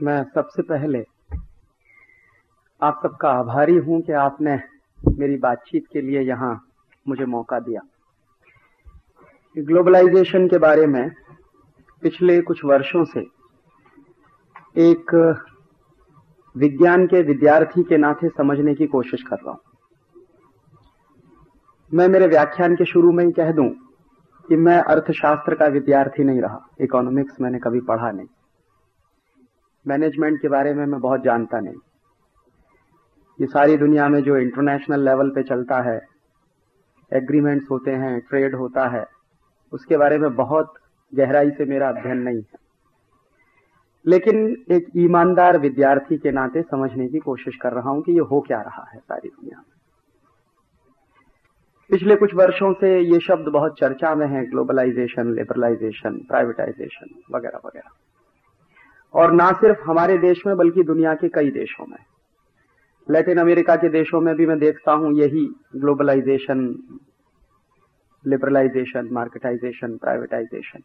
मैं सबसे पहले आप सबका आभारी हूं कि आपने मेरी बातचीत के लिए यहाँ मुझे मौका दिया। ग्लोबलाइजेशन के बारे में पिछले कुछ वर्षों से एक विज्ञान के विद्यार्थी के नाते समझने की कोशिश कर रहा हूं। मैं मेरे व्याख्यान के शुरू में ही कह दूं कि मैं अर्थशास्त्र का विद्यार्थी नहीं रहा। इकोनॉमिक्स मैंने कभी पढ़ा नहीं। मैनेजमेंट के बारे में मैं बहुत जानता नहीं। ये सारी दुनिया में जो इंटरनेशनल लेवल पे चलता है, एग्रीमेंट्स होते हैं, ट्रेड होता है, उसके बारे में बहुत गहराई से मेरा अध्ययन नहीं है, लेकिन एक ईमानदार विद्यार्थी के नाते समझने की कोशिश कर रहा हूं कि ये हो क्या रहा है सारी दुनिया में। पिछले कुछ वर्षों से ये शब्द बहुत चर्चा में है, ग्लोबलाइजेशन, लिबरलाइजेशन, प्राइवेटाइजेशन वगैरह वगैरह, और ना सिर्फ हमारे देश में बल्कि दुनिया के कई देशों में। लैटिन अमेरिका के देशों में भी मैं देखता हूं यही globalisation, liberalisation, marketisation, privatisation.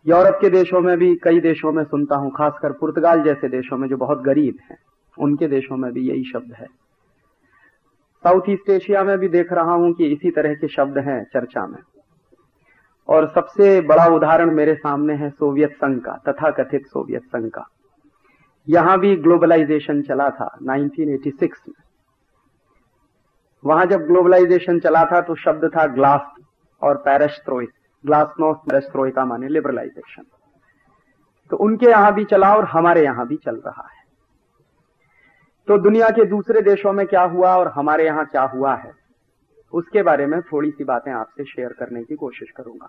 Europe के देशों में भी कई देशों में सुनता हूं, खासकर पुर्तगाल जैसे देशों में जो बहुत गरीब हैं, उनके देशों में भी यही शब्द है। साउथ ईस्ट एशिया में भी देख रहा हूं कि इसी तरह के शब्द हैं चर्चा में। और सबसे बड़ा उदाहरण मेरे सामने है सोवियत संघ का, तथाकथित सोवियत संघ का। यहां भी ग्लोबलाइजेशन चला था 1986 में। वहां जब ग्लोबलाइजेशन चला था तो शब्द था ग्लास और पेरेस्ट्रोइक। ग्लासनोस्ट, पेरेस्ट्रोइका माने लिबरलाइजेशन। तो उनके यहां भी चला और हमारे यहां भी चल रहा है। तो दुनिया के दूसरे देशों में क्या हुआ और हमारे यहां क्या हुआ है, उसके बारे में थोड़ी सी बातें आपसे शेयर करने की कोशिश करूंगा।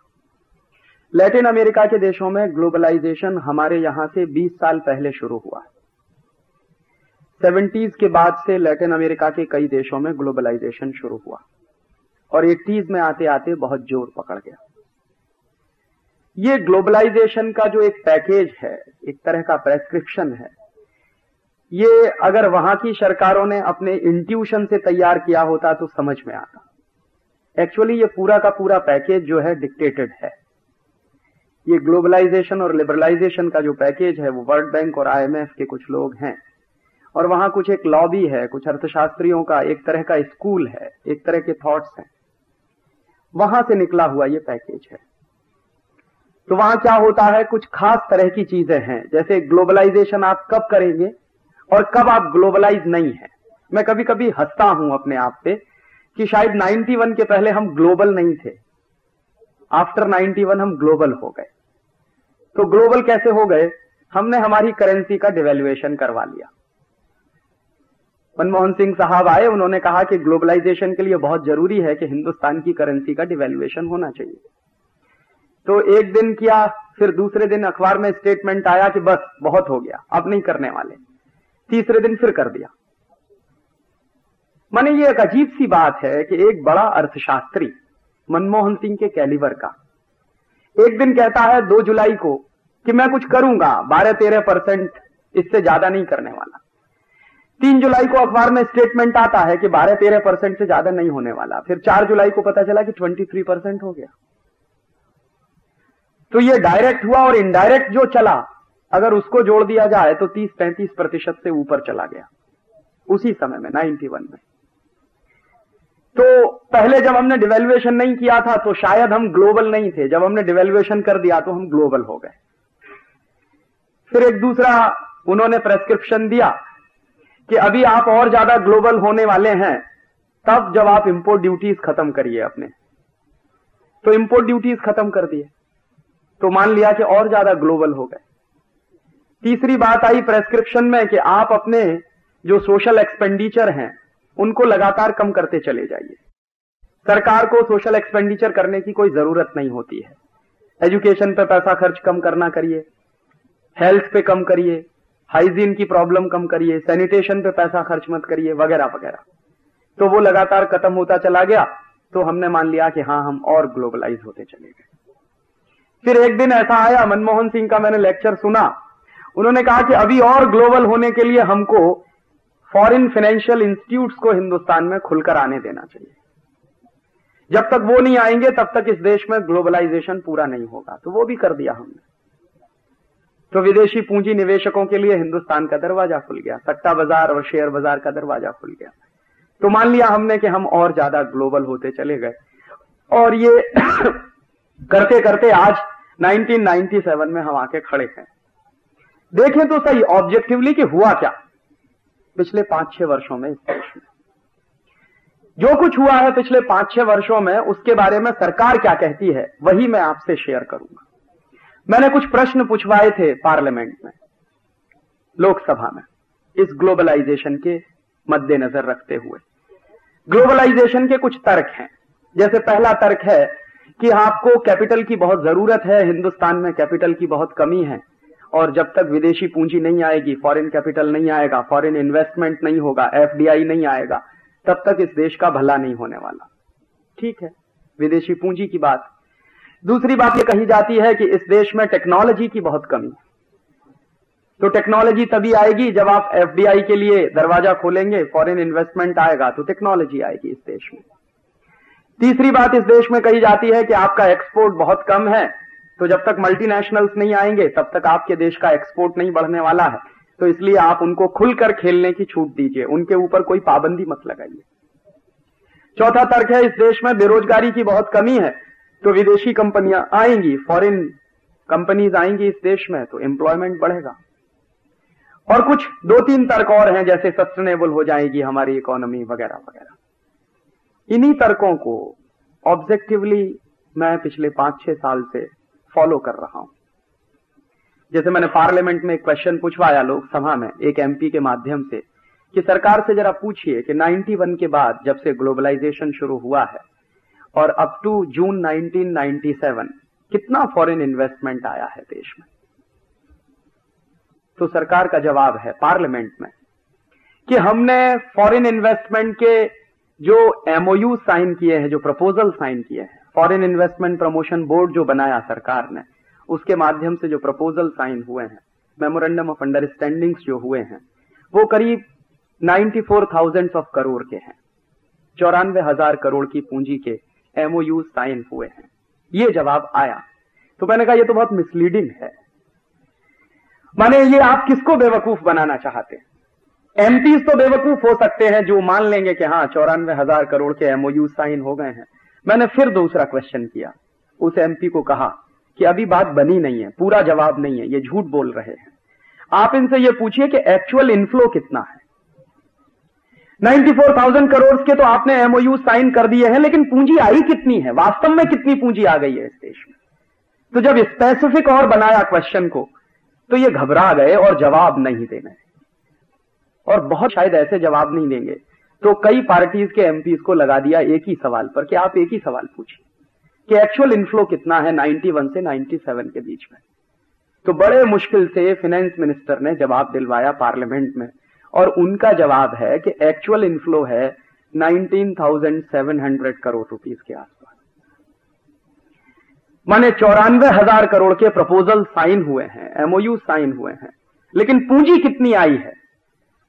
लैटिन अमेरिका के देशों में ग्लोबलाइजेशन हमारे यहां से 20 साल पहले शुरू हुआ है। 70s के बाद से लैटिन अमेरिका के कई देशों में ग्लोबलाइजेशन शुरू हुआ और 80s में आते आते बहुत जोर पकड़ गया। ये ग्लोबलाइजेशन का जो एक पैकेज है, एक तरह का प्रेस्क्रिप्शन है, ये अगर वहां की सरकारों ने अपने इंट्यूशन से तैयार किया होता तो समझ में आता। एक्चुअली ये पूरा का पूरा पैकेज जो है डिक्टेटेड है। ये ग्लोबलाइजेशन और लिबरलाइजेशन का जो पैकेज है वो वर्ल्ड बैंक और IMF के कुछ लोग हैं, और वहां कुछ एक लॉबी है, कुछ अर्थशास्त्रियों का एक तरह का स्कूल है, एक तरह के थॉट्स हैं, वहां से निकला हुआ ये पैकेज है। तो वहां क्या होता है, कुछ खास तरह की चीजें हैं। जैसे ग्लोबलाइजेशन आप कब करेंगे और कब आप ग्लोबलाइज नहीं है। मैं कभी कभी हंसता हूं अपने आप पे कि शायद 91 के पहले हम ग्लोबल नहीं थे, आफ्टर 91 हम ग्लोबल हो गए। तो ग्लोबल कैसे हो गए? हमने हमारी करेंसी का डिवैल्यूएशन करवा लिया। मनमोहन सिंह साहब आए, उन्होंने कहा कि ग्लोबलाइजेशन के लिए बहुत जरूरी है कि हिंदुस्तान की करेंसी का डिवैल्यूएशन होना चाहिए। तो एक दिन किया, फिर दूसरे दिन अखबार में स्टेटमेंट आया कि बस बहुत हो गया, अब नहीं करने वाले। तीसरे दिन फिर कर दिया। माने ये एक अजीब सी बात है कि एक बड़ा अर्थशास्त्री मनमोहन सिंह के कैलिबर का एक दिन कहता है 2 जुलाई को कि मैं कुछ करूंगा, 12-13%, इससे ज्यादा नहीं करने वाला। 3 जुलाई को अखबार में स्टेटमेंट आता है कि 12-13% से ज्यादा नहीं होने वाला। फिर 4 जुलाई को पता चला कि 23% हो गया। तो ये डायरेक्ट हुआ, और इनडायरेक्ट जो चला अगर उसको जोड़ दिया जाए तो 30-35% से ऊपर चला गया उसी समय में, 91 में। तो पहले जब हमने डिवैल्यूएशन नहीं किया था तो शायद हम ग्लोबल नहीं थे। जब हमने डिवैल्यूएशन कर दिया तो हम ग्लोबल हो गए। फिर एक दूसरा उन्होंने प्रेस्क्रिप्शन दिया कि अभी आप और ज्यादा ग्लोबल होने वाले हैं तब जब आप इंपोर्ट ड्यूटीज खत्म करिए अपने। तो इंपोर्ट ड्यूटीज खत्म कर दिए तो मान लिया कि और ज्यादा ग्लोबल हो गए। तीसरी बात आई प्रेस्क्रिप्शन में कि आप अपने जो सोशल एक्सपेंडिचर हैं उनको लगातार कम करते चले जाइए। सरकार को सोशल एक्सपेंडिचर करने की कोई जरूरत नहीं होती है। एजुकेशन पे पैसा खर्च कम करना करिए, हेल्थ पे कम करिए, हाइजीन की प्रॉब्लम कम करिए, सैनिटेशन पे पैसा खर्च मत करिए, वगैरह वगैरह। तो वो लगातार खत्म होता चला गया। तो हमने मान लिया कि हाँ, हम और ग्लोबलाइज होते चले गए। फिर एक दिन ऐसा आया, मनमोहन सिंह का मैंने लेक्चर सुना, उन्होंने कहा कि अभी और ग्लोबल होने के लिए हमको फॉरेन फाइनेंशियल इंस्टीट्यूट्स को हिंदुस्तान में खुलकर आने देना चाहिए। जब तक वो नहीं आएंगे तब तक इस देश में ग्लोबलाइजेशन पूरा नहीं होगा। तो वो भी कर दिया हमने। तो विदेशी पूंजी निवेशकों के लिए हिंदुस्तान का दरवाजा खुल गया, सट्टा बाजार और शेयर बाजार का दरवाजा खुल गया। तो मान लिया हमने कि हम और ज्यादा ग्लोबल होते चले गए, और ये करते करते आज 1997 में हम आके खड़े हैं। देखें तो सही ऑब्जेक्टिवली कि हुआ क्या पिछले 5-6 वर्षों में इस देश में। जो कुछ हुआ है पिछले 5-6 वर्षों में, उसके बारे में सरकार क्या कहती है वही मैं आपसे शेयर करूंगा। मैंने कुछ प्रश्न पूछवाए थे पार्लियामेंट में, लोकसभा में, इस ग्लोबलाइजेशन के मद्देनजर रखते हुए। ग्लोबलाइजेशन के कुछ तर्क हैं। जैसे पहला तर्क है कि आपको कैपिटल की बहुत जरूरत है, हिंदुस्तान में कैपिटल की बहुत कमी है, और जब तक विदेशी पूंजी नहीं आएगी, फॉरेन कैपिटल नहीं आएगा, फॉरेन इन्वेस्टमेंट नहीं होगा, एफडीआई नहीं आएगा, तब तक इस देश का भला नहीं होने वाला। ठीक है, विदेशी पूंजी की बात। दूसरी बात यह कही जाती है कि इस देश में टेक्नोलॉजी की बहुत कमी है, तो टेक्नोलॉजी तभी आएगी जब आप एफडीआई के लिए दरवाजा खोलेंगे, फॉरेन इन्वेस्टमेंट आएगा तो टेक्नोलॉजी आएगी इस देश में। तीसरी बात इस देश में कही जाती है कि आपका एक्सपोर्ट बहुत कम है, तो जब तक मल्टीनेशनल्स नहीं आएंगे तब तक आपके देश का एक्सपोर्ट नहीं बढ़ने वाला है, तो इसलिए आप उनको खुलकर खेलने की छूट दीजिए, उनके ऊपर कोई पाबंदी मत लगाइए। चौथा तर्क है इस देश में बेरोजगारी की बहुत कमी है, तो विदेशी कंपनियां आएंगी, फॉरेन कंपनीज आएंगी इस देश में, तो एम्प्लॉयमेंट बढ़ेगा। और कुछ 2-3 तर्क और हैं, जैसे सस्टेनेबल हो जाएगी हमारी इकोनॉमी वगैरह वगैरह। इन्हीं तर्कों को ऑब्जेक्टिवली मैं पिछले 5-6 साल से फॉलो कर रहा हूं। जैसे मैंने पार्लियामेंट में एक क्वेश्चन पूछवाया लोकसभा में एक एमपी के माध्यम से कि सरकार से जरा पूछिए कि 91 के बाद जब से ग्लोबलाइजेशन शुरू हुआ है और अप टू जून 1997 कितना फॉरेन इन्वेस्टमेंट आया है देश में। तो सरकार का जवाब है पार्लियामेंट में कि हमने फॉरेन इन्वेस्टमेंट के जो एमओयू साइन किए हैं, जो प्रपोजल साइन किए हैं, फॉरेन इन्वेस्टमेंट प्रमोशन बोर्ड जो बनाया सरकार ने, उसके माध्यम से जो प्रपोजल साइन हुए हैं, मेमोरेंडम ऑफ अंडरस्टैंडिंग्स जो हुए हैं, वो करीब 94,000 करोड़ के हैं। 94,000 करोड़ की पूंजी के एमओयू साइन हुए हैं। ये जवाब आया। तो मैंने कहा ये तो बहुत मिसलीडिंग है। माने ये आप किसको बेवकूफ बनाना चाहते हैं? एमपीज तो बेवकूफ हो सकते हैं जो मान लेंगे कि हाँ 94,000 करोड़ के एमओयू साइन हो गए हैं। मैंने फिर दूसरा क्वेश्चन किया, उस एमपी को कहा कि अभी बात बनी नहीं है, पूरा जवाब नहीं है, ये झूठ बोल रहे हैं। आप इनसे ये पूछिए कि एक्चुअल इनफ्लो कितना है। 94,000 करोड़ के तो आपने एमओयू साइन कर दिए हैं, लेकिन पूंजी आई कितनी है, वास्तव में कितनी पूंजी आ गई है इस देश में? तो जब स्पेसिफिक और बनाया क्वेश्चन को तो ये घबरा गए और जवाब नहीं देने, और बहुत शायद ऐसे जवाब नहीं देंगे। तो कई पार्टीज के एमपीज को लगा दिया एक ही सवाल पर कि आप एक ही सवाल पूछिए कि एक्चुअल इनफ्लो कितना है 91 से 97 के बीच में। तो बड़े मुश्किल से फाइनेंस मिनिस्टर ने जवाब दिलवाया पार्लियामेंट में, और उनका जवाब है कि एक्चुअल इनफ्लो है 19,700 करोड़ रुपीस के आसपास। माने 94,000 करोड़ के प्रपोजल साइन हुए हैं, एमओयू साइन हुए हैं, लेकिन पूंजी कितनी आई है?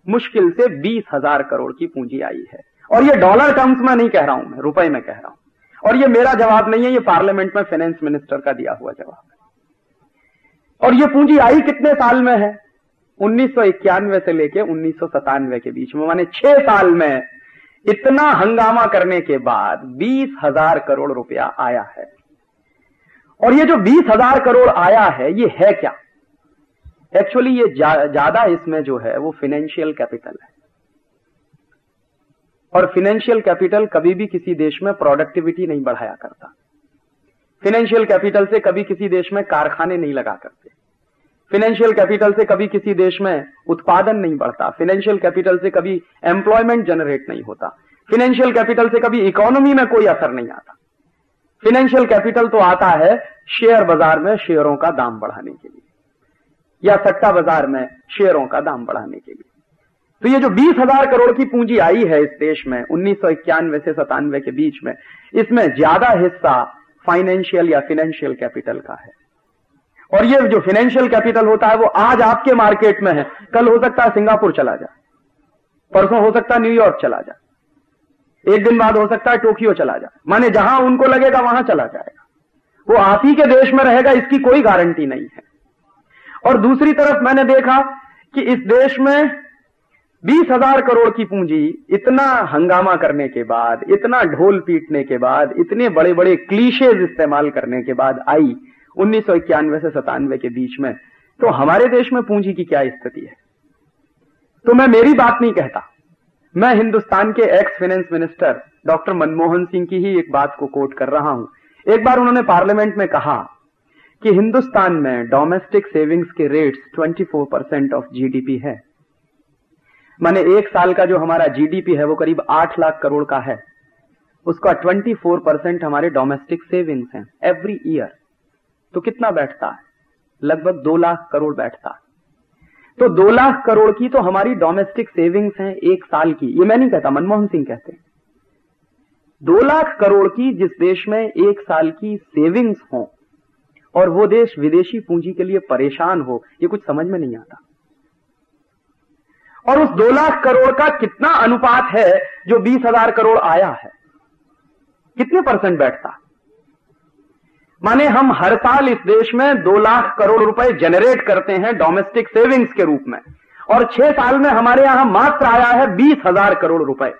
मुश्किल से 20,000 करोड़ की पूंजी आई है। और ये डॉलर टर्म्स में नहीं कह रहा हूं, मैं रुपए में कह रहा हूं। और ये मेरा जवाब नहीं है, ये पार्लियामेंट में फाइनेंस मिनिस्टर का दिया हुआ जवाब है। और ये पूंजी आई कितने साल में है? 1991 से लेके 1997 के बीच में, माने 6 साल में इतना हंगामा करने के बाद 20,000 करोड़ रुपया आया है। और ये जो 20,000 करोड़ आया है ये है क्या? एक्चुअली ये ज्यादा इसमें जो है वो फाइनेंशियल कैपिटल है, और फाइनेंशियल कैपिटल कभी भी किसी देश में प्रोडक्टिविटी नहीं बढ़ाया करता। फाइनेंशियल कैपिटल से कभी किसी देश में कारखाने नहीं लगा करते। फाइनेंशियल कैपिटल से कभी किसी देश में उत्पादन नहीं बढ़ता। फाइनेंशियल कैपिटल से कभी एम्प्लॉयमेंट जनरेट नहीं होता। फाइनेंशियल कैपिटल से कभी इकोनॉमी में कोई असर नहीं आता। फाइनेंशियल कैपिटल तो आता है शेयर बाजार में शेयरों का दाम बढ़ाने के लिए, या सट्टा बाजार में शेयरों का दाम बढ़ाने के लिए। तो ये जो 20,000 करोड़ की पूंजी आई है इस देश में 1991 से 97 के बीच में, इसमें ज्यादा हिस्सा फाइनेंशियल या फाइनेंशियल कैपिटल का है। और ये जो फाइनेंशियल कैपिटल होता है वो आज आपके मार्केट में है, कल हो सकता है सिंगापुर चला जाए, परसों हो सकता है न्यूयॉर्क चला जाए, एक दिन बाद हो सकता है टोक्यो चला जाए। माने जहां उनको लगेगा वहां चला जाएगा, वो आप ही के देश में रहेगा इसकी कोई गारंटी नहीं है। और दूसरी तरफ मैंने देखा कि इस देश में 20,000 करोड़ की पूंजी इतना हंगामा करने के बाद, इतना ढोल पीटने के बाद, इतने बड़े बड़े क्लीशेज इस्तेमाल करने के बाद आई 1991 से 97 के बीच में, तो हमारे देश में पूंजी की क्या स्थिति है? तो मैं मेरी बात नहीं कहता, मैं हिंदुस्तान के ex finance minister doctor Manmohan Singh की ही एक बात को कोट कर रहा हूं। एक बार उन्होंने पार्लियामेंट में कहा कि हिंदुस्तान में डोमेस्टिक सेविंग्स के रेट्स 24% ऑफ जीडीपी है। माने एक साल का जो हमारा जीडीपी है वो करीब 8 लाख करोड़ का है, उसका 24% हमारे डोमेस्टिक सेविंग्स हैं एवरी ईयर। तो कितना बैठता है? लगभग 2 लाख करोड़ बैठता है। तो 2 लाख करोड़ की तो हमारी डोमेस्टिक सेविंग्स हैं एक साल की। ये मैं नहीं कहता, मनमोहन सिंह कहते हैं। 2 लाख करोड़ की जिस देश में एक साल की सेविंग्स हो और वो देश विदेशी पूंजी के लिए परेशान हो, ये कुछ समझ में नहीं आता। और उस 2 लाख करोड़ का कितना अनुपात है जो 20,000 करोड़ आया है? कितने परसेंट बैठता? माने हम हर साल इस देश में 2 लाख करोड़ रुपए जनरेट करते हैं डोमेस्टिक सेविंग्स के रूप में, और 6 साल में हमारे यहां मात्र आया है 20,000 करोड़ रुपए,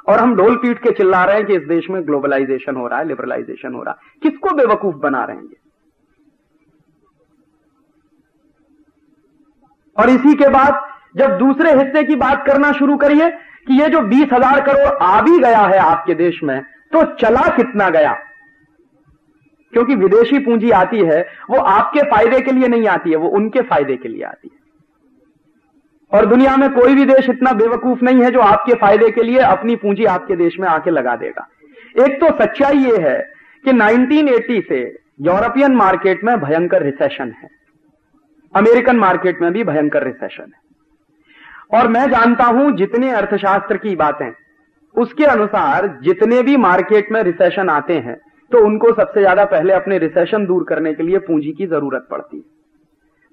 और हम ढोल पीट के चिल्ला रहे हैं कि इस देश में ग्लोबलाइजेशन हो रहा है, लिबरलाइजेशन हो रहा है। किसको बेवकूफ बना रहे हैं? और इसी के बाद जब दूसरे हिस्से की बात करना शुरू करिए कि ये जो 20,000 करोड़ आ भी गया है आपके देश में, तो चला कितना गया? क्योंकि विदेशी पूंजी आती है वो आपके फायदे के लिए नहीं आती है, वो उनके फायदे के लिए आती है। और दुनिया में कोई भी देश इतना बेवकूफ नहीं है जो आपके फायदे के लिए अपनी पूंजी आपके देश में आके लगा देगा। एक तो सच्चाई ये है कि 1980 से यूरोपियन मार्केट में भयंकर रिसेशन है, अमेरिकन मार्केट में भी भयंकर रिसेशन है। और मैं जानता हूं जितने अर्थशास्त्र की बातें, उसके अनुसार जितने भी मार्केट में रिसेशन आते हैं तो उनको सबसे ज्यादा पहले अपने रिसेशन दूर करने के लिए पूंजी की जरूरत पड़ती है।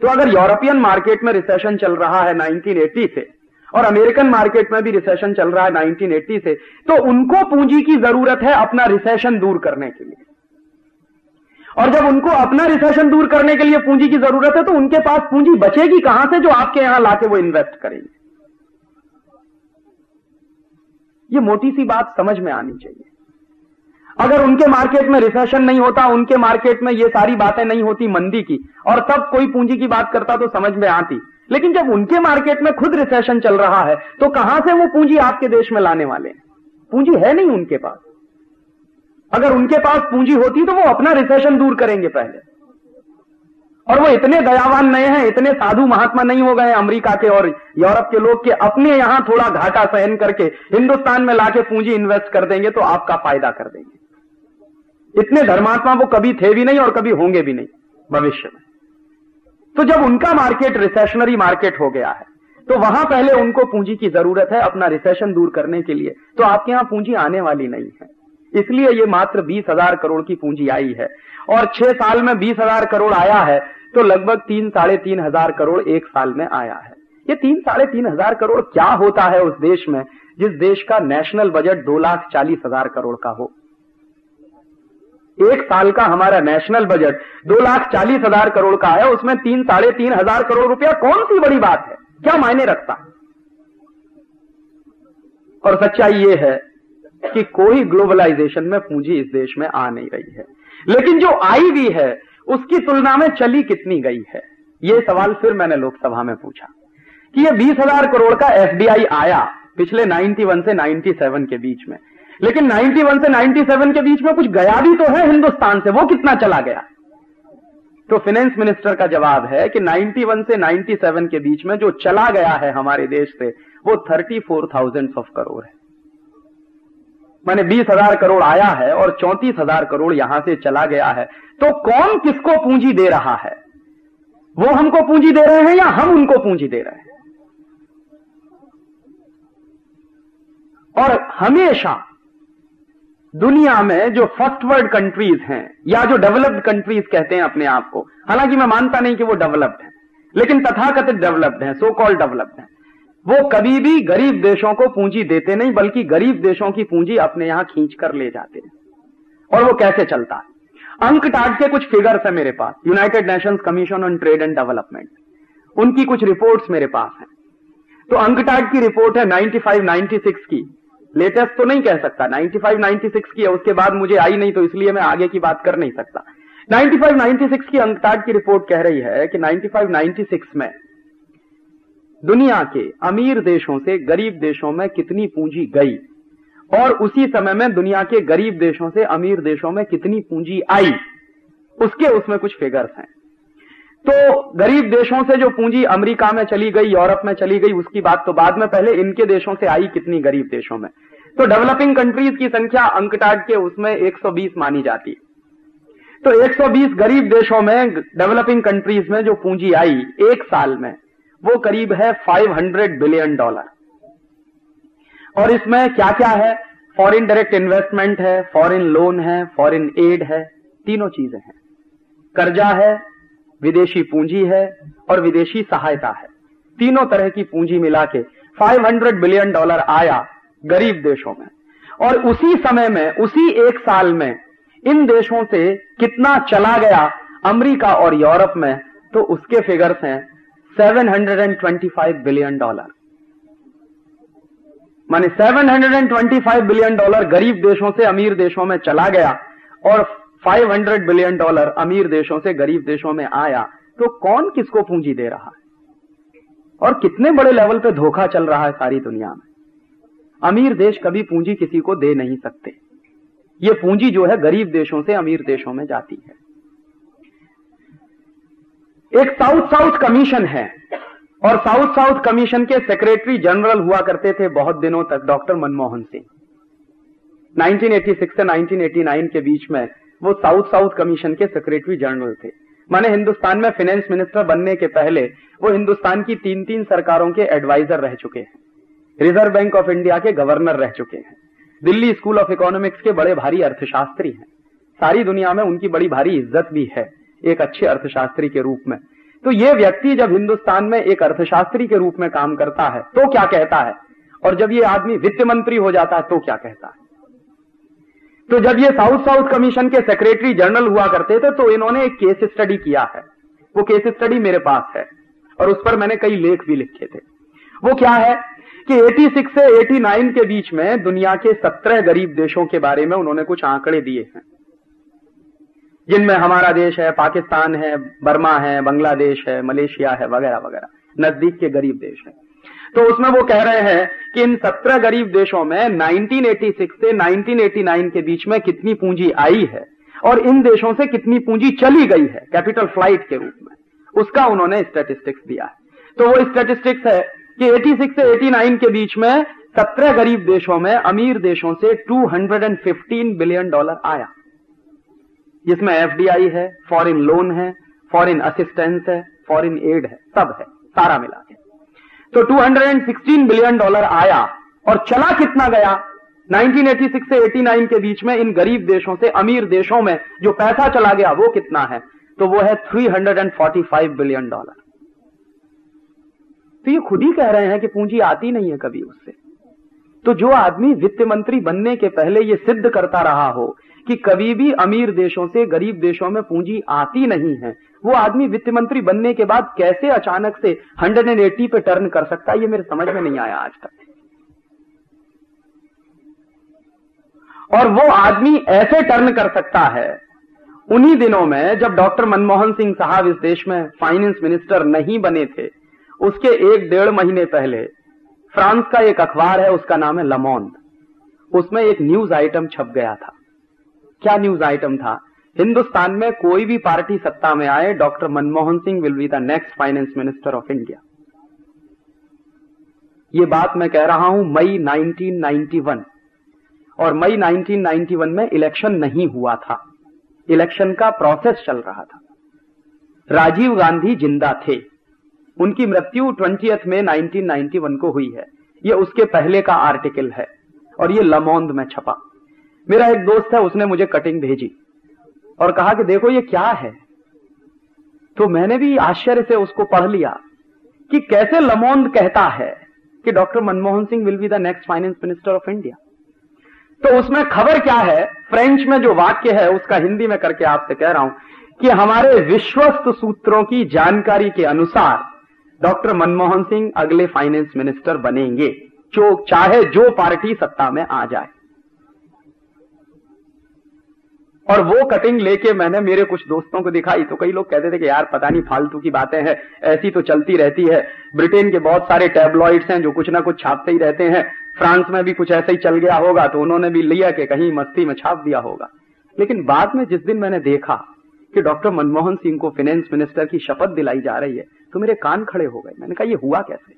तो अगर यूरोपियन मार्केट में रिसेशन चल रहा है 1980 से और अमेरिकन मार्केट में भी रिसेशन चल रहा है 1980 से, तो उनको पूंजी की जरूरत है अपना रिसेशन दूर करने के लिए। और जब उनको अपना रिसेशन दूर करने के लिए पूंजी की जरूरत है तो उनके पास पूंजी बचेगी कहां से जो आपके यहां लाके वो इन्वेस्ट करेंगे? ये मोटी सी बात समझ में आनी चाहिए। अगर उनके मार्केट में रिसेशन नहीं होता, उनके मार्केट में ये सारी बातें नहीं होती मंदी की, और तब कोई पूंजी की बात करता तो समझ में आती। लेकिन जब उनके मार्केट में खुद रिसेशन चल रहा है तो कहां से वो पूंजी आपके देश में लाने वाले हैं? पूंजी है नहीं उनके पास। अगर उनके पास पूंजी होती तो वो अपना रिसेशन दूर करेंगे पहले। और वो इतने दयावान नहीं हैं, इतने साधु महात्मा नहीं हो गए अमेरिका के और यूरोप के लोग कि अपने यहां थोड़ा घाटा सहन करके हिंदुस्तान में लाके पूंजी इन्वेस्ट कर देंगे तो आपका फायदा कर देंगे। इतने धर्मात्मा वो कभी थे भी नहीं और कभी होंगे भी नहीं भविष्य में। तो जब उनका मार्केट रिसेशनरी मार्केट हो गया है तो वहां पहले उनको पूंजी की जरूरत है अपना रिसेशन दूर करने के लिए, तो आपके यहां पूंजी आने वाली नहीं है। इसलिए ये मात्र 20,000 करोड़ की पूंजी आई है, और 6 साल में 20,000 करोड़ आया है तो लगभग 3-3.5 हजार करोड़ एक साल में आया है। ये 3-3.5 हजार करोड़ क्या होता है उस देश में जिस देश का नेशनल बजट 2,40,000 करोड़ का हो? एक साल का हमारा नेशनल बजट 2,40,000 करोड़ का है, उसमें 3-3.5 हजार करोड़ रुपया कौन सी बड़ी बात है? क्या मायने रखता है? और सच्चाई यह है कि कोई ग्लोबलाइजेशन में पूंजी इस देश में आ नहीं रही है, लेकिन जो आई भी है उसकी तुलना में चली कितनी गई है? यह सवाल फिर मैंने लोकसभा में पूछा कि ये 20,000 करोड़ का एफडीआई आया पिछले 91 से 97 के बीच में, लेकिन 91 से 97 के बीच में कुछ गया भी तो है हिंदुस्तान से, वो कितना चला गया? तो फाइनेंस मिनिस्टर का जवाब है कि 91 से 97 के बीच में जो चला गया है हमारे देश से वो 34,000 करोड़ है। माने 20,000 करोड़ आया है और 34,000 करोड़ यहां से चला गया है। तो कौन किसको पूंजी दे रहा है? वो हमको पूंजी दे रहे हैं या हम उनको पूंजी दे रहे हैं? और हमेशा दुनिया में जो फर्स्ट वर्ल्ड कंट्रीज हैं या जो डेवलप्ड कंट्रीज कहते हैं अपने आप को, हालांकि मैं मानता नहीं कि वो डेवलप्ड हैं, लेकिन तथाकथित डेवलप्ड हैं, सो कॉल्ड डेवलप्ड हैं, वो कभी भी गरीब देशों को पूंजी देते नहीं, बल्कि गरीब देशों की पूंजी अपने यहां खींच कर ले जाते हैं। और वो कैसे चलता है? अंक टाट के कुछ फिगर्स है मेरे पास, United Nations commission on trade and development. उनकी कुछ रिपोर्ट्स मेरे पास हैं। तो अंकटाड की रिपोर्ट है 95-96 की, लेटेस्ट तो नहीं कह सकता, 95-96 की है, उसके बाद मुझे आई नहीं तो इसलिए मैं आगे की बात कर नहीं सकता। 95-96 की अंकटाड की रिपोर्ट कह रही है कि 95-96 में दुनिया के अमीर देशों से गरीब देशों में कितनी पूंजी गई और उसी समय में दुनिया के गरीब देशों से अमीर देशों में कितनी पूंजी आई, उसमें कुछ फिगर्स हैं। तो गरीब देशों से जो पूंजी अमेरिका में चली गई, यूरोप में चली गई, उसकी बात तो बाद में, पहले इनके देशों से आई कितनी गरीब देशों में। तो डेवलपिंग कंट्रीज की संख्या अंकटाड के उसमें 120 मानी जाती है। तो 120 गरीब देशों में, डेवलपिंग कंट्रीज में जो पूंजी आई एक साल में, वो करीब है $500 बिलियन। और इसमें क्या क्या है? फॉरेन डायरेक्ट इन्वेस्टमेंट है, फॉरेन लोन है, फॉरेन एड है, तीनों चीजें हैं। कर्जा है, विदेशी पूंजी है और विदेशी सहायता है। तीनों तरह की पूंजी मिला के $500 बिलियन आया गरीब देशों में। और उसी समय में, उसी एक साल में इन देशों से कितना चला गया अमेरिका और यूरोप में, तो उसके फिगर्स हैं $725 बिलियन। माने $725 बिलियन गरीब देशों से अमीर देशों में चला गया और $500 बिलियन अमीर देशों से गरीब देशों में आया। तो कौन किसको पूंजी दे रहा है और कितने बड़े लेवल पे धोखा चल रहा है सारी दुनिया में। अमीर देश कभी पूंजी किसी को दे नहीं सकते। ये पूंजी जो है गरीब देशों से अमीर देशों में जाती है। एक साउथ कमीशन है और साउथ कमीशन के सेक्रेटरी जनरल हुआ करते थे बहुत दिनों तक डॉक्टर मनमोहन सिंह। 1986 से 1989 के बीच में वो साउथ कमीशन के सेक्रेटरी जनरल थे। माने हिंदुस्तान में फाइनेंस मिनिस्टर बनने के पहले वो हिंदुस्तान की 3 सरकारों के एडवाइजर रह चुके हैं, रिजर्व बैंक ऑफ इंडिया के गवर्नर रह चुके हैं, दिल्ली स्कूल ऑफ इकोनॉमिक्स के बड़े भारी अर्थशास्त्री हैं। सारी दुनिया में उनकी बड़ी भारी इज्जत भी है एक अच्छे अर्थशास्त्री के रूप में। तो ये व्यक्ति जब हिंदुस्तान में एक अर्थशास्त्री के रूप में काम करता है तो क्या कहता है, और जब ये आदमी वित्त मंत्री हो जाता है तो क्या कहता है। तो जब ये साउथ कमीशन के सेक्रेटरी जनरल हुआ करते थे तो इन्होंने एक केस स्टडी किया है। वो केस स्टडी मेरे पास है और उस पर मैंने कई लेख भी लिखे थे। वो क्या है कि 86 से 89 के बीच में दुनिया के 17 गरीब देशों के बारे में उन्होंने कुछ आंकड़े दिए हैं, जिनमें हमारा देश है, पाकिस्तान है, बर्मा है, बांग्लादेश है, मलेशिया है, वगैरह वगैरह, नजदीक के गरीब देश हैं। तो उसमें वो कह रहे हैं कि इन 17 गरीब देशों में 1986 से 1989 के बीच में कितनी पूंजी आई है और इन देशों से कितनी पूंजी चली गई है कैपिटल फ्लाइट के रूप में, उसका उन्होंने स्टैटिस्टिक्स दिया है। तो वो स्टैटिस्टिक्स है कि 86 से 89 के बीच में 17 गरीब देशों में अमीर देशों से $215 बिलियन आया, जिसमें एफडीआई है, फॉरेन लोन है, फॉरेन असिस्टेंस है, फॉरेन एड है, सब है, सारा मिला के। तो $216 बिलियन आया और चला कितना गया 1986 से 89 के बीच में इन गरीब देशों से अमीर देशों में जो पैसा चला गया वो कितना है, तो वो है $345 बिलियन। तो ये खुद ही कह रहे हैं कि पूंजी आती नहीं है कभी उससे। तो जो आदमी वित्त मंत्री बनने के पहले ये सिद्ध करता रहा हो कि कभी भी अमीर देशों से गरीब देशों में पूंजी आती नहीं है, वो आदमी वित्त मंत्री बनने के बाद कैसे अचानक से 180 पे टर्न कर सकता है, ये मेरे समझ में नहीं आया आज तक। और वो आदमी ऐसे टर्न कर सकता है उन्हीं दिनों में जब डॉक्टर मनमोहन सिंह साहब इस देश में फाइनेंस मिनिस्टर नहीं बने थे, उसके 1-1.5 महीने पहले फ्रांस का एक अखबार है, उसका नाम है लमोंड, उसमें एक न्यूज आइटम छप गया था। क्या न्यूज आइटम था? हिंदुस्तान में कोई भी पार्टी सत्ता में आए, doctor Manmohan Singh will be the next finance minister of India. ये बात मैं कह रहा हूं मई 1991, और मई 1991 में इलेक्शन नहीं हुआ था, इलेक्शन का प्रोसेस चल रहा था। राजीव गांधी जिंदा थे, उनकी मृत्यु 20 मई 1991 को हुई है। ये उसके पहले का आर्टिकल है और ये लमोंड में छपा। मेरा एक दोस्त है, उसने मुझे कटिंग भेजी और कहा कि देखो ये क्या है। तो मैंने भी आश्चर्य से उसको पढ़ लिया कि कैसे लमोंड कहता है कि doctor Manmohan Singh will be the next finance minister of India. तो उसमें खबर क्या है, फ्रेंच में जो वाक्य है उसका हिंदी में करके आपसे कह रहा हूं कि हमारे विश्वस्त सूत्रों की जानकारी के अनुसार डॉक्टर मनमोहन सिंह अगले फाइनेंस मिनिस्टर बनेंगे, जो चाहे जो पार्टी सत्ता में आ जाए। और वो कटिंग लेके मैंने मेरे कुछ दोस्तों को दिखाई तो कई लोग कहते थे कि यार पता नहीं फालतू की बातें हैं, ऐसी तो चलती रहती है। ब्रिटेन के बहुत सारे टैबलॉइड्स हैं जो कुछ ना कुछ छापते ही रहते हैं, फ्रांस में भी कुछ ऐसे ही चल गया होगा तो उन्होंने भी लिया कि कहीं मस्ती में छाप दिया होगा। लेकिन बाद में जिस दिन मैंने देखा कि डॉक्टर मनमोहन सिंह को फाइनेंस मिनिस्टर की शपथ दिलाई जा रही है तो मेरे कान खड़े हो गए। मैंने कहा ये हुआ कैसे?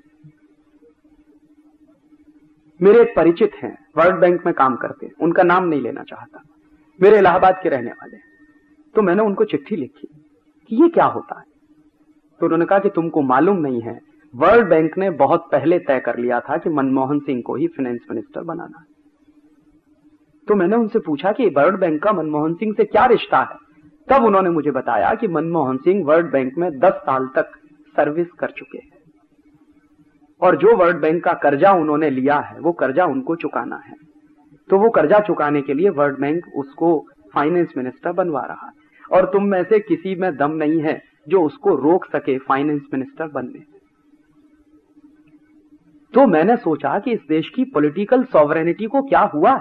मेरे एक परिचित हैं, वर्ल्ड बैंक में काम करते हैं, उनका नाम नहीं लेना चाहता, मेरे इलाहाबाद के रहने वाले। तो मैंने उनको चिट्ठी लिखी कि ये क्या होता है। तो उन्होंने कहा कि तुमको मालूम नहीं है, वर्ल्ड बैंक ने बहुत पहले तय कर लिया था कि मनमोहन सिंह को ही फाइनेंस मिनिस्टर बनाना है। तो मैंने उनसे पूछा कि वर्ल्ड बैंक का मनमोहन सिंह से क्या रिश्ता है। तब उन्होंने मुझे बताया कि मनमोहन सिंह वर्ल्ड बैंक में 10 साल तक सर्विस कर चुके हैं और जो वर्ल्ड बैंक का कर्जा उन्होंने लिया है वो कर्जा उनको चुकाना है। तो वो कर्जा चुकाने के लिए वर्ल्ड बैंक उसको फाइनेंस मिनिस्टर बनवा रहा है और तुम में से किसी में दम नहीं है जो उसको रोक सके फाइनेंस मिनिस्टर बनने से। तो मैंने सोचा कि इस देश की पॉलिटिकल सॉवरेनिटी को क्या हुआ।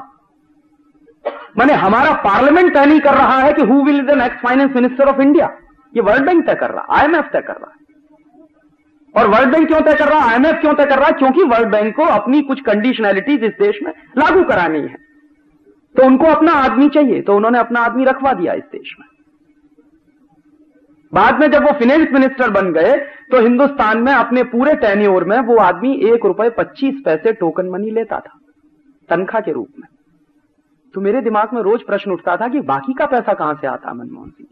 माने हमारा पार्लियामेंट तय नहीं कर रहा है कि who will the next finance minister of India, ये वर्ल्ड बैंक तय कर रहा है, IMF तय कर रहा है। और वर्ल्ड बैंक क्यों तय कर रहा है, IMF क्यों तय कर रहा है? क्योंकि वर्ल्ड बैंक को अपनी कुछ कंडीशनैलिटीज इस देश में लागू करानी है, तो उनको अपना आदमी चाहिए, तो उन्होंने अपना आदमी रखवा दिया इस देश में। बाद में जब वो फाइनेंस मिनिस्टर बन गए तो हिंदुस्तान में अपने पूरे टेन्योर में वो आदमी ₹1.25 टोकन मनी लेता था तनख्वाह के रूप में। तो मेरे दिमाग में रोज प्रश्न उठता था कि बाकी का पैसा कहां से आता मनमोहन सिंह।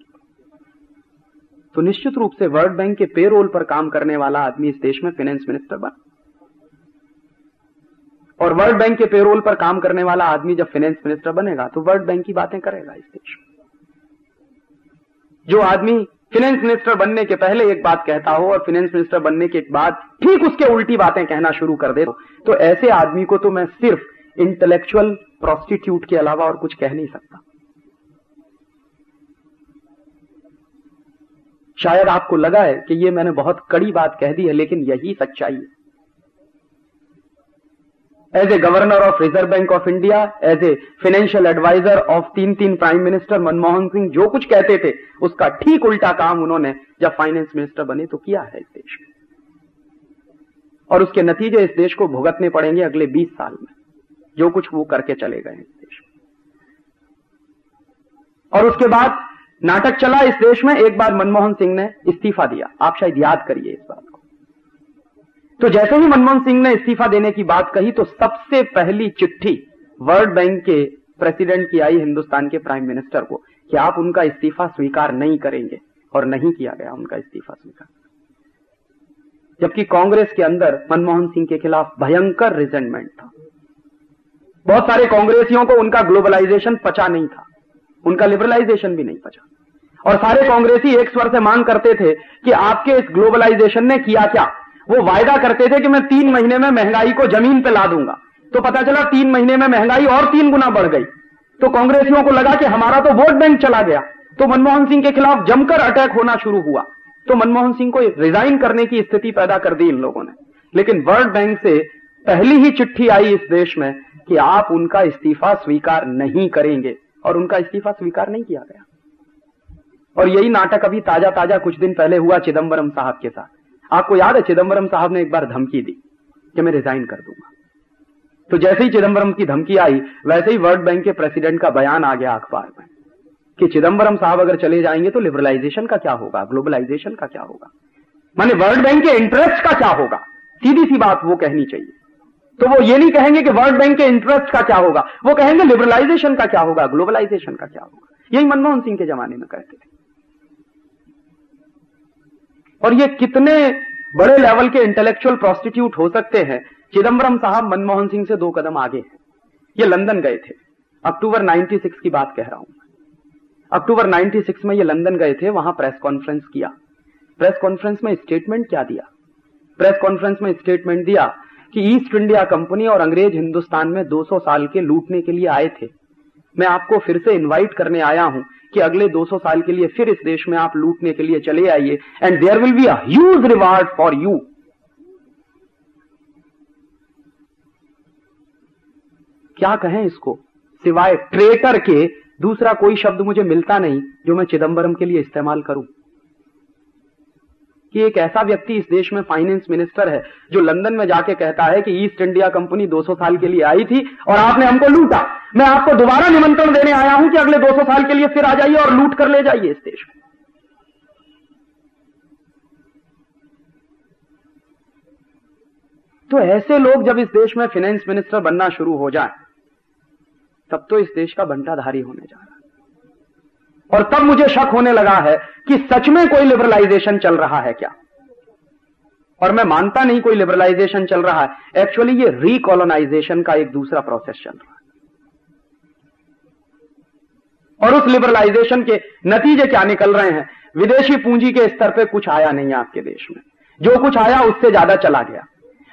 तो निश्चित रूप से वर्ल्ड बैंक के पेरोल पर काम करने वाला आदमी इस देश में फाइनेंस मिनिस्टर बना, और वर्ल्ड बैंक के पेरोल पर काम करने वाला आदमी जब फाइनेंस मिनिस्टर बनेगा तो वर्ल्ड बैंक की बातें करेगा इस देश में। जो आदमी फाइनेंस मिनिस्टर बनने के पहले एक बात कहता हो और फाइनेंस मिनिस्टर बनने के बाद ठीक उसके उल्टी बातें कहना शुरू कर दे, तो ऐसे आदमी को तो मैं सिर्फ इंटेलेक्चुअल प्रोस्टिट्यूट के अलावा और कुछ कह नहीं सकता। शायद आपको लगा है कि ये मैंने बहुत कड़ी बात कह दी है, लेकिन यही सच्चाई है। As a governor of Reserve Bank of India, as a financial adviser of 3 prime minister, Manmohan Singh जो कुछ कहते थे उसका ठीक उल्टा काम उन्होंने जब फाइनेंस मिनिस्टर बने तो किया है इस देश में, और उसके नतीजे इस देश को भुगतने पड़ेंगे अगले 20 साल में, जो कुछ वो करके चले गए इस देश में। और उसके बाद नाटक चला इस देश में। एक बार मनमोहन सिंह ने इस्तीफा दिया, आप शायद याद करिए इस बात को। तो जैसे ही मनमोहन सिंह ने इस्तीफा देने की बात कही तो सबसे पहली चिट्ठी वर्ल्ड बैंक के प्रेसिडेंट की आई हिंदुस्तान के प्राइम मिनिस्टर को कि आप उनका इस्तीफा स्वीकार नहीं करेंगे, और नहीं किया गया उनका इस्तीफा स्वीकार। जबकि कांग्रेस के अंदर मनमोहन सिंह के खिलाफ भयंकर रिजेंटमेंट था। बहुत सारे कांग्रेसियों को उनका ग्लोबलाइजेशन पचा नहीं था, उनका लिबरलाइजेशन भी नहीं पचा, और सारे कांग्रेसी एक स्वर से मांग करते थे कि आपके इस ग्लोबलाइजेशन ने किया क्या। वो वायदा करते थे कि मैं 3 महीने में महंगाई को जमीन पे ला दूंगा, तो पता चला 3 महीने में महंगाई और 3 गुना बढ़ गई। तो कांग्रेसियों को लगा कि हमारा तो वोट बैंक चला गया, तो मनमोहन सिंह के खिलाफ जमकर अटैक होना शुरू हुआ। तो मनमोहन सिंह को रिजाइन करने की स्थिति पैदा कर दी इन लोगों ने। लेकिन वर्ल्ड बैंक से पहली ही चिट्ठी आई इस देश में कि आप उनका इस्तीफा स्वीकार नहीं करेंगे, और उनका इस्तीफा स्वीकार नहीं किया गया। और यही नाटक अभी ताजा ताजा कुछ दिन पहले हुआ चिदंबरम साहब के साथ। आपको याद है चिदंबरम साहब ने एक बार धमकी दी कि मैं रिजाइन कर दूंगा। तो जैसे ही चिदंबरम की धमकी आई वैसे ही वर्ल्ड बैंक के प्रेसिडेंट का बयान आ गया अखबार में कि चिदंबरम साहब अगर चले जाएंगे तो लिबरलाइजेशन का क्या होगा, ग्लोबलाइजेशन का क्या होगा, माने वर्ल्ड बैंक के इंटरेस्ट का क्या होगा। सीधी सी बात वो कहनी चाहिए। तो वो ये नहीं कहेंगे कि वर्ल्ड बैंक के इंटरेस्ट का क्या होगा, वो कहेंगे लिबरलाइजेशन का क्या होगा, ग्लोबलाइजेशन का क्या होगा। यही मनमोहन सिंह के जमाने में कहते थे। और ये कितने बड़े लेवल के इंटेलेक्चुअल प्रोस्टिट्यूट हो सकते हैं। चिदंबरम साहब मनमोहन सिंह से 2 कदम आगे हैं। ये लंदन गए थे, अक्टूबर 96 की बात कह रहा हूं। अक्टूबर 96 में ये लंदन गए थे, वहां प्रेस कॉन्फ्रेंस किया। प्रेस कॉन्फ्रेंस में स्टेटमेंट क्या दिया? प्रेस कॉन्फ्रेंस में स्टेटमेंट दिया कि ईस्ट इंडिया कंपनी और अंग्रेज हिंदुस्तान में 200 साल के लूटने के लिए आए थे। मैं आपको फिर से इनवाइट करने आया हूं कि अगले 200 साल के लिए फिर इस देश में आप लूटने के लिए चले आइए, and there will be a huge reward for you क्या कहें इसको, सिवाय ट्रेटर के दूसरा कोई शब्द मुझे मिलता नहीं जो मैं चिदंबरम के लिए इस्तेमाल करूं। कि एक ऐसा व्यक्ति इस देश में फाइनेंस मिनिस्टर है जो लंदन में जाके कहता है कि ईस्ट इंडिया कंपनी 200 साल के लिए आई थी और आपने हमको लूटा, मैं आपको दोबारा निमंत्रण देने आया हूं कि अगले 200 साल के लिए फिर आ जाइए और लूट कर ले जाइए इस देश में। तो ऐसे लोग जब इस देश में फाइनेंस मिनिस्टर बनना शुरू हो जाए तब तो इस देश का बंटाधारी होने जा रहा है। और तब मुझे शक होने लगा है कि सच में कोई लिबरलाइजेशन चल रहा है क्या। और मैं मानता नहीं कोई लिबरलाइजेशन चल रहा है, एक्चुअली ये रिकॉलोनाइजेशन का एक दूसरा प्रोसेस चल रहा है। और उस लिबरलाइजेशन के नतीजे क्या निकल रहे हैं, विदेशी पूंजी के स्तर पे कुछ आया नहीं आपके देश में, जो कुछ आया उससे ज्यादा चला गया।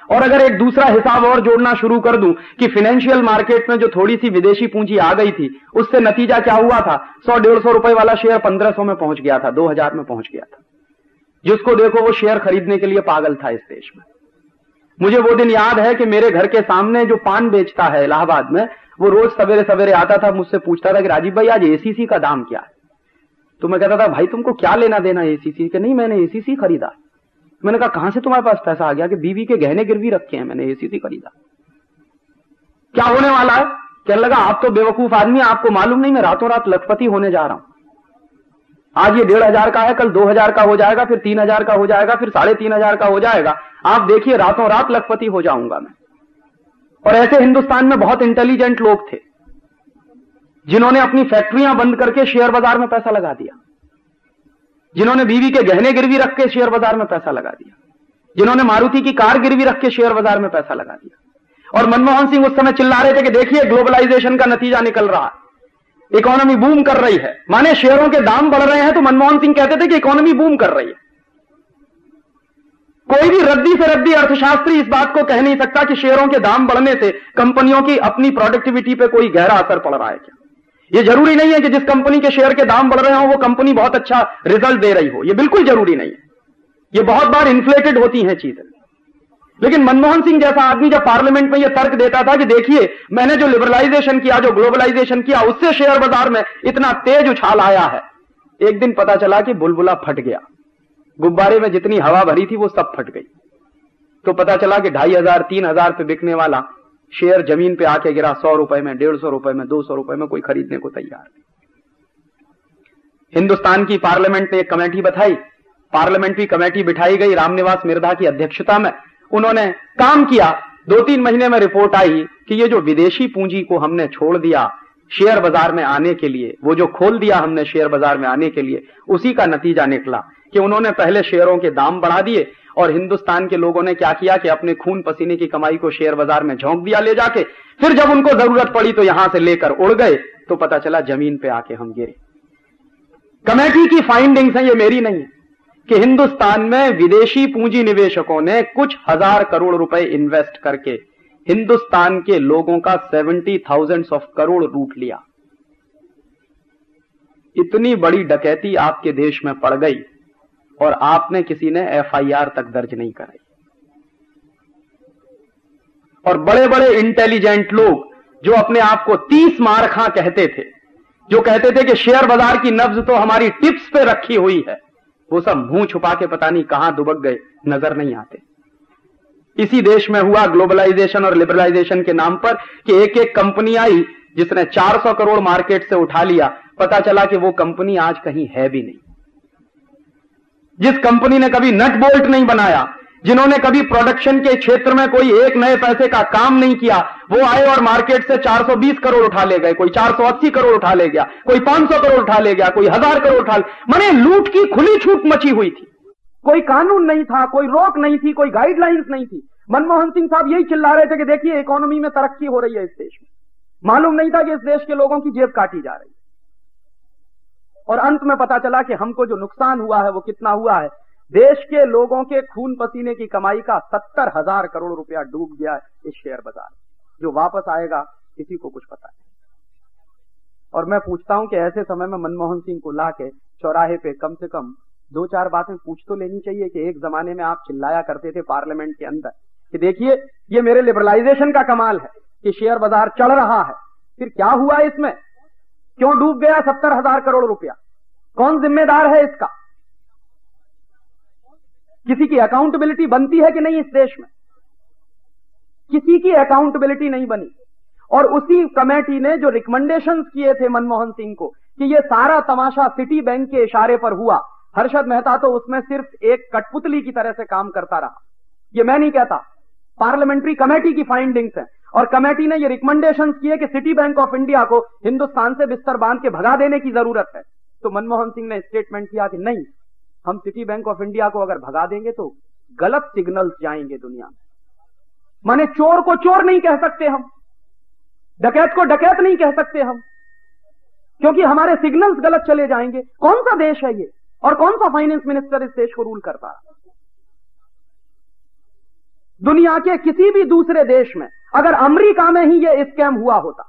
और अगर एक दूसरा हिसाब और जोड़ना शुरू कर दूं कि फाइनेंशियल मार्केट में जो थोड़ी सी विदेशी पूंजी आ गई थी उससे नतीजा क्या हुआ था, 100-150 रुपए वाला शेयर 1500 में पहुंच गया था, 2000 में पहुंच गया था। जिसको देखो वो शेयर खरीदने के लिए पागल था इस देश में। मुझे वो दिन याद है कि मेरे घर के सामने जो पान बेचता है इलाहाबाद में, वो रोज सवेरे सवेरे आता था, मुझसे पूछता था कि राजीव भाई आज एसीसी का दाम क्या है। तो मैं कहता था भाई तुमको क्या लेना देना एसीसी के। नहीं मैंने एसीसी खरीदा। मैंने कहा कहां से तुम्हारे पास पैसा आ गया? कि बीवी के गहने गिरवी रखे हैं, मैंने एसीसी खरीदा। क्या होने वाला है? कहने लगा आप तो बेवकूफ आदमी, आपको मालूम नहीं मैं रातों रात लखपति होने जा रहा हूं। आज ये 1500 का है, कल 2000 का हो जाएगा, फिर 3000 का हो जाएगा, फिर 3500 का हो जाएगा। आप देखिए रातों रात लखपति हो जाऊंगा मैं। और ऐसे हिंदुस्तान में बहुत इंटेलिजेंट लोग थे जिन्होंने अपनी फैक्ट्रियां बंद करके शेयर बाजार में पैसा लगा दिया, जिन्होंने बीवी के गहने गिरवी रख के शेयर बाजार में पैसा लगा दिया, जिन्होंने मारुति की कार गिरवी रख के शेयर बाजार में पैसा लगा दिया। और मनमोहन सिंह उस समय चिल्ला रहे थे कि देखिए ग्लोबलाइजेशन का नतीजा निकल रहा है, इकोनॉमी बूम कर रही है, माने शेयरों के दाम बढ़ रहे हैं। तो मनमोहन सिंह कहते थे कि इकोनॉमी बूम कर रही है। कोई भी रद्दी से रद्दी अर्थशास्त्री इस बात को कह नहीं सकता कि शेयरों के दाम बढ़ने से कंपनियों की अपनी प्रोडक्टिविटी पे कोई गहरा असर पड़ रहा है क्या। यह जरूरी नहीं है कि जिस कंपनी के शेयर के दाम बढ़ रहे हो वो कंपनी बहुत अच्छा रिजल्ट दे रही हो, यह बिल्कुल जरूरी नहीं है। यह बहुत बार इन्फ्लेटेड होती हैं चीजें। लेकिन मनमोहन सिंह जैसा आदमी जब पार्लियामेंट में यह तर्क देता था कि देखिए मैंने जो लिबरलाइजेशन किया, जो ग्लोबलाइजेशन किया, उससे शेयर बाजार में इतना तेज उछाल आया है, एक दिन पता चला कि बुलबुला फट गया। गुब्बारे में जितनी हवा भरी थी वो सब फट गई। तो पता चला कि 2500-3000 पे बिकने वाला शेयर जमीन पे आके गिरा 100 रुपए में, 150 रुपए में, 200 रुपए में, कोई खरीदने को तैयार नहीं। हिंदुस्तान की पार्लियामेंट ने एक कमेटी बताई, पार्लियामेंट्री कमेटी बिठाई गई रामनिवास मिर्धा की अध्यक्षता में। उन्होंने काम किया, 2-3 महीने में रिपोर्ट आई कि ये जो विदेशी पूंजी को हमने छोड़ दिया शेयर बाजार में आने के लिए, वो जो खोल दिया हमने शेयर बाजार में आने के लिए, उसी का नतीजा निकला कि उन्होंने पहले शेयरों के दाम बढ़ा दिए और हिंदुस्तान के लोगों ने क्या किया कि अपने खून पसीने की कमाई को शेयर बाजार में झोंक दिया ले जाके। फिर जब उनको जरूरत पड़ी तो यहां से लेकर उड़ गए, तो पता चला जमीन पे आके हम गिरे। कमेटी की फाइंडिंग्स हैं, ये मेरी नहीं है, कि हिंदुस्तान में विदेशी पूंजी निवेशकों ने कुछ हजार करोड़ रुपए इन्वेस्ट करके हिंदुस्तान के लोगों का 70,000 करोड़ लूट लिया। इतनी बड़ी डकैती आपके देश में पड़ गई और आपने किसी ने एफआईआर तक दर्ज नहीं कराई। और बड़े बड़े इंटेलिजेंट लोग जो अपने आप को 30 मारखा कहते थे, जो कहते थे कि शेयर बाजार की नब्ज तो हमारी टिप्स पे रखी हुई है, वो सब मुंह छुपा के पता नहीं कहां दुबक गए, नजर नहीं आते। इसी देश में हुआ ग्लोबलाइजेशन और लिबरलाइजेशन के नाम पर कि एक एक कंपनी आई जिसने 400 करोड़ मार्केट से उठा लिया, पता चला कि वो कंपनी आज कहीं है भी नहीं। जिस कंपनी ने कभी नट बोल्ट नहीं बनाया, जिन्होंने कभी प्रोडक्शन के क्षेत्र में कोई एक नए पैसे का काम नहीं किया, वो आए और मार्केट से 420 करोड़ उठा ले गए, कोई 480 करोड़ उठा ले गया, कोई 500 करोड़ उठा ले गया, कोई 1000 करोड़ उठा ले। माने लूट की खुली छूट मची हुई थी, कोई कानून नहीं था, कोई रोक नहीं थी, कोई गाइडलाइंस नहीं थी। मनमोहन सिंह साहब यही चिल्ला रहे थे कि देखिए इकोनॉमी में तरक्की हो रही है इस देश में। मालूम नहीं था कि इस देश के लोगों की जेब काटी जा रही है। और अंत में पता चला कि हमको जो नुकसान हुआ है वो कितना हुआ है। देश के लोगों के खून पसीने की कमाई का 70,000 करोड़ रुपया डूब गया इस शेयर बाजार में, जो वापस आएगा किसी को कुछ पता नहीं। और मैं पूछता हूं कि ऐसे समय में मनमोहन सिंह को ला के चौराहे पे कम से कम 2-4 बातें पूछ तो लेनी चाहिए कि एक जमाने में आप चिल्लाया करते थे पार्लियामेंट के अंदर कि देखिए ये मेरे लिबरलाइजेशन का कमाल है, कि शेयर बाजार चढ़ रहा है, फिर क्या हुआ इसमें, क्यों डूब गया 70,000 करोड़ रुपया, कौन जिम्मेदार है इसका? किसी की अकाउंटेबिलिटी बनती है कि नहीं इस देश में? किसी की अकाउंटेबिलिटी नहीं बनी। और उसी कमेटी ने जो रिकमेंडेशंस किए थे मनमोहन सिंह को कि ये सारा तमाशा सिटी बैंक के इशारे पर हुआ, हर्षद मेहता तो उसमें सिर्फ एक कठपुतली की तरह से काम करता रहा। ये मैं नहीं कहता, पार्लियामेंट्री कमेटी की फाइंडिंग्स है। और कमेटी ने ये रिकमेंडेशंस किए कि सिटी बैंक ऑफ इंडिया को हिंदुस्तान से बिस्तर बांध के भगा देने की जरूरत है। तो मनमोहन सिंह ने स्टेटमेंट किया कि नहीं, हम सिटी बैंक ऑफ इंडिया को अगर भगा देंगे तो गलत सिग्नल्स जाएंगे दुनिया में। माने चोर को चोर नहीं कह सकते हम, डकैत को डकैत नहीं कह सकते हम, क्योंकि हमारे सिग्नल्स गलत चले जाएंगे। कौन सा देश है ये, और कौन सा फाइनेंस मिनिस्टर इस देश को रूल करता है? दुनिया के किसी भी दूसरे देश में अगर अमेरिका में ही ये स्कैम हुआ होता,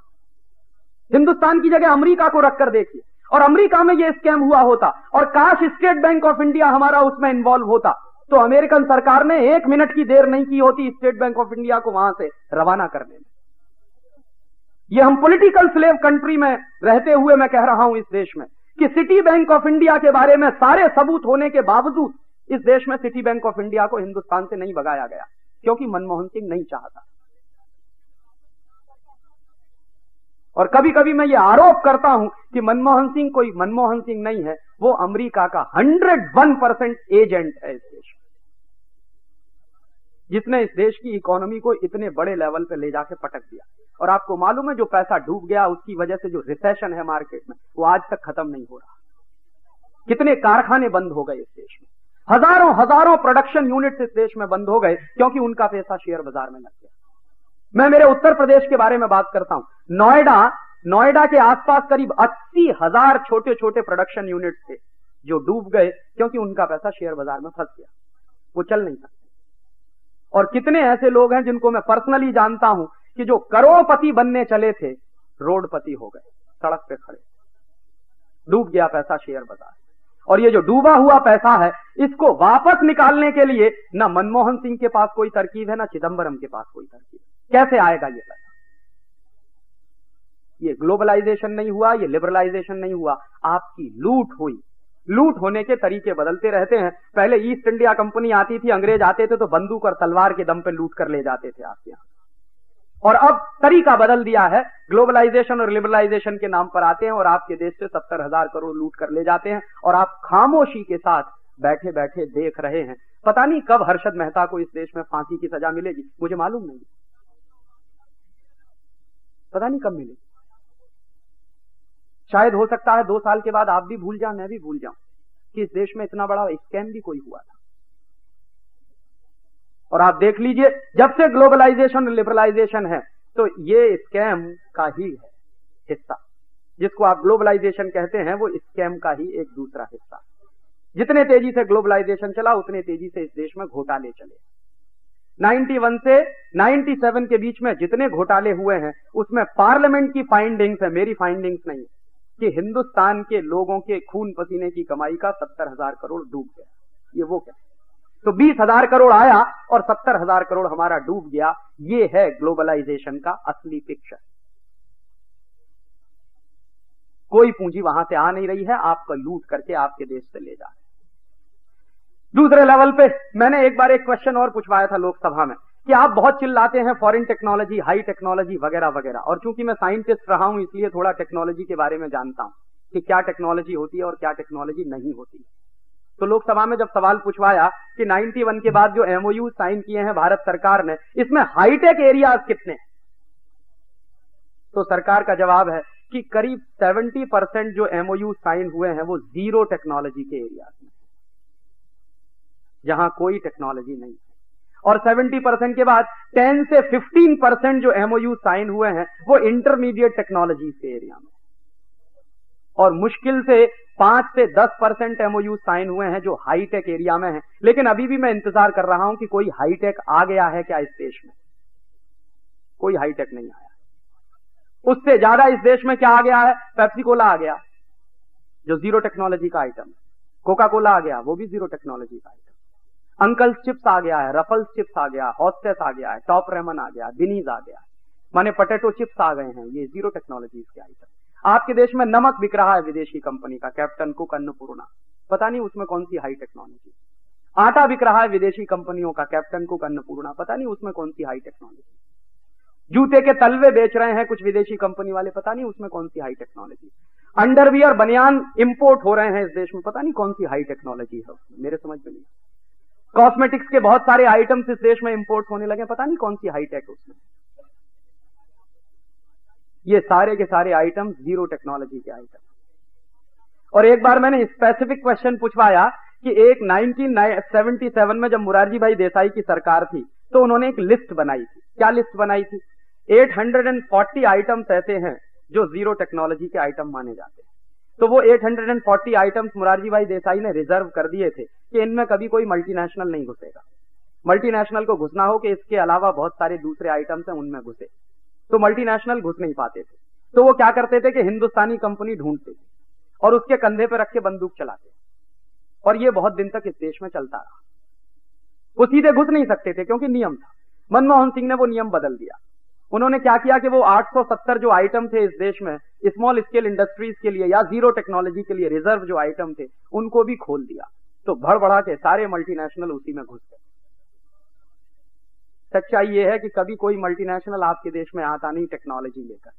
हिंदुस्तान की जगह अमेरिका को रखकर देखिए, और अमेरिका में ये स्कैम हुआ होता और काश स्टेट बैंक ऑफ इंडिया हमारा उसमें इन्वॉल्व होता, तो अमेरिकन सरकार ने 1 मिनट की देर नहीं की होती स्टेट बैंक ऑफ इंडिया को वहां से रवाना करने में। ये हम पॉलिटिकल स्लेव कंट्री में रहते हुए मैं कह रहा हूं इस देश में कि सिटी बैंक ऑफ इंडिया के बारे में सारे सबूत होने के बावजूद इस देश में सिटी बैंक ऑफ इंडिया को हिंदुस्तान से नहीं भगाया गया, क्योंकि मनमोहन सिंह नहीं चाहता। और कभी कभी मैं ये आरोप करता हूं कि मनमोहन सिंह कोई मनमोहन सिंह नहीं है, वो अमेरिका का 101% एजेंट है इस देश में, जिसने इस देश की इकोनॉमी को इतने बड़े लेवल पे ले जाके पटक दिया। और आपको मालूम है जो पैसा डूब गया उसकी वजह से जो रिसेशन है मार्केट में, वो आज तक खत्म नहीं हो रहा। कितने कारखाने बंद हो गए इस देश में, हजारों हजारों प्रोडक्शन यूनिट्स इस देश में बंद हो गए, क्योंकि उनका पैसा शेयर बाजार में लग गया। मैं मेरे उत्तर प्रदेश के बारे में बात करता हूं। नोएडा के आसपास करीब 80,000 छोटे छोटे प्रोडक्शन यूनिट्स थे जो डूब गए, क्योंकि उनका पैसा शेयर बाजार में फंस गया, वो चल नहीं सकते। और कितने ऐसे लोग हैं जिनको मैं पर्सनली जानता हूं कि जो करोड़पति बनने चले थे, रोडपति हो गए, सड़क पे खड़े, डूब गया पैसा शेयर बाजार। और ये जो डूबा हुआ पैसा है, इसको वापस निकालने के लिए ना मनमोहन सिंह के पास कोई तरकीब है, ना चिदंबरम के पास कोई तरकीब। कैसे आएगा ये पैसा? ये ग्लोबलाइजेशन नहीं हुआ, ये लिबरलाइजेशन नहीं हुआ, आपकी लूट हुई। लूट होने के तरीके बदलते रहते हैं। पहले ईस्ट इंडिया कंपनी आती थी, अंग्रेज आते थे तो बंदूक और तलवार के दम पे लूट कर ले जाते थे आपके यहां, और अब तरीका बदल दिया है, ग्लोबलाइजेशन और लिबरलाइजेशन के नाम पर आते हैं और आपके देश से 70,000 करोड़ लूट कर ले जाते हैं, और आप खामोशी के साथ बैठे बैठे देख रहे हैं। पता नहीं कब हर्षद मेहता को इस देश में फांसी की सजा मिलेगी, मुझे मालूम नहीं, पता नहीं कब मिलेगी। शायद हो सकता है 2 साल के बाद आप भी भूल जाओ, मैं भी भूल जाऊं कि इस देश में इतना बड़ा स्कैम भी कोई हुआ था। और आप देख लीजिए, जब से ग्लोबलाइजेशन और लिबरलाइजेशन है, तो ये स्कैम का ही है हिस्सा। जिसको आप ग्लोबलाइजेशन कहते हैं, वो स्कैम का ही एक दूसरा हिस्सा। जितने तेजी से ग्लोबलाइजेशन चला, उतने तेजी से इस देश में घोटाले चले। 91 से 97 के बीच में जितने घोटाले हुए हैं, उसमें पार्लियामेंट की फाइंडिंग्स है, मेरी फाइंडिंग्स नहीं, कि हिंदुस्तान के लोगों के खून पसीने की कमाई का 70,000 करोड़ डूब गया। ये वो क्या, तो 20,000 करोड़ आया और 70,000 करोड़ हमारा डूब गया। ये है ग्लोबलाइजेशन का असली पिक्चर। कोई पूंजी वहां से आ नहीं रही है, आपको लूट करके आपके देश से ले जा रहे। दूसरे लेवल पे मैंने एक बार एक क्वेश्चन और पूछवाया था लोकसभा में कि आप बहुत चिल्लाते हैं फॉरेन टेक्नोलॉजी, हाई टेक्नोलॉजी वगैरह वगैरह, और चूंकि मैं साइंटिस्ट रहा हूं इसलिए थोड़ा टेक्नोलॉजी के बारे में जानता हूं कि क्या टेक्नोलॉजी होती है और क्या टेक्नोलॉजी नहीं होती है। तो लोकसभा में जब सवाल पूछवाया कि 91 के बाद जो एमओयू साइन किए हैं भारत सरकार ने, इसमें हाईटेक एरियाज कितने, तो सरकार का जवाब है कि करीब 70% जो एमओयू साइन हुए हैं वो जीरो टेक्नोलॉजी के एरियाज में, जहां कोई टेक्नोलॉजी नहीं है। और 70% के बाद 10 से 15% जो एमओयू साइन हुए हैं वो इंटरमीडिएट टेक्नोलॉजी के एरिया में, और मुश्किल से 5 से 10% एमओयू साइन हुए हैं जो हाईटेक एरिया में है। लेकिन अभी भी मैं इंतजार कर रहा हूं कि कोई हाईटेक आ गया है क्या इस देश में। कोई हाईटेक नहीं आया। उससे ज्यादा इस देश में क्या आ गया है, पेप्सी कोला आ गया जो जीरो टेक्नोलॉजी का आइटम है, कोका कोला आ गया वो भी जीरो टेक्नोलॉजी का आइटम, अंकल चिप्स आ गया है, रफल्स चिप्स आ गया, हॉस्टेस आ गया है, टॉप रेमन आ गया, बिनीज आ गया। माने पोटैटो चिप्स आ गए हैं, ये जीरो टेक्नोलॉजीज के आइटम। आपके देश में नमक बिक रहा है विदेशी कंपनी का, कैप्टन कुक, अन्नपूर्णा, पता नहीं उसमें कौन सी हाई टेक्नोलॉजी। आटा बिक रहा है विदेशी कंपनियों का, कैप्टन कुक, अन्नपूर्णा, पता नहीं उसमें कौन सी हाई टेक्नोलॉजी। जूते के तलवे बेच रहे हैं कुछ विदेशी कंपनी वाले, पता नहीं उसमें कौन सी हाई टेक्नोलॉजी। अंडरवियर, बनियान इंपोर्ट हो रहे हैं इस देश में, पता नहीं कौन सी हाई टेक्नोलॉजी है उसमें, मेरे समझ में नहीं। कॉस्मेटिक्स के बहुत सारे आइटम्स इस देश में इंपोर्ट होने लगे, पता नहीं कौन सी हाई टेक उसमें। ये सारे के सारे आइटम्स जीरो टेक्नोलॉजी के आइटम। और एक बार मैंने स्पेसिफिक क्वेश्चन पूछवाया कि एक 1977 में जब मुरारजी भाई देसाई की सरकार थी तो उन्होंने एक लिस्ट बनाई थी। क्या लिस्ट बनाई थी? 840 आइटम्स ऐसे हैं जो जीरो टेक्नोलॉजी के आइटम माने जाते हैं। तो वो 840 आइटम्स मुरारजी भाई देसाई ने रिजर्व कर दिए थे कि इनमें कभी कोई मल्टीनेशनल नहीं घुसेगा। मल्टीनेशनल को घुसना हो कि इसके अलावा बहुत सारे दूसरे आइटम्स हैं उनमें घुसे, तो मल्टीनेशनल घुस नहीं पाते थे। तो वो क्या करते थे कि हिंदुस्तानी कंपनी ढूंढते थे और उसके कंधे पर रख के बंदूक चलाते, और ये बहुत दिन तक इस देश में चलता रहा। वो सीधे घुस नहीं सकते थे क्योंकि नियम था। मनमोहन सिंह ने वो नियम बदल दिया। उन्होंने क्या किया कि वो 870 जो आइटम थे इस देश में स्मॉल स्केल इंडस्ट्रीज के लिए या जीरो टेक्नोलॉजी के लिए रिजर्व जो आइटम थे उनको भी खोल दिया। तो भड़ बढ़ा के सारे मल्टीनेशनल उसी में घुस गए। सच्चाई ये है कि कभी कोई मल्टीनेशनल आपके देश में आता नहीं टेक्नोलॉजी लेकर।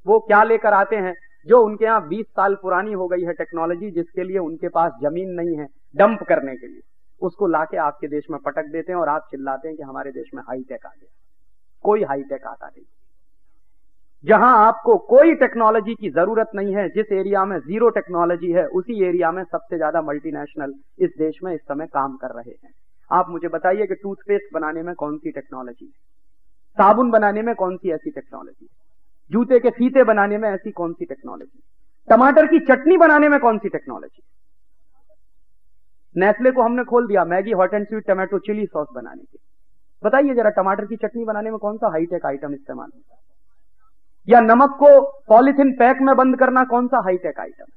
वो क्या लेकर आते हैं? जो उनके यहाँ 20 साल पुरानी हो गई है टेक्नोलॉजी, जिसके लिए उनके पास जमीन नहीं है डंप करने के लिए, उसको लाके आपके देश में पटक देते हैं और आप चिल्लाते हैं कि हमारे देश में हाई टेक आ गया। कोई हाई टेक आता नहीं। जहां आपको कोई टेक्नोलॉजी की जरूरत नहीं है, जिस एरिया में जीरो टेक्नोलॉजी है, उसी एरिया में सबसे ज्यादा मल्टीनेशनल इस देश में इस समय काम कर रहे हैं। आप मुझे बताइए कि टूथपेस्ट बनाने में कौन सी टेक्नोलॉजी है, साबुन बनाने में कौन सी ऐसी टेक्नोलॉजी है, जूते के फीते बनाने में ऐसी कौन सी टेक्नोलॉजी, टमाटर की चटनी बनाने में कौन सी टेक्नोलॉजी। नेस्ले को हमने खोल दिया Maggi hot and sweet tomato chilli sauce बनाने के। बताइए जरा टमाटर की चटनी बनाने में कौन सा हाईटेक आइटम इस्तेमाल होता है? या नमक को पॉलिथीन पैक में बंद करना कौन सा हाईटेक आइटम है?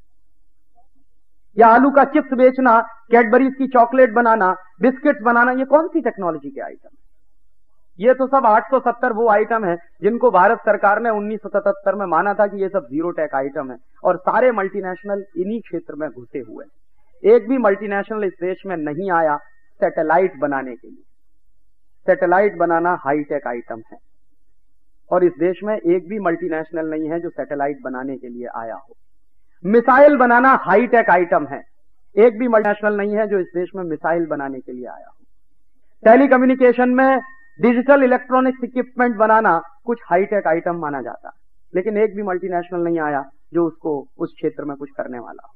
या आलू का चिप्स बेचना, कैडबरीज की चॉकलेट बनाना, बिस्किट्स बनाना, ये कौन सी टेक्नोलॉजी के आइटम है? ये तो सब 870 वो आइटम है जिनको भारत सरकार ने 1977 में माना था कि ये सब जीरो टेक आइटम है, और सारे मल्टीनेशनल इन्हीं क्षेत्र में घुसे हुए हैं। एक भी मल्टीनेशनल इस देश में नहीं आया सैटेलाइट बनाने के लिए। सैटेलाइट बनाना हाईटेक आइटम है, और इस देश में एक भी मल्टीनेशनल नहीं है जो सैटेलाइट बनाने के लिए आया हो। मिसाइल बनाना हाईटेक आइटम है, एक भी मल्टीनेशनल नहीं है जो इस देश में मिसाइल बनाने के लिए आया हो। टेलीकम्युनिकेशन में डिजिटल इलेक्ट्रॉनिक्स इक्विपमेंट बनाना कुछ हाईटेक आइटम माना जाता, लेकिन एक भी मल्टीनेशनल नहीं आया जो उसको उस क्षेत्र में कुछ करने वाला हो।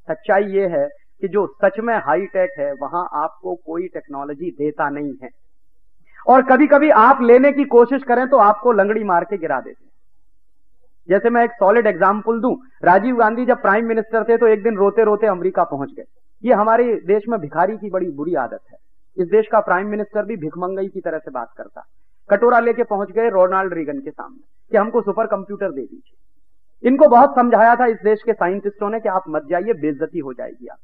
सच्चाई ये है कि जो सच में हाईटेक है वहां आपको कोई टेक्नोलॉजी देता नहीं है, और कभी कभी आप लेने की कोशिश करें तो आपको लंगड़ी मार के गिरा देते हैं। जैसे मैं एक सॉलिड एग्जाम्पल दूं, राजीव गांधी जब प्राइम मिनिस्टर थे तो एक दिन रोते रोते अमेरिका पहुंच गए। ये हमारे देश में भिखारी की बड़ी बुरी आदत है। इस देश का प्राइम मिनिस्टर भी भिखमंगई की तरह से बात करता। कटोरा लेके पहुंच गए रोनाल्ड रीगन के सामने कि हमको सुपर कंप्यूटर दे दीजिए। इनको बहुत समझाया था इस देश के साइंटिस्टों ने कि आप मत जाइए, बेइज्जती हो जाएगी आप,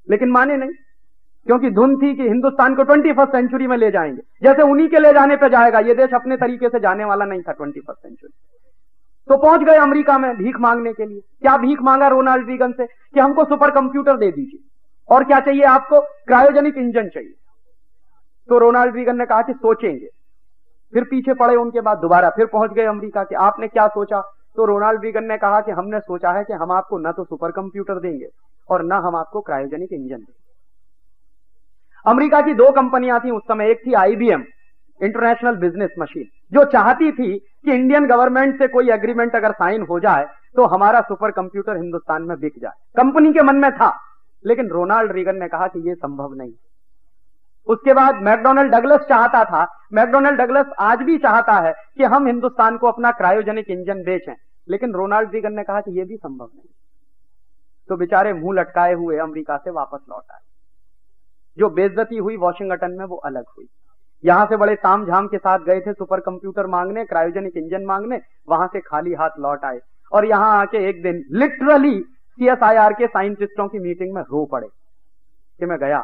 लेकिन माने नहीं, क्योंकि धुन थी कि हिंदुस्तान को 21वीं सेंचुरी में ले जाएंगे। जैसे उन्हीं के ले जाने पे जाएगा, ये देश अपने तरीके से जाने वाला नहीं था 21वीं सेंचुरी। तो पहुंच गए अमेरिका में भीख मांगने के लिए। क्या भीख मांगा रोनाल्ड रीगन से कि हमको सुपर कंप्यूटर दे दीजिए, और क्या चाहिए आपको? क्रायोजेनिक इंजन चाहिए। तो रोनाल्ड रीगन ने कहा कि सोचेंगे। फिर पीछे पड़े उनके बाद दोबारा फिर पहुंच गए अमेरिका कि आपने क्या सोचा? तो रोनाल्ड रीगन ने कहा कि हमने सोचा है कि हम आपको न तो सुपर कंप्यूटर देंगे और न हम आपको क्रायोजेनिक इंजन देंगे। अमेरिका की दो कंपनियां थी उस समय, एक थी IBM इंटरनेशनल बिजनेस मशीन, जो चाहती थी कि इंडियन गवर्नमेंट से कोई एग्रीमेंट अगर साइन हो जाए तो हमारा सुपर कंप्यूटर हिंदुस्तान में बिक जाए। कंपनी के मन में था, लेकिन रोनाल्ड रीगन ने कहा कि यह संभव नहीं। उसके बाद मैकडोनल्ड डगलस चाहता था, मैकडोनल्ड डगलस आज भी चाहता है कि हम हिंदुस्तान को अपना क्रायोजेनिक इंजन बेचें, लेकिन रोनाल्ड रीगन ने कहा कि यह भी संभव नहीं। तो बेचारे मुंह लटकाए हुए अमेरिका से वापस लौट आए। जो बेइज्जती हुई वॉशिंगटन में वो अलग हुई। यहां से बड़े ताम झाम के साथ गए थे सुपर कंप्यूटर मांगने, क्रायोजेनिक इंजन मांगने, वहां से खाली हाथ लौट आए, और यहां आके एक दिन लिटरली CSIR के साइंटिस्टों की मीटिंग में रो पड़े कि मैं गया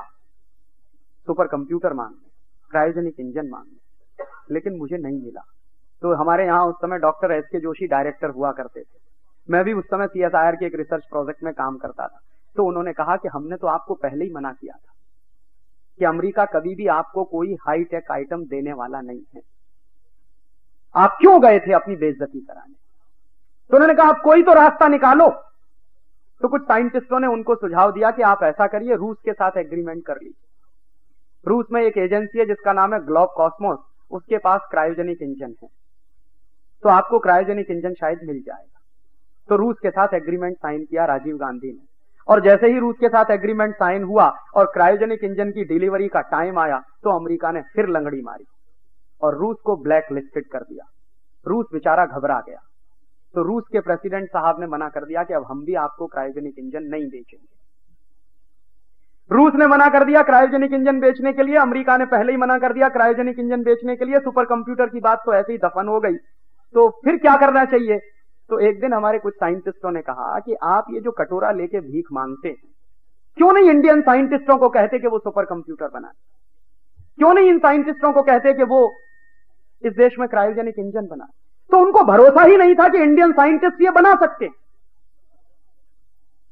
सुपर कंप्यूटर मांगने, क्रायोजेनिक इंजन मांगने, लेकिन मुझे नहीं मिला। तो हमारे यहाँ उस समय डॉक्टर एस.के. जोशी डायरेक्टर हुआ करते थे। मैं भी उस समय CSIR के एक रिसर्च प्रोजेक्ट में काम करता था। तो उन्होंने कहा कि हमने तो आपको पहले ही मना किया था कि अमेरिका कभी भी आपको कोई हाई टेक आइटम देने वाला नहीं है, आप क्यों गए थे अपनी बेइज्जती कराने। तो उन्होंने कहा आप कोई तो रास्ता निकालो। तो कुछ साइंटिस्टों ने उनको सुझाव दिया कि आप ऐसा करिए, रूस के साथ एग्रीमेंट कर लीजिए। रूस में एक एजेंसी है जिसका नाम है ग्लोब कॉस्मोस, उसके पास क्रायोजेनिक इंजन है, तो आपको क्रायोजेनिक इंजन शायद मिल जाएगा। तो रूस के साथ एग्रीमेंट साइन किया राजीव गांधी ने, और जैसे ही रूस के साथ एग्रीमेंट साइन हुआ और क्रायोजेनिक इंजन की डिलीवरी का टाइम आया तो अमेरिका ने फिर लंगड़ी मारी और रूस को ब्लैक लिस्टेड कर दिया। रूस बेचारा घबरा गया। तो रूस के प्रेसिडेंट साहब ने मना कर दिया कि अब हम भी आपको क्रायोजेनिक इंजन नहीं बेचेंगे। रूस ने मना कर दिया क्रायोजेनिक इंजन बेचने के लिए, अमेरिका ने पहले ही मना कर दिया क्रायोजेनिक इंजन बेचने के लिए, सुपर कंप्यूटर की बात तो ऐसे ही दफन हो गई। तो फिर क्या करना चाहिए। तो एक दिन हमारे कुछ साइंटिस्टों ने कहा कि आप ये जो कटोरा लेके भीख मांगते हैं, क्यों नहीं इंडियन साइंटिस्टों को कहते कि वो सुपर कंप्यूटर बनाए, क्यों नहीं इन साइंटिस्टों को कहते कि वो इस देश में क्रायोजेनिक इंजन बनाए। तो उनको भरोसा ही नहीं था कि इंडियन साइंटिस्ट ये बना सकते हैं।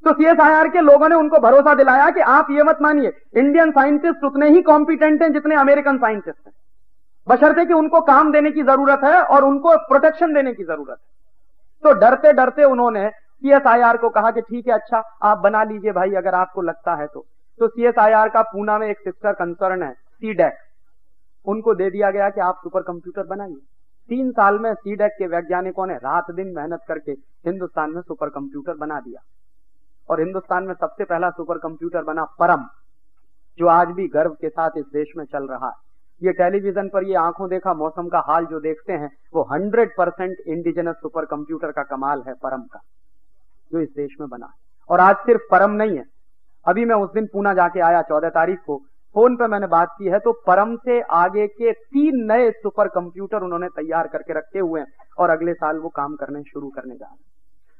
तो CSIR के लोगों ने उनको भरोसा दिलाया कि आप ये मत मानिए, इंडियन साइंटिस्ट उतने ही कॉम्पिटेंट हैं जितने अमेरिकन साइंटिस्ट हैं, बशर्ते कि उनको काम देने की जरूरत है और उनको प्रोटेक्शन देने की जरूरत है। तो डरते डरते उन्होंने CSIR को कहा कि ठीक है, अच्छा आप बना लीजिए भाई, अगर आपको लगता है तो CSIR का पूना में एक सिस्टर कंसर्न है CDAC, उनको दे दिया गया कि आप सुपर कंप्यूटर बनाइए। 3 साल में CDAC के वैज्ञानिकों ने रात दिन मेहनत करके हिंदुस्तान में सुपर कंप्यूटर बना दिया, और हिंदुस्तान में सबसे पहला सुपर कंप्यूटर बना परम, जो आज भी गर्व के साथ इस देश में चल रहा है। ये टेलीविजन पर ये आंखों देखा मौसम का हाल जो देखते हैं, वो 100% इंडिजिनस सुपर कंप्यूटर का कमाल है परम का, जो इस देश में बना है। और आज सिर्फ परम नहीं है, अभी मैं उस दिन पूना जाके आया 14 तारीख को, फोन पे मैंने बात की है, तो परम से आगे के 3 नए सुपर कंप्यूटर उन्होंने तैयार करके रखे हुए हैं और अगले साल वो काम करने शुरू करने जा रहे हैं।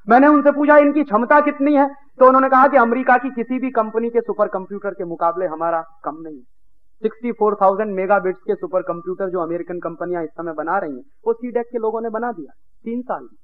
मैंने उनसे पूछा इनकी क्षमता कितनी है, तो उन्होंने कहा कि अमेरिका की किसी भी कंपनी के सुपर कंप्यूटर के मुकाबले हमारा कम नहीं है। 64,000 मेगाबिट्स के सुपर कंप्यूटर जो अमेरिकन कंपनियां इस समय बना रही हैं, वो CDAC के लोगों ने बना दिया 3 साल में।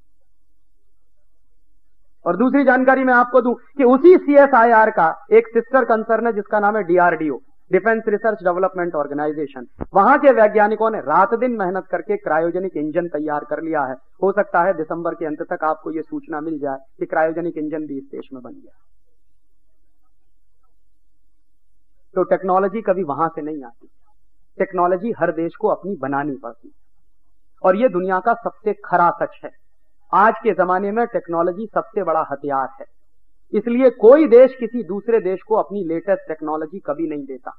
और दूसरी जानकारी मैं आपको दूं कि उसी CSIR का एक सिस्टर कंसर्न है जिसका नाम है DRDO, defence research development organisation. वहां के वैज्ञानिकों ने रात दिन मेहनत करके क्रायोजेनिक इंजन तैयार कर लिया है। हो सकता है दिसंबर के अंत तक आपको यह सूचना मिल जाए कि क्रायोजेनिक इंजन भी इस देश में बन गया। तो टेक्नोलॉजी कभी वहां से नहीं आती, टेक्नोलॉजी हर देश को अपनी बनानी पड़ती, और यह दुनिया का सबसे खरा सच है। आज के जमाने में टेक्नोलॉजी सबसे बड़ा हथियार है, इसलिए कोई देश किसी दूसरे देश को अपनी लेटेस्ट टेक्नोलॉजी कभी नहीं देता।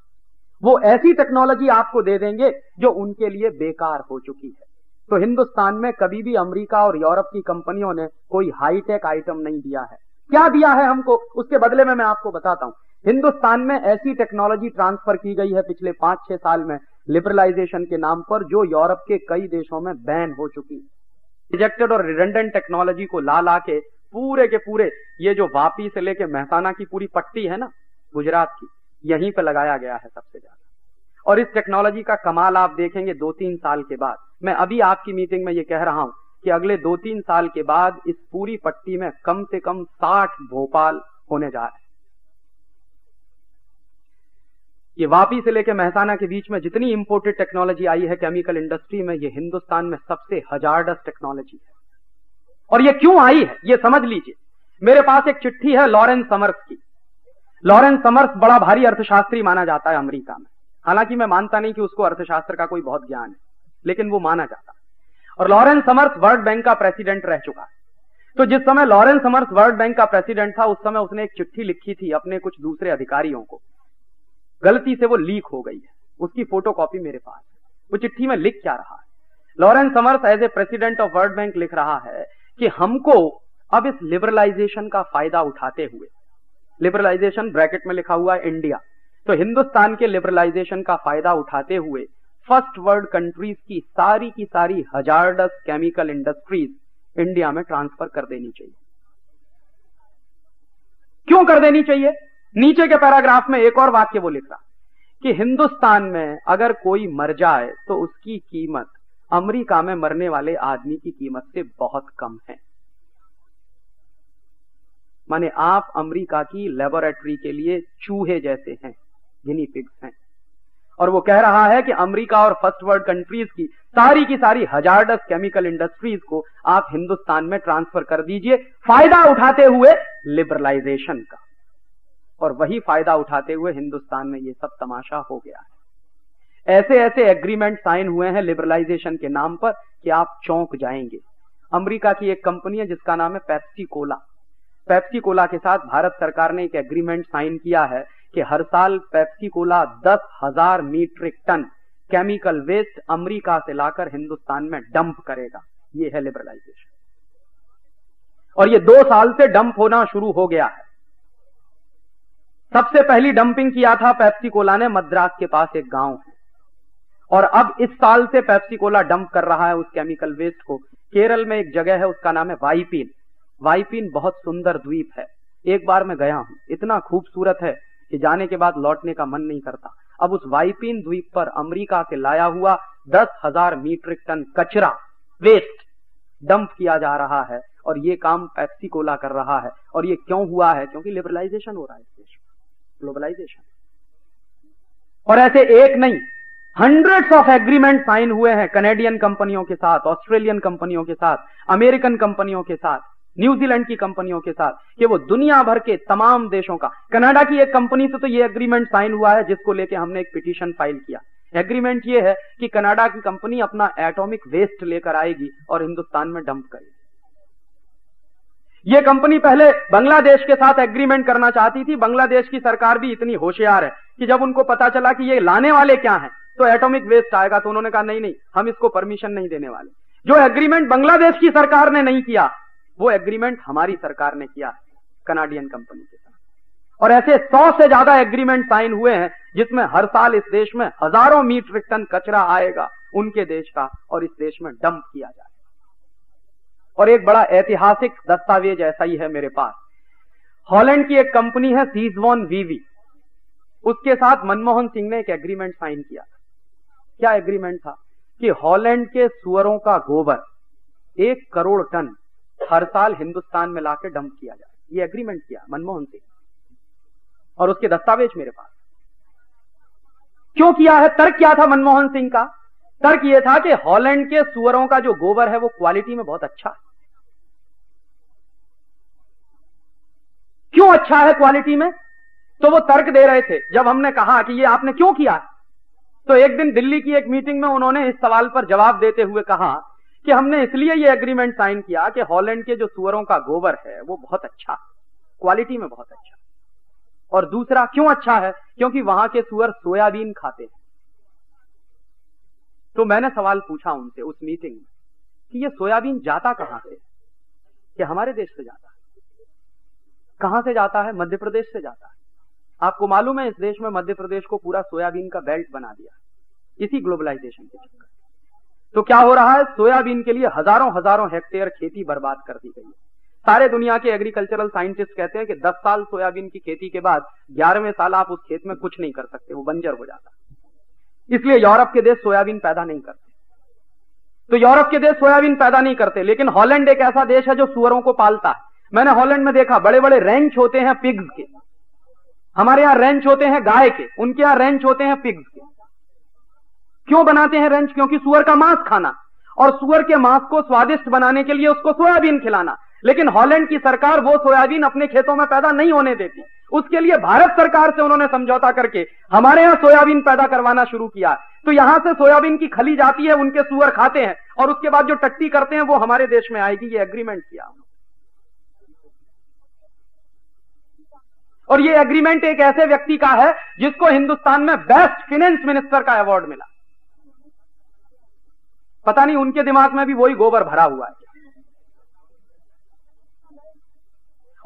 वो ऐसी टेक्नोलॉजी आपको दे देंगे जो उनके लिए बेकार हो चुकी है। तो हिंदुस्तान में कभी भी अमेरिका और यूरोप की कंपनियों ने कोई हाईटेक आइटम नहीं दिया है। क्या दिया है हमको, उसके बदले में मैं आपको बताता हूं। हिंदुस्तान में ऐसी टेक्नोलॉजी ट्रांसफर की गई है पिछले 5-6 साल में लिबरलाइजेशन के नाम पर, जो यूरोप के कई देशों में बैन हो चुकी है। रिजेक्टेड और रिडंडेंट टेक्नोलॉजी को ला के पूरे के पूरे ये जो वापी से लेके मेहसाना की पूरी पट्टी है ना गुजरात की, यहीं पे लगाया गया है सबसे ज्यादा। और इस टेक्नोलॉजी का कमाल आप देखेंगे 2-3 साल के बाद। मैं अभी आपकी मीटिंग में ये कह रहा हूं कि अगले 2-3 साल के बाद इस पूरी पट्टी में कम से कम 60 भोपाल होने जा रहे हैं। ये वापी से लेकर मेहसाना के बीच में जितनी इंपोर्टेड टेक्नोलॉजी आई है केमिकल इंडस्ट्री में, ये हिंदुस्तान में सबसे हजारडस टेक्नोलॉजी है। और ये क्यों आई है ये समझ लीजिए। मेरे पास एक चिट्ठी है लॉरेंस समर्स की। लॉरेंस समर्स बड़ा भारी अर्थशास्त्री माना जाता है अमेरिका में, हालांकि मैं मानता नहीं कि उसको अर्थशास्त्र का कोई बहुत ज्ञान है, लेकिन वो माना जाता है। और लॉरेंस समर्स वर्ल्ड बैंक का प्रेसिडेंट रह चुका है। तो जिस समय लॉरेंस समर्स वर्ल्ड बैंक का प्रेसिडेंट था, उस समय उसने एक चिट्ठी लिखी थी अपने कुछ दूसरे अधिकारियों को, गलती से वो लीक हो गई है, उसकी फोटोकॉपी मेरे पास है। वो चिट्ठी में लिख क्या रहा है, Lawrence Summers as a president of World Bank लिख रहा है कि हमको अब इस लिबरलाइजेशन का फायदा उठाते हुए, लिबरलाइजेशन ब्रैकेट में लिखा हुआ है इंडिया, तो हिंदुस्तान के लिबरलाइजेशन का फायदा उठाते हुए फर्स्ट वर्ल्ड कंट्रीज की सारी हजारडस केमिकल इंडस्ट्रीज इंडिया में ट्रांसफर कर देनी चाहिए। क्यों कर देनी चाहिए? नीचे के पैराग्राफ में एक और वाक्य वो लिख रहा कि हिंदुस्तान में अगर कोई मर जाए तो उसकी कीमत अमेरिका में मरने वाले आदमी की कीमत से बहुत कम है। माने आप अमेरिका की लेबोरेटरी के लिए चूहे जैसे हैं, गिनी पिग्स हैं। और वो कह रहा है कि अमेरिका और फर्स्ट वर्ल्ड कंट्रीज की सारी हजार्डस केमिकल इंडस्ट्रीज को आप हिंदुस्तान में ट्रांसफर कर दीजिए, फायदा उठाते हुए लिबरलाइजेशन का। और वही फायदा उठाते हुए हिंदुस्तान में ये सब तमाशा हो गया है। ऐसे ऐसे एग्रीमेंट साइन हुए हैं लिबरलाइजेशन के नाम पर कि आप चौंक जाएंगे। अमेरिका की एक कंपनी है जिसका नाम है पेप्सी कोला। पेप्सी कोला के साथ भारत सरकार ने एक एग्रीमेंट साइन किया है कि हर साल Pepsi cola 10,000 metric ton chemical waste America से लाकर हिंदुस्तान में डंप करेगा। ये है लिबरलाइजेशन। और ये 2 साल से डंप होना शुरू हो गया है। सबसे पहली डंपिंग किया था पेप्सी कोला ने मद्रास के पास एक गांव है, और अब इस साल से पेप्सी कोला डंप कर रहा है उस केमिकल वेस्ट को। केरल में एक जगह है, उसका नाम है वाइपीन। वाइपीन बहुत सुंदर द्वीप है। एक बार मैं गया हूं, इतना खूबसूरत है कि जाने के बाद लौटने का मन नहीं करता। अब उस वाइपीन द्वीप पर अमेरिका से लाया हुआ 10,000 मीट्रिक टन कचरा वेस्ट डंप किया जा रहा है, और ये काम पेप्सी कोला कर रहा है। और ये क्यों हुआ है? क्योंकि लिबरलाइजेशन हो रहा है इस देश में, ग्लोबलाइजेशन। और ऐसे एक नहीं, हंड्रेड्स ऑफ एग्रीमेंट साइन हुए हैं कनेडियन कंपनियों के साथ, ऑस्ट्रेलियन कंपनियों के साथ, अमेरिकन कंपनियों के साथ, न्यूजीलैंड की कंपनियों के साथ, कि वो दुनिया भर के तमाम देशों का। कनाडा की एक कंपनी से तो ये एग्रीमेंट साइन हुआ है जिसको लेके हमने एक पिटीशन फाइल किया। एग्रीमेंट ये है कि कनाडा की कंपनी अपना एटॉमिक वेस्ट लेकर आएगी और हिंदुस्तान में डंप करेगी। ये कंपनी पहले बांग्लादेश के साथ एग्रीमेंट करना चाहती थी। बांग्लादेश की सरकार भी इतनी होशियार है कि जब उनको पता चला कि ये लाने वाले क्या हैं तो एटॉमिक वेस्ट आएगा, तो उन्होंने कहा नहीं, हम इसको परमिशन नहीं देने वाले। जो एग्रीमेंट बांग्लादेश की सरकार ने नहीं किया, वो एग्रीमेंट हमारी सरकार ने किया कनाडियन कंपनी के साथ। और ऐसे 100 से ज्यादा एग्रीमेंट साइन हुए हैं जिसमें हर साल इस देश में हजारों मीट्रिक टन कचरा आएगा उनके देश का, और इस देश में डंप किया जाएगा। और एक बड़ा ऐतिहासिक दस्तावेज ऐसा ही है मेरे पास। हॉलैंड की एक कंपनी है सीजवॉन वीवी, उसके साथ मनमोहन सिंह ने एक एग्रीमेंट साइन किया। क्या एग्रीमेंट था? कि हॉलैंड के सुअरों का गोबर 1 करोड़ टन हर साल हिंदुस्तान में लाके डंप किया जाए। ये एग्रीमेंट किया मनमोहन सिंह, और उसके दस्तावेज मेरे पास। क्यों किया है? तर्क क्या था मनमोहन सिंह का? तर्क यह था कि हॉलैंड के सुअरों का जो गोबर है वो क्वालिटी में बहुत अच्छा है। क्यों अच्छा है क्वालिटी में? तो वो तर्क दे रहे थे। जब हमने कहा कि ये आपने क्यों किया, तो एक दिन दिल्ली की एक मीटिंग में उन्होंने इस सवाल पर जवाब देते हुए कहा कि हमने इसलिए ये एग्रीमेंट साइन किया कि हॉलैंड के जो सुअरों का गोबर है वो बहुत अच्छा, क्वालिटी में बहुत अच्छा। और दूसरा क्यों अच्छा है? क्योंकि वहां के सुअर सोयाबीन खाते हैं। तो मैंने सवाल पूछा उनसे उस मीटिंग में कि ये सोयाबीन जाता कहां से? कि हमारे देश से जाता है। कहां से जाता है? मध्य प्रदेश से जाता है। आपको मालूम है इस देश में मध्य प्रदेश को पूरा सोयाबीन का बेल्ट बना दिया इसी ग्लोबलाइजेशन के चक्कर। तो क्या हो रहा है? सोयाबीन के लिए हजारों हेक्टेयर खेती बर्बाद कर दी गई है। सारे दुनिया के एग्रीकल्चरल साइंटिस्ट कहते हैं कि 10 साल सोयाबीन की खेती के बाद 11वें साल आप उस खेत में कुछ नहीं कर सकते, वो बंजर हो जाता। इसलिए यूरोप के देश सोयाबीन पैदा नहीं करते। तो यूरोप के देश सोयाबीन पैदा नहीं करते, लेकिन हॉलैंड एक ऐसा देश है जो सुअरों को पालता है। मैंने हॉलैंड में देखा बड़े बड़े रेंच होते हैं पिग्स के। हमारे यहां रेंच होते हैं गाय के, उनके यहां रेंच होते हैं पिग्स के। क्यों बनाते हैं रेंच? क्योंकि सुअर का मांस खाना, और सुअर के मांस को स्वादिष्ट बनाने के लिए उसको सोयाबीन खिलाना। लेकिन हॉलैंड की सरकार वो सोयाबीन अपने खेतों में पैदा नहीं होने देती। उसके लिए भारत सरकार से उन्होंने समझौता करके हमारे यहां सोयाबीन पैदा करवाना शुरू किया। तो यहां से सोयाबीन की खली जाती है, उनके सुअर खाते हैं, और उसके बाद जो टट्टी करते हैं वो हमारे देश में आएगी। ये एग्रीमेंट किया। और ये एग्रीमेंट एक ऐसे व्यक्ति का है जिसको हिंदुस्तान में बेस्ट फाइनेंस मिनिस्टर का अवार्ड मिला। पता नहीं उनके दिमाग में भी वही गोबर भरा हुआ है।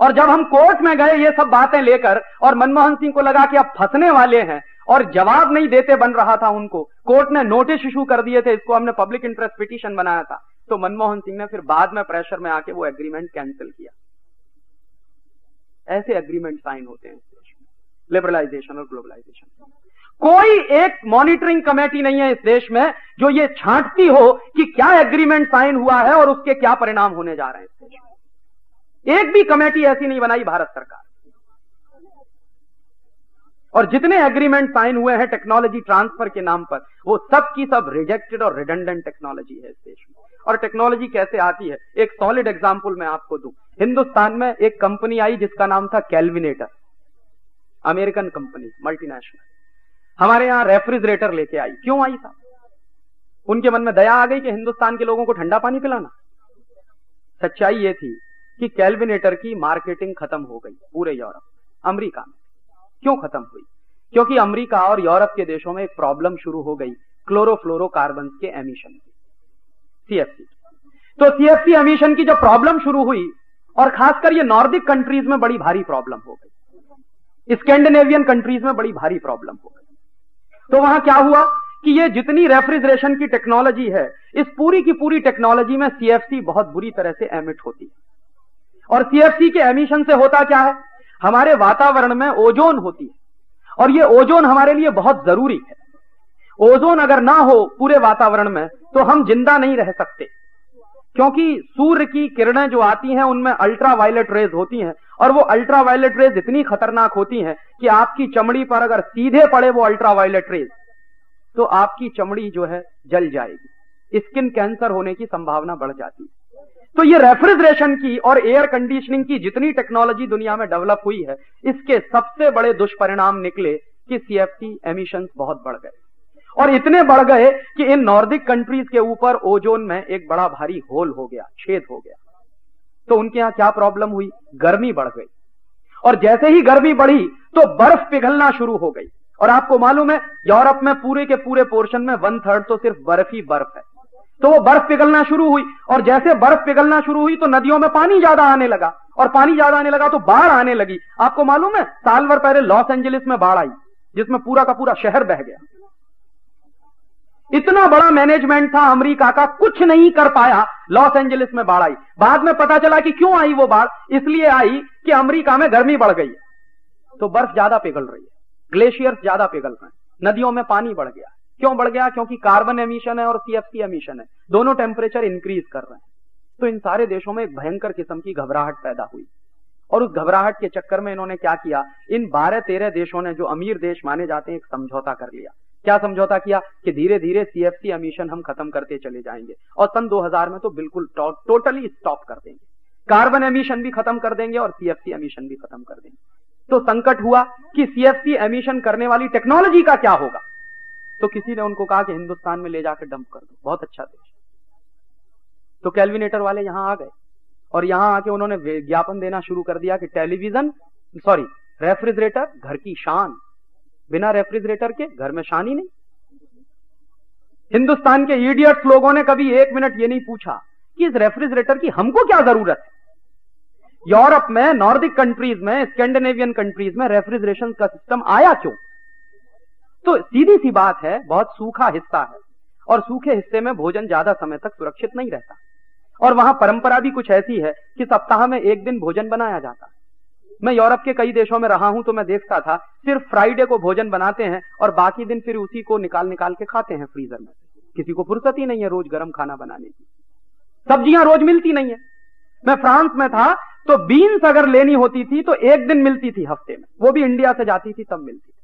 और जब हम कोर्ट में गए ये सब बातें लेकर, और मनमोहन सिंह को लगा कि अब फंसने वाले हैं और जवाब नहीं देते बन रहा था उनको, कोर्ट ने नोटिस इशू कर दिए थे। इसको हमने पब्लिक इंटरेस्ट पिटीशन बनाया था। तो मनमोहन सिंह ने फिर बाद में प्रेशर में आके वो एग्रीमेंट कैंसिल किया। ऐसे एग्रीमेंट साइन होते हैं लिबरलाइजेशन और ग्लोबलाइजेशन। कोई एक मॉनिटरिंग कमेटी नहीं है इस देश में जो ये छांटती हो कि क्या एग्रीमेंट साइन हुआ है और उसके क्या परिणाम होने जा रहे हैं इस देश में। एक भी कमेटी ऐसी नहीं बनाई भारत सरकार। और जितने एग्रीमेंट साइन हुए हैं टेक्नोलॉजी ट्रांसफर के नाम पर, वो सब की सब रिजेक्टेड और रिडंडेंट टेक्नोलॉजी है इस देश में। और टेक्नोलॉजी कैसे आती है, एक सॉलिड एग्जांपल मैं आपको दूं। हिंदुस्तान में एक कंपनी आई जिसका नाम था कैलविनेटर, अमेरिकन कंपनी, मल्टीनेशनल। हमारे यहां रेफ्रिजरेटर लेके आई। क्यों आई साहब? उनके मन में दया आ गई कि हिंदुस्तान के लोगों को ठंडा पानी पिलाना। सच्चाई ये थी कि कैलविनेटर की मार्केटिंग खत्म हो गई पूरे यूरोप, अमेरिका में। क्यों खत्म हुई? क्योंकि अमेरिका और यूरोप के देशों में एक प्रॉब्लम शुरू हो गई क्लोरोफ्लोरोकार्बन के एमिशन की, सीएफसी। तो सीएफसी एमिशन की जब प्रॉब्लम शुरू हुई, और खासकर ये नॉर्डिक कंट्रीज में बड़ी भारी प्रॉब्लम हो गई, स्कैंडिनेवियन कंट्रीज में बड़ी भारी प्रॉब्लम हो गई। तो वहां क्या हुआ कि ये जितनी रेफ्रिजरेशन की टेक्नोलॉजी है, इस पूरी की पूरी टेक्नोलॉजी में सीएफसी बहुत बुरी तरह से एमिट होती है। और सीएफसी के एमिशन से होता क्या है, हमारे वातावरण में ओजोन होती है, और ये ओजोन हमारे लिए बहुत जरूरी है। ओजोन अगर ना हो पूरे वातावरण में तो हम जिंदा नहीं रह सकते, क्योंकि सूर्य की किरणें जो आती हैं उनमें अल्ट्रावायलेट रेज होती हैं, और वो अल्ट्रावायलेट रेज इतनी खतरनाक होती हैं कि आपकी चमड़ी पर अगर सीधे पड़े वो अल्ट्रावायलेट रेज, तो आपकी चमड़ी जो है जल जाएगी, स्किन कैंसर होने की संभावना बढ़ जाती है। तो ये रेफ्रिजरेशन की और एयर कंडीशनिंग की जितनी टेक्नोलॉजी दुनिया में डेवलप हुई है, इसके सबसे बड़े दुष्परिणाम निकले कि सीएफसी एमिशंस बहुत बढ़ गए, और इतने बढ़ गए कि इन नॉर्डिक कंट्रीज के ऊपर ओजोन में एक बड़ा भारी होल हो गया, छेद हो गया। तो उनके यहां क्या प्रॉब्लम हुई, गर्मी बढ़ गई, और जैसे ही गर्मी बढ़ी तो बर्फ पिघलना शुरू हो गई। और आपको मालूम है यूरोप में पूरे के पूरे पोर्शन में 1/3 तो सिर्फ बर्फ ही बर्फ है। तो वो बर्फ पिघलना शुरू हुई, और जैसे बर्फ पिघलना शुरू हुई तो नदियों में पानी ज्यादा आने लगा, और पानी ज्यादा आने लगा तो बाढ़ आने लगी। आपको मालूम है साल भर पहले लॉस एंजलिस में बाढ़ आई, जिसमें पूरा का पूरा शहर बह गया। इतना बड़ा मैनेजमेंट था अमेरिका का, कुछ नहीं कर पाया, लॉस एंजलिस में बाढ़ आई। बाद में पता चला कि क्यों आई वो बाढ़, इसलिए आई कि अमेरिका में गर्मी बढ़ गई है, तो बर्फ ज्यादा पिघल रही है, ग्लेशियर्स ज्यादा पिघल रहे हैं, नदियों में पानी बढ़ गया। क्यों बढ़ गया? क्योंकि कार्बन एमिशन है और सीएफसी एमिशन है, दोनों टेम्परेचर इंक्रीज कर रहे हैं। तो इन सारे देशों में एक भयंकर किस्म की घबराहट पैदा हुई, और उस घबराहट के चक्कर में इन्होंने क्या किया, इन 12-13 देशों ने, जो अमीर देश माने जाते हैं, एक समझौता कर लिया। क्या समझौता किया कि धीरे धीरे सीएफसी एमिशन हम खत्म करते चले जाएंगे, और सन 2000 में तो बिल्कुल टोटली स्टॉप कर देंगे, कार्बन एमिशन भी खत्म कर देंगे और सीएफसी एमिशन भी खत्म कर देंगे। तो संकट हुआ कि सीएफसी एमिशन करने वाली टेक्नोलॉजी का क्या होगा। तो किसी ने उनको कहा कि हिंदुस्तान में ले जाकर डंप कर दो, बहुत अच्छा देश। तो कैलविनेटर वाले यहां आ गए, और यहां आके उन्होंने विज्ञापन देना शुरू कर दिया कि रेफ्रिजरेटर घर की शान, बिना रेफ्रिजरेटर के घर में शान ही नहीं। हिंदुस्तान के इडियट्स लोगों ने कभी एक मिनट ये नहीं पूछा कि इस रेफ्रिजरेटर की हमको क्या जरूरत है। यूरोप में, नॉर्डिक कंट्रीज में, स्कैंडिनेवियन कंट्रीज में रेफ्रिजरेशन का सिस्टम आया क्यों? तो सीधी सी बात है, बहुत सूखा हिस्सा है, और सूखे हिस्से में भोजन ज्यादा समय तक सुरक्षित नहीं रहता, और वहां परंपरा भी कुछ ऐसी है कि सप्ताह में एक दिन भोजन बनाया जाता है। मैं यूरोप के कई देशों में रहा हूं तो मैं देखता था सिर्फ फ्राइडे को भोजन बनाते हैं, और बाकी दिन फिर उसी को निकाल के खाते हैं फ्रीजर में। किसी को फुर्सत ही नहीं है रोज गर्म खाना बनाने की, सब्जियां रोज मिलती नहीं है। मैं फ्रांस में था तो बीन्स अगर लेनी होती थी तो एक दिन मिलती थी हफ्ते में, वो भी इंडिया से जाती थी तब मिलती थी।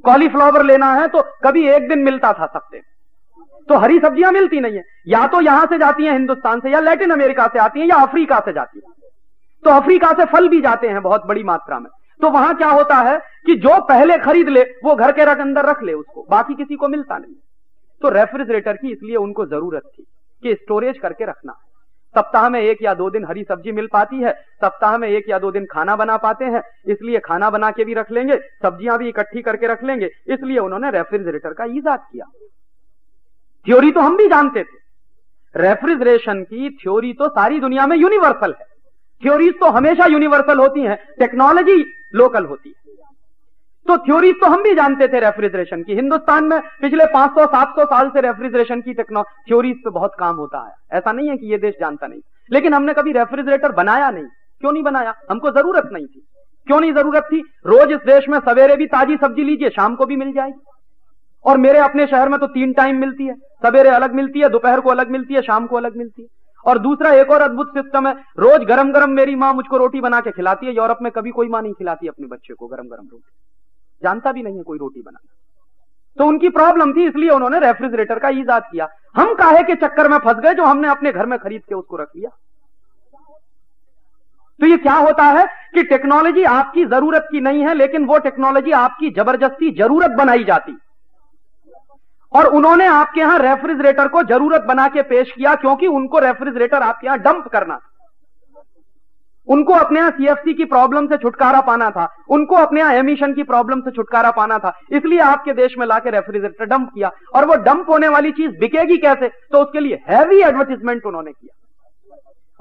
कॉलीफ्लावर लेना है तो कभी एक दिन मिलता था हफ्ते में। तो हरी सब्जियां मिलती नहीं है, या तो यहां से जाती हैं हिंदुस्तान से, या लैटिन अमेरिका से आती हैं, या अफ्रीका से जाती है। तो अफ्रीका से फल भी जाते हैं बहुत बड़ी मात्रा में। तो वहां क्या होता है कि जो पहले खरीद ले वो घर के अंदर रख ले उसको, बाकी किसी को मिलता नहीं। तो रेफ्रिजरेटर की इसलिए उनको जरूरत थी कि स्टोरेज करके रखना है। सप्ताह में 1 या 2 दिन हरी सब्जी मिल पाती है, सप्ताह में 1 या 2 दिन खाना बना पाते हैं, इसलिए खाना बना के भी रख लेंगे, सब्जियां भी इकट्ठी करके रख लेंगे, इसलिए उन्होंने रेफ्रिजरेटर का ईजाद किया। थ्योरी तो हम भी जानते थे, रेफ्रिजरेशन की थ्योरी तो सारी दुनिया में यूनिवर्सल है। थ्योरीज तो हमेशा यूनिवर्सल होती हैं, टेक्नोलॉजी लोकल होती है। तो थ्योरीज तो हम भी जानते थे रेफ्रिजरेशन की। हिंदुस्तान में पिछले 500-700 साल से रेफ्रिजरेशन की थ्योरीज पे बहुत काम होता है, ऐसा नहीं है कि ये देश जानता नहीं। लेकिन हमने कभी रेफ्रिजरेटर बनाया नहीं। क्यों नहीं बनाया? हमको जरूरत नहीं थी। क्यों नहीं जरूरत थी? रोज इस देश में सवेरे भी ताजी सब्जी लीजिए, शाम को भी मिल जाएगी। और मेरे अपने शहर में तो 3 टाइम मिलती है, सवेरे अलग मिलती है, दोपहर को अलग मिलती है, शाम को अलग मिलती है। और दूसरा एक और अद्भुत सिस्टम है, रोज गरम गरम मेरी मां मुझको रोटी बना के खिलाती है। यूरोप में कभी कोई मां नहीं खिलाती अपने बच्चे को गरम गरम रोटी, जानता भी नहीं है कोई रोटी बनाना। तो उनकी प्रॉब्लम थी, इसलिए उन्होंने रेफ्रिजरेटर का ईजाद किया। हम काहे के चक्कर में फंस गए जो हमने अपने घर में खरीद के उसको रख लिया। तो ये क्या होता है कि टेक्नोलॉजी आपकी जरूरत की नहीं है, लेकिन वो टेक्नोलॉजी आपकी जबरदस्ती जरूरत बनाई जाती। और उन्होंने आपके यहां रेफ्रिजरेटर को जरूरत बना के पेश किया, क्योंकि उनको रेफ्रिजरेटर आपके यहां डंप करना था। उनको अपने यहां सीएफसी की प्रॉब्लम से छुटकारा पाना था, उनको अपने यहां एमिशन की प्रॉब्लम से छुटकारा पाना था, इसलिए आपके देश में लाके रेफ्रिजरेटर डंप किया। और वो डंप होने वाली चीज बिकेगी कैसे, तो उसके लिए हैवी एडवर्टीजमेंट उन्होंने किया।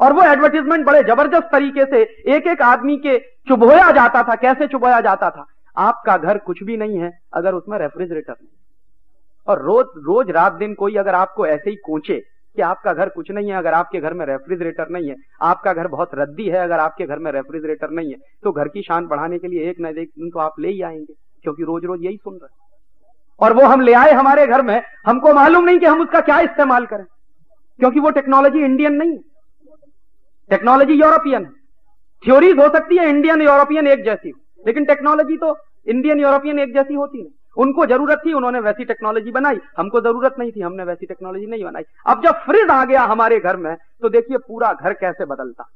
और वो एडवर्टीजमेंट बड़े जबरदस्त तरीके से एक एक आदमी के चुभोया जाता था। कैसे चुभोया जाता था? आपका घर कुछ भी नहीं है अगर उसमें रेफ्रिजरेटर नहीं। और रोज रोज रात दिन कोई अगर आपको ऐसे ही कोंचे कि आपका घर कुछ नहीं है अगर आपके घर में रेफ्रिजरेटर नहीं है, आपका घर बहुत रद्दी है अगर आपके घर में रेफ्रिजरेटर नहीं है, तो घर की शान बढ़ाने के लिए एक न एक दिन तो आप ले ही आएंगे, क्योंकि रोज रोज यही सुन रहे हैं। और वो हम ले आए हमारे घर में, हमको मालूम नहीं कि हम उसका क्या इस्तेमाल करें, क्योंकि वो टेक्नोलॉजी इंडियन नहीं है, टेक्नोलॉजी यूरोपियन है। थ्योरीज हो सकती है इंडियन यूरोपियन एक जैसी हो, लेकिन टेक्नोलॉजी तो इंडियन यूरोपियन एक जैसी होती नहीं। उनको जरूरत थी, उन्होंने वैसी टेक्नोलॉजी बनाई, हमको जरूरत नहीं थी, हमने वैसी टेक्नोलॉजी नहीं बनाई। अब जब फ्रिज आ गया हमारे घर में, तो देखिए पूरा घर कैसे बदलता।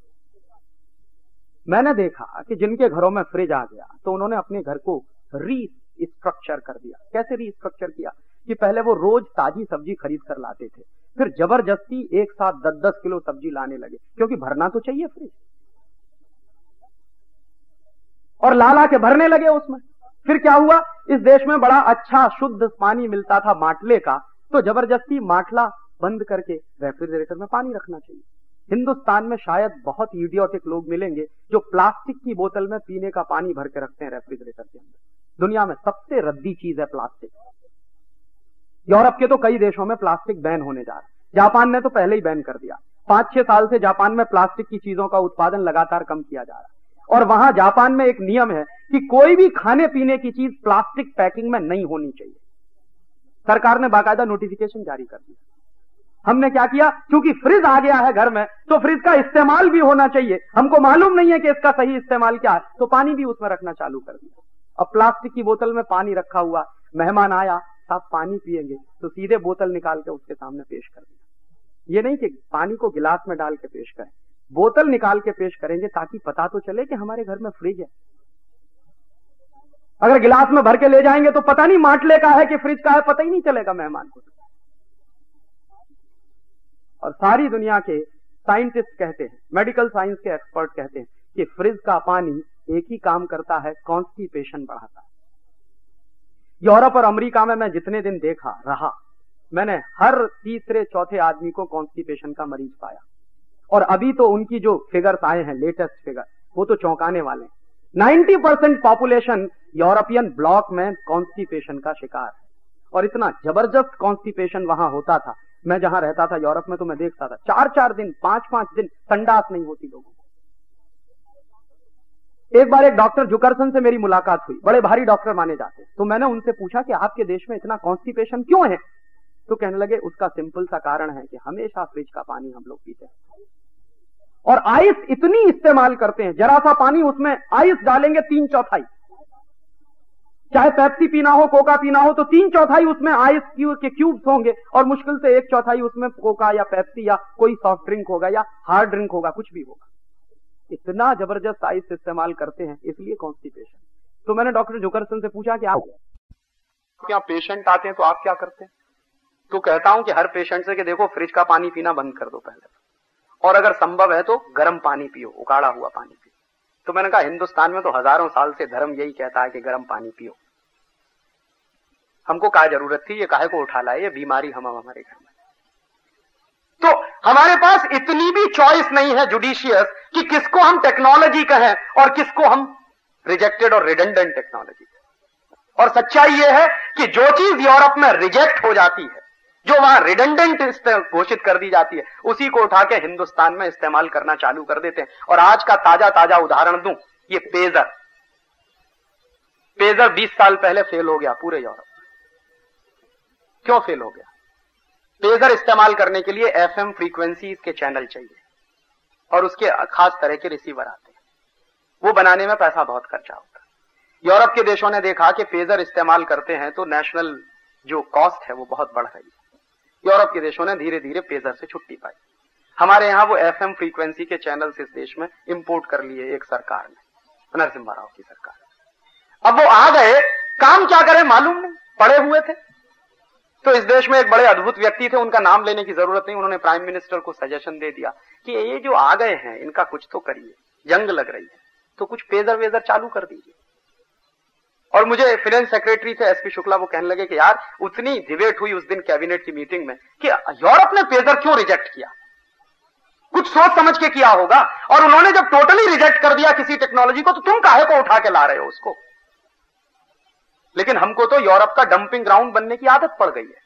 मैंने देखा कि जिनके घरों में फ्रिज आ गया तो उन्होंने अपने घर को रीस्ट्रक्चर कर दिया। कैसे रीस्ट्रक्चर किया कि पहले वो रोज ताजी सब्जी खरीद कर लाते थे, फिर जबरदस्ती एक साथ 10-10 किलो सब्जी लाने लगे, क्योंकि भरना तो चाहिए फ्रिज, और ला के भरने लगे उसमें। फिर क्या हुआ, इस देश में बड़ा अच्छा शुद्ध पानी मिलता था माटले का, तो जबरदस्ती माटला बंद करके रेफ्रिजरेटर में पानी रखना चाहिए। हिंदुस्तान में शायद बहुत इडियोटिक लोग मिलेंगे जो प्लास्टिक की बोतल में पीने का पानी भर के रखते हैं रेफ्रिजरेटर के अंदर। दुनिया में सबसे रद्दी चीज है प्लास्टिक। यूरोप के तो कई देशों में प्लास्टिक बैन होने जा रहा है, जापान ने तो पहले ही बैन कर दिया। 5-6 साल से जापान में प्लास्टिक की चीजों का उत्पादन लगातार कम किया जा रहा है। और वहां जापान में एक नियम है कि कोई भी खाने पीने की चीज प्लास्टिक पैकिंग में नहीं होनी चाहिए। सरकार ने बाकायदा नोटिफिकेशन जारी कर दिया। हमने क्या किया, क्योंकि फ्रिज आ गया है घर में, तो फ्रिज का इस्तेमाल भी होना चाहिए। हमको मालूम नहीं है कि इसका सही इस्तेमाल क्या है, तो पानी भी उसमें रखना चालू कर दिया। अब प्लास्टिक की बोतल में पानी रखा हुआ, मेहमान आया, साहब पानी पिएंगे, तो सीधे बोतल निकाल के उसके सामने पेश कर दिया। ये नहीं कि पानी को गिलास में डाल के पेश करें, बोतल निकाल के पेश करेंगे, ताकि पता तो चले कि हमारे घर में फ्रिज है। अगर गिलास में भर के ले जाएंगे तो पता नहीं माटले का है कि फ्रिज का है, पता ही नहीं चलेगा मेहमान को। और सारी दुनिया के साइंटिस्ट कहते हैं, मेडिकल साइंस के एक्सपर्ट कहते हैं कि फ्रिज का पानी एक ही काम करता है, कॉन्स्टिपेशन बढ़ाता है। यूरोप और अमेरिका में मैं जितने दिन देखा रहा, मैंने हर तीसरे चौथे आदमी को कॉन्स्टिपेशन का मरीज पाया। और अभी तो उनकी जो फिगर्स आए हैं, लेटेस्ट फिगर, वो तो चौंकाने वाले हैं। 90% पॉपुलेशन यूरोपियन ब्लॉक में कॉन्स्टिपेशन का शिकार है। और इतना जबरदस्त कॉन्स्टिपेशन वहां होता था, मैं जहां रहता था यूरोप में, तो मैं देखता था 4-4 दिन 5-5 दिन संडास नहीं होती लोगों को। एक बार एक डॉक्टर जुकरसन से मेरी मुलाकात हुई, बड़े भारी डॉक्टर माने जाते हैं। तो मैंने उनसे पूछा कि आपके देश में इतना कॉन्स्टिपेशन क्यों है? तो कहने लगे उसका सिंपल सा कारण है कि हमेशा फ्रिज का पानी हम लोग पीते हैं और आइस इतनी इस्तेमाल करते हैं, जरा सा पानी उसमें आइस डालेंगे 3/4, चाहे पेप्सी पीना हो, कोका पीना हो, तो 3/4 उसमें आइस के क्यूब्स होंगे और मुश्किल से 1/4 उसमें कोका या पेप्सी या कोई सॉफ्ट ड्रिंक होगा या हार्ड ड्रिंक होगा, कुछ भी होगा। इतना जबरदस्त आइस इस्तेमाल करते हैं, इसलिए कॉन्स्टिपेशन। तो मैंने डॉक्टर जुकरसन से पूछा कि आप क्या पेशेंट आते हैं तो आप क्या करते हैं? तो कहता हूं कि हर पेशेंट से कि देखो फ्रिज का पानी पीना बंद कर दो पहले, और अगर संभव है तो गर्म पानी पियो, उकाड़ा हुआ पानी पियो। तो मैंने कहा हिंदुस्तान में तो हजारों साल से धर्म यही कहता है कि गर्म पानी पियो, हमको क्या जरूरत थी, ये काहे को उठा लाए, ये बीमारी हम हमारे घर में। तो हमारे पास इतनी भी चॉइस नहीं है जुडिशियस कि किसको हम टेक्नोलॉजी कहें और किसको हम रिजेक्टेड और रिडंडेंट टेक्नोलॉजी कहें। और सच्चाई यह है कि जो चीज यूरोप में रिजेक्ट हो जाती है, जो वहां रिडंडेंट घोषित कर दी जाती है, उसी को उठा के हिंदुस्तान में इस्तेमाल करना चालू कर देते हैं। और आज का ताजा उदाहरण दूं, ये पेजर 20 साल पहले फेल हो गया पूरे यूरोप। क्यों फेल हो गया? पेजर इस्तेमाल करने के लिए एफएम फ्रीक्वेंसीज के चैनल चाहिए और उसके खास तरह के रिसीवर आते हैं, वो बनाने में पैसा बहुत खर्चा होता है। यूरोप के देशों ने देखा कि पेजर इस्तेमाल करते हैं तो नेशनल जो कॉस्ट है वो बहुत बढ़ रही है। यूरोप के देशों ने धीरे धीरे पेजर से छुट्टी पाई। हमारे यहां वो एफएम फ्रीक्वेंसी के चैनल्स इस देश में इंपोर्ट कर लिए एक सरकार ने, नरसिम्हा राव की सरकार। अब वो आ गए, काम क्या करें मालूम नहीं, पड़े हुए थे। तो इस देश में एक बड़े अद्भुत व्यक्ति थे, उनका नाम लेने की जरूरत नहीं, उन्होंने प्राइम मिनिस्टर को सजेशन दे दिया कि ये जो आ गए हैं इनका कुछ तो करिए, जंग लग रही है, तो कुछ पेजर वेजर चालू कर दीजिए। और मुझे फाइनेंस सेक्रेटरी थे एसपी शुक्ला, वो कहने लगे कि यार उतनी डिबेट हुई उस दिन कैबिनेट की मीटिंग में कि यूरोप ने पेजर क्यों रिजेक्ट किया, कुछ सोच समझ के किया होगा। और उन्होंने जब टोटली रिजेक्ट कर दिया किसी टेक्नोलॉजी को, तो तुम काहे को उठा के ला रहे हो उसको? लेकिन हमको तो यूरोप का डंपिंग ग्राउंड बनने की आदत पड़ गई है।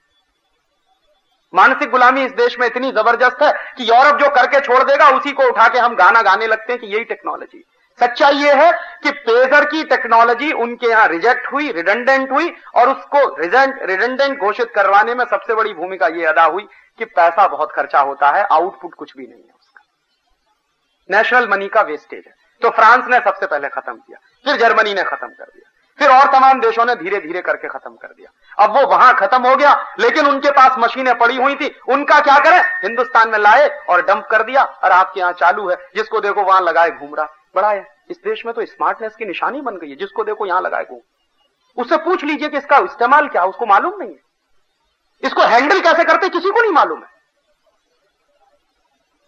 मानसिक गुलामी इस देश में इतनी जबरदस्त है कि यूरोप जो करके छोड़ देगा उसी को उठा के हम गाना गाने लगते हैं कि यही टेक्नोलॉजी। सच्चाई यह है कि पेजर की टेक्नोलॉजी उनके यहां रिजेक्ट हुई, रिडंडेंट हुई, और उसको रिडंडेंट घोषित करवाने में सबसे बड़ी भूमिका यह अदा हुई कि पैसा बहुत खर्चा होता है, आउटपुट कुछ भी नहीं है उसका, नेशनल मनी का वेस्टेज है। तो फ्रांस ने सबसे पहले खत्म किया, फिर जर्मनी ने खत्म कर दिया, फिर और तमाम देशों ने धीरे धीरे करके खत्म कर दिया। अब वो वहां खत्म हो गया, लेकिन उनके पास मशीनें पड़ी हुई थी, उनका क्या करें, हिंदुस्तान में लाए और डंप कर दिया, और आपके यहां चालू है, जिसको देखो वहां लगाए घूम रहा। बड़ा है, इस देश में तो स्मार्टनेस की निशानी बन गई है, जिसको देखो यहां लगाए घूम। उससे पूछ लीजिए कि इसका इस्तेमाल क्या, उसको मालूम नहीं है, इसको हैंडल कैसे करते किसी को नहीं मालूम है।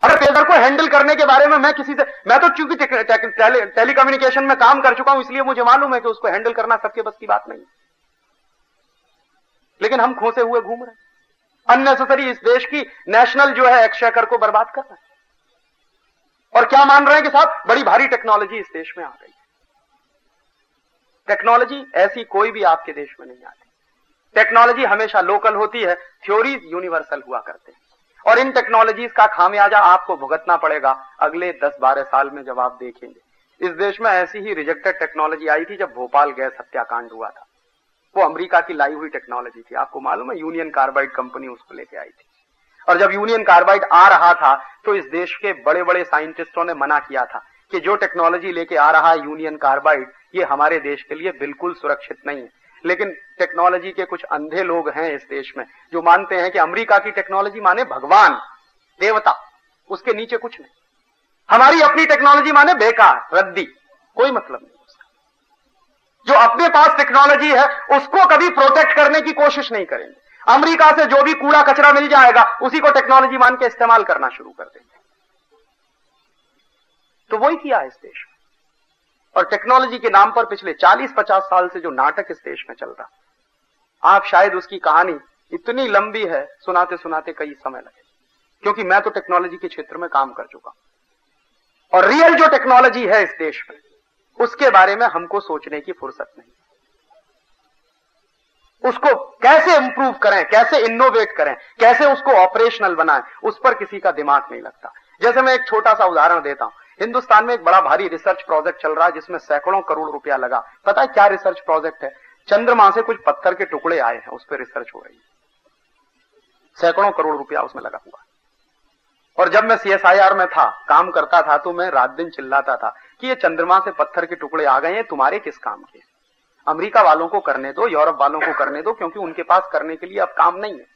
अरे पेजर को हैंडल करने के बारे में मैं किसी से, मैं तो चूंकि टेलीकम्युनिकेशन में काम कर चुका हूं, इसलिए मुझे मालूम है कि उसको हैंडल करना सबके बस की बात नहीं। लेकिन हम खोसे हुए घूम रहे हैं, अननेसेसरी इस देश की नेशनल जो है एक्सचेकर को बर्बाद कर रहे हैं, और क्या मान रहे हैं कि साहब बड़ी भारी टेक्नोलॉजी इस देश में आ गई। टेक्नोलॉजी ऐसी कोई भी आपके देश में नहीं आती। टेक्नोलॉजी हमेशा लोकल होती है, थ्योरीज यूनिवर्सल हुआ करते हैं, और इन टेक्नोलॉजीज का खामियाजा आपको भुगतना पड़ेगा अगले 10-12 साल में, जब आप देखेंगे। इस देश में ऐसी ही रिजेक्टेड टेक्नोलॉजी आई थी जब भोपाल गैस हत्याकांड हुआ था, वो अमेरिका की लाई हुई टेक्नोलॉजी थी, आपको मालूम है, यूनियन कार्बाइड कंपनी उसको लेके आई थी। और जब यूनियन कार्बाइड आ रहा था तो इस देश के बड़े बड़े साइंटिस्टों ने मना किया था कि जो टेक्नोलॉजी लेके आ रहा है यूनियन कार्बाइड, ये हमारे देश के लिए बिल्कुल सुरक्षित नहीं है। लेकिन टेक्नोलॉजी के कुछ अंधे लोग हैं इस देश में जो मानते हैं कि अमेरिका की टेक्नोलॉजी माने भगवान, देवता, उसके नीचे कुछ नहीं। हमारी अपनी टेक्नोलॉजी माने बेकार, रद्दी, कोई मतलब नहीं उसका। जो अपने पास टेक्नोलॉजी है उसको कभी प्रोटेक्ट करने की कोशिश नहीं करेंगे। अमेरिका से जो भी कूड़ा कचरा मिल जाएगा उसी को टेक्नोलॉजी मान के इस्तेमाल करना शुरू कर देंगे। तो वही किया इस देश में। और टेक्नोलॉजी के नाम पर पिछले 40-50 साल से जो नाटक इस देश में चल रहा, आप शायद उसकी कहानी इतनी लंबी है, सुनाते सुनाते कई समय लगे, क्योंकि मैं तो टेक्नोलॉजी के क्षेत्र में काम कर चुका हूं, और रियल जो टेक्नोलॉजी है इस देश में उसके बारे में हमको सोचने की फुर्सत नहीं। उसको कैसे इंप्रूव करें, कैसे इनोवेट करें, कैसे उसको ऑपरेशनल बनाएं, उस पर किसी का दिमाग नहीं लगता। जैसे मैं एक छोटा सा उदाहरण देता हूं, हिंदुस्तान में एक बड़ा भारी रिसर्च प्रोजेक्ट चल रहा है जिसमें सैकड़ों करोड़ रुपया लगा। पता है क्या रिसर्च प्रोजेक्ट है? चंद्रमा से कुछ पत्थर के टुकड़े आए हैं, उस पर रिसर्च हो रही है, सैकड़ों करोड़ रुपया उसमें लगा हुआ। और जब मैं सीएसआईआर में था, काम करता था, तो मैं रात दिन चिल्लाता था कि ये चंद्रमा से पत्थर के टुकड़े आ गए हैं, तुम्हारे किस काम के? अमेरिका वालों को करने दो, यूरोप वालों को करने दो, क्योंकि उनके पास करने के लिए अब काम नहीं है।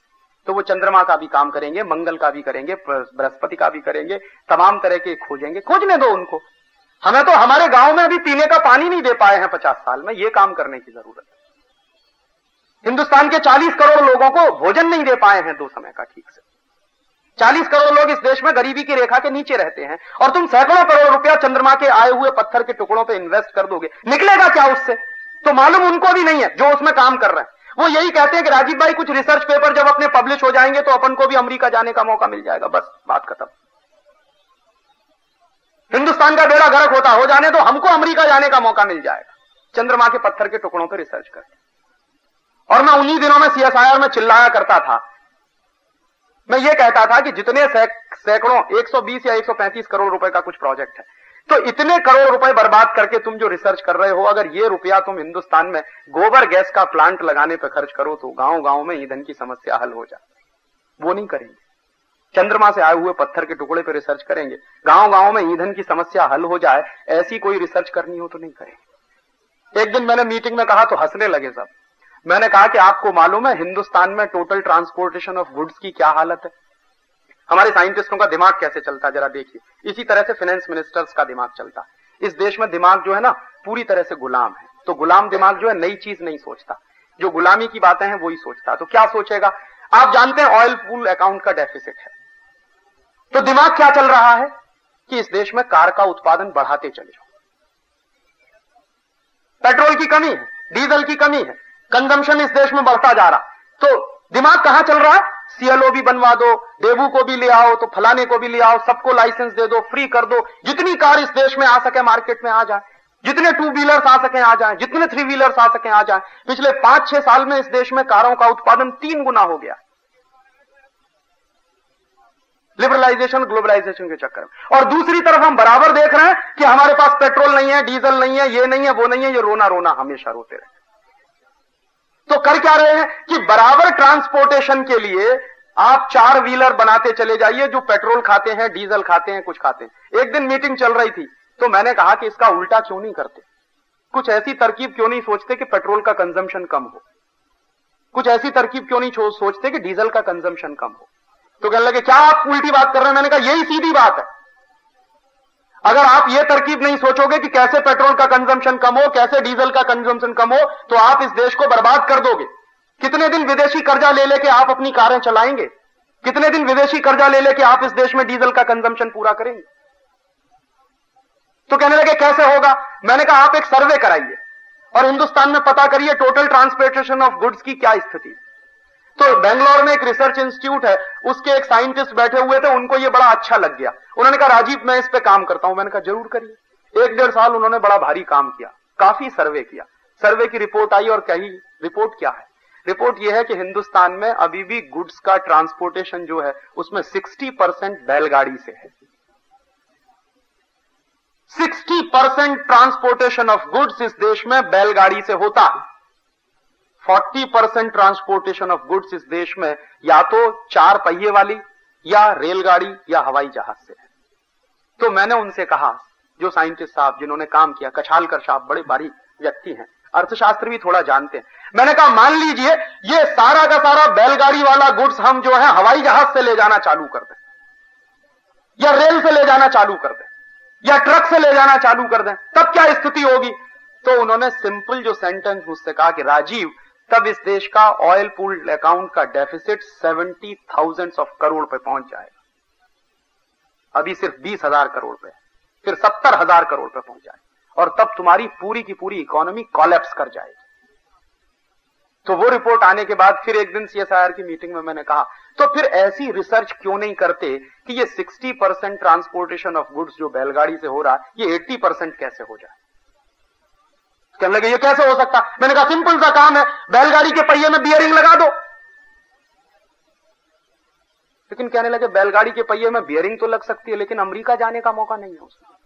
तो वो चंद्रमा का भी काम करेंगे, मंगल का भी करेंगे, बृहस्पति का भी करेंगे, तमाम तरह के खोजेंगे, खोजने दो उनको। हमें तो हमारे गांव में अभी पीने का पानी नहीं दे पाए हैं 50 साल में, ये काम करने की जरूरत है। हिंदुस्तान के 40 करोड़ लोगों को भोजन नहीं दे पाए हैं 2 समय का ठीक से। 40 करोड़ लोग इस देश में गरीबी की रेखा के नीचे रहते हैं, और तुम सैकड़ों करोड़ रुपया चंद्रमा के आए हुए पत्थर के टुकड़ों पर इन्वेस्ट कर दोगे, निकलेगा क्या उससे? तो मालूम उनको भी नहीं है जो उसमें काम कर रहे हैं। वो यही कहते हैं कि राजीव भाई कुछ रिसर्च पेपर जब अपने पब्लिश हो जाएंगे तो अपन को भी अमेरिका जाने का मौका मिल जाएगा, बस बात खत्म। हिंदुस्तान का बेड़ा गर्क होता हो जाने तो हमको अमेरिका जाने का मौका मिल जाएगा, चंद्रमा के पत्थर के टुकड़ों पर रिसर्च करके। और मैं उन्हीं दिनों में सीएसआईआर में चिल्लाया करता था, मैं ये कहता था कि जितने सैकड़ों 120 या 135 करोड़ रुपए का कुछ प्रोजेक्ट है, तो इतने करोड़ रुपए बर्बाद करके तुम जो रिसर्च कर रहे हो, अगर ये रुपया तुम हिंदुस्तान में गोबर गैस का प्लांट लगाने पर खर्च करो तो गांव गांव में ईंधन की समस्या हल हो जाए। वो नहीं करेंगे। चंद्रमा से आए हुए पत्थर के टुकड़े पर रिसर्च करेंगे, गांव गांव में ईंधन की समस्या हल हो जाए, ऐसी कोई रिसर्च करनी हो तो नहीं करेंगे। एक दिन मैंने मीटिंग में कहा तो हंसने लगे सब। मैंने कहा कि आपको मालूम है हिंदुस्तान में टोटल ट्रांसपोर्टेशन ऑफ गुड्स की क्या हालत है? हमारे साइंटिस्टों का दिमाग कैसे चलता है जरा देखिए। इसी तरह से फाइनेंस मिनिस्टर्स का दिमाग चलता है। इस देश में दिमाग जो है ना पूरी तरह से गुलाम है। तो गुलाम दिमाग जो है नई चीज नहीं सोचता, जो गुलामी की बातें हैं वही सोचता। तो क्या सोचेगा? आप जानते हैं ऑयल पूल अकाउंट का डेफिसिट है, तो दिमाग क्या चल रहा है कि इस देश में कार का उत्पादन बढ़ाते चले जाओ। पेट्रोल की कमी है, डीजल की कमी है, कंजम्पशन इस देश में बढ़ता जा रहा, तो दिमाग कहां चल रहा है? सीएलओ भी बनवा दो, डेबू को भी ले आओ, तो फलाने को भी ले आओ, सबको लाइसेंस दे दो, फ्री कर दो, जितनी कार इस देश में आ सके मार्केट में आ जाए, जितने टू व्हीलर्स आ सके आ जाए, जितने थ्री व्हीलर्स आ सके आ जाए। पिछले 5-6 साल में इस देश में कारों का उत्पादन 3 गुना हो गया, लिबरलाइजेशन ग्लोबलाइजेशन के चक्कर में। और दूसरी तरफ हम बराबर देख रहे हैं कि हमारे पास पेट्रोल नहीं है, डीजल नहीं है, ये नहीं है, वो नहीं है, ये रोना रोना हमेशा रोते रहे। तो कर क्या रहे हैं कि बराबर ट्रांसपोर्टेशन के लिए आप 4 व्हीलर बनाते चले जाइए जो पेट्रोल खाते हैं, डीजल खाते हैं, कुछ खाते हैं। एक दिन मीटिंग चल रही थी तो मैंने कहा कि इसका उल्टा क्यों नहीं करते, कुछ ऐसी तरकीब क्यों नहीं सोचते कि पेट्रोल का कंजम्पशन कम हो, कुछ ऐसी तरकीब क्यों नहीं सोचते कि डीजल का कंजम्पशन कम हो। तो कहने लगे क्या आप उल्टी बात कर रहे हैं? मैंने कहा यही सीधी बात है। अगर आप ये तरकीब नहीं सोचोगे कि कैसे पेट्रोल का कंजम्पशन कम हो, कैसे डीजल का कंजम्पशन कम हो, तो आप इस देश को बर्बाद कर दोगे। कितने दिन विदेशी कर्जा ले लेके आप अपनी कारें चलाएंगे? कितने दिन विदेशी कर्जा ले लेके आप इस देश में डीजल का कंजम्पशन पूरा करेंगे? तो कहने लगे कैसे होगा? मैंने कहा आप एक सर्वे कराइए और हिंदुस्तान में पता करिए टोटल ट्रांसपोर्टेशन ऑफ गुड्स की क्या स्थिति। तो बेंगलोर में एक रिसर्च इंस्टीट्यूट है, उसके एक साइंटिस्ट बैठे हुए थे, उनको ये बड़ा अच्छा लग गया। उन्होंने कहा राजीव मैं इस पे काम करता हूं। मैंने कहा जरूर करिए। 1-1.5 साल उन्होंने बड़ा भारी काम किया, काफी सर्वे किया। सर्वे की रिपोर्ट आई और कही रिपोर्ट क्या है? रिपोर्ट यह है कि हिंदुस्तान में अभी भी गुड्स का ट्रांसपोर्टेशन जो है उसमें 60% बैलगाड़ी से है। 60% ट्रांसपोर्टेशन ऑफ गुड्स इस देश में बैलगाड़ी से होता है। 40% ट्रांसपोर्टेशन ऑफ गुड्स इस देश में या तो 4 पहिए वाली या रेलगाड़ी या हवाई जहाज से है। तो मैंने उनसे कहा, जो साइंटिस्ट साहब जिन्होंने काम किया, कछालकर साहब बड़े बारीक व्यक्ति हैं, अर्थशास्त्र भी थोड़ा जानते हैं, मैंने कहा मान लीजिए ये सारा का सारा बैलगाड़ी वाला गुड्स हम जो है हवाई जहाज से ले जाना चालू कर दें या रेल से ले जाना चालू कर दें या ट्रक से ले जाना चालू कर दें, तब क्या स्थिति होगी? तो उन्होंने सिंपल जो सेंटेंस मुझसे कहा कि राजीव तब इस देश का ऑयल पूल अकाउंट का डेफिसिट 70,000 करोड़ पे पहुंच जाएगा। अभी सिर्फ 20,000 करोड़ पे, फिर 70,000 करोड़ पे पहुंच जाएगा और तब तुम्हारी पूरी की पूरी इकोनॉमी कोलैप्स कर जाएगी। तो वो रिपोर्ट आने के बाद फिर एक दिन CSIR की मीटिंग में मैंने कहा तो फिर ऐसी रिसर्च क्यों नहीं करते कि ये 60% ट्रांसपोर्टेशन ऑफ गुड्स जो बैलगाड़ी से हो रहा है ये 80% कैसे हो जाए? कहने लगे ये कैसे हो सकता? मैंने कहा सिंपल सा काम है, बैलगाड़ी के पहिए में बियरिंग लगा दो। लेकिन कहने लगे बैलगाड़ी के पहिए में बियरिंग तो लग सकती है लेकिन अमेरिका जाने का मौका नहीं है उसमें।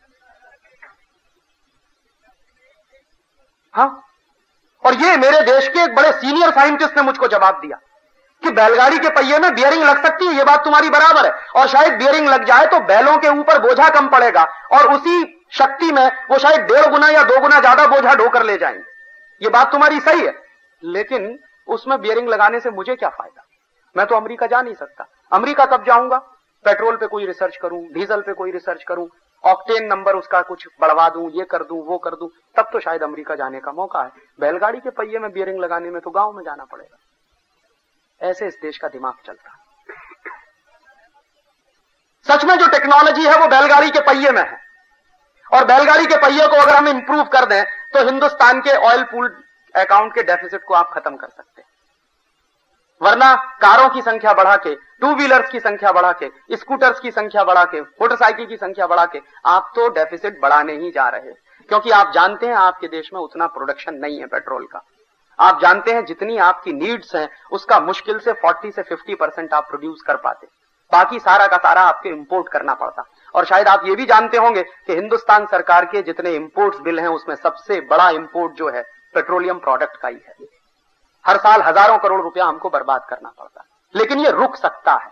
हाँ, और ये मेरे देश के एक बड़े सीनियर साइंटिस्ट ने मुझको जवाब दिया कि बैलगाड़ी के पहिए में बियरिंग लग सकती है, ये बात तुम्हारी बराबर है, और शायद बियरिंग लग जाए तो बैलों के ऊपर बोझा कम पड़ेगा और उसी शक्ति में वो शायद 1.5 गुना या 2 गुना ज्यादा बोझा ढोकर ले जाएंगे। ये बात तुम्हारी सही है, लेकिन उसमें बियरिंग लगाने से मुझे क्या फायदा? मैं तो अमेरिका जा नहीं सकता। अमेरिका कब जाऊंगा? पेट्रोल पे कोई रिसर्च करूं, डीजल पे कोई रिसर्च करूं, ऑक्टेन नंबर उसका कुछ बढ़वा दूं, ये कर दूं, वो कर दूं, तब तो शायद अमेरिका जाने का मौका है। बैलगाड़ी के पहिए में बियरिंग लगाने में तो गांव में जाना पड़ेगा। ऐसे इस देश का दिमाग चलता है। सच में जो टेक्नोलॉजी है वो बैलगाड़ी के पहिए में है, और बैलगाड़ी के पहिए को अगर हम इंप्रूव कर दें तो हिंदुस्तान के ऑयल पूल अकाउंट के डेफिसिट को आप खत्म कर सकते हैं। वरना कारों की संख्या बढ़ा के, 2 व्हीलर्स की संख्या बढ़ा के, स्कूटर्स की संख्या बढ़ा के, मोटरसाइकिल की संख्या बढ़ा के आप तो डेफिसिट बढ़ाने ही जा रहे हैं, क्योंकि आप जानते हैं आपके देश में उतना प्रोडक्शन नहीं है पेट्रोल का। आप जानते हैं जितनी आपकी नीड्स हैं उसका मुश्किल से 40 से 50% आप प्रोड्यूस कर पाते, बाकी सारा का सारा आपको इंपोर्ट करना पड़ता। और शायद आप ये भी जानते होंगे कि हिंदुस्तान सरकार के जितने इंपोर्ट्स बिल हैं उसमें सबसे बड़ा इंपोर्ट जो है पेट्रोलियम प्रोडक्ट का ही है। हर साल हजारों करोड़ रुपया हमको बर्बाद करना पड़ता है, लेकिन ये रुक सकता है,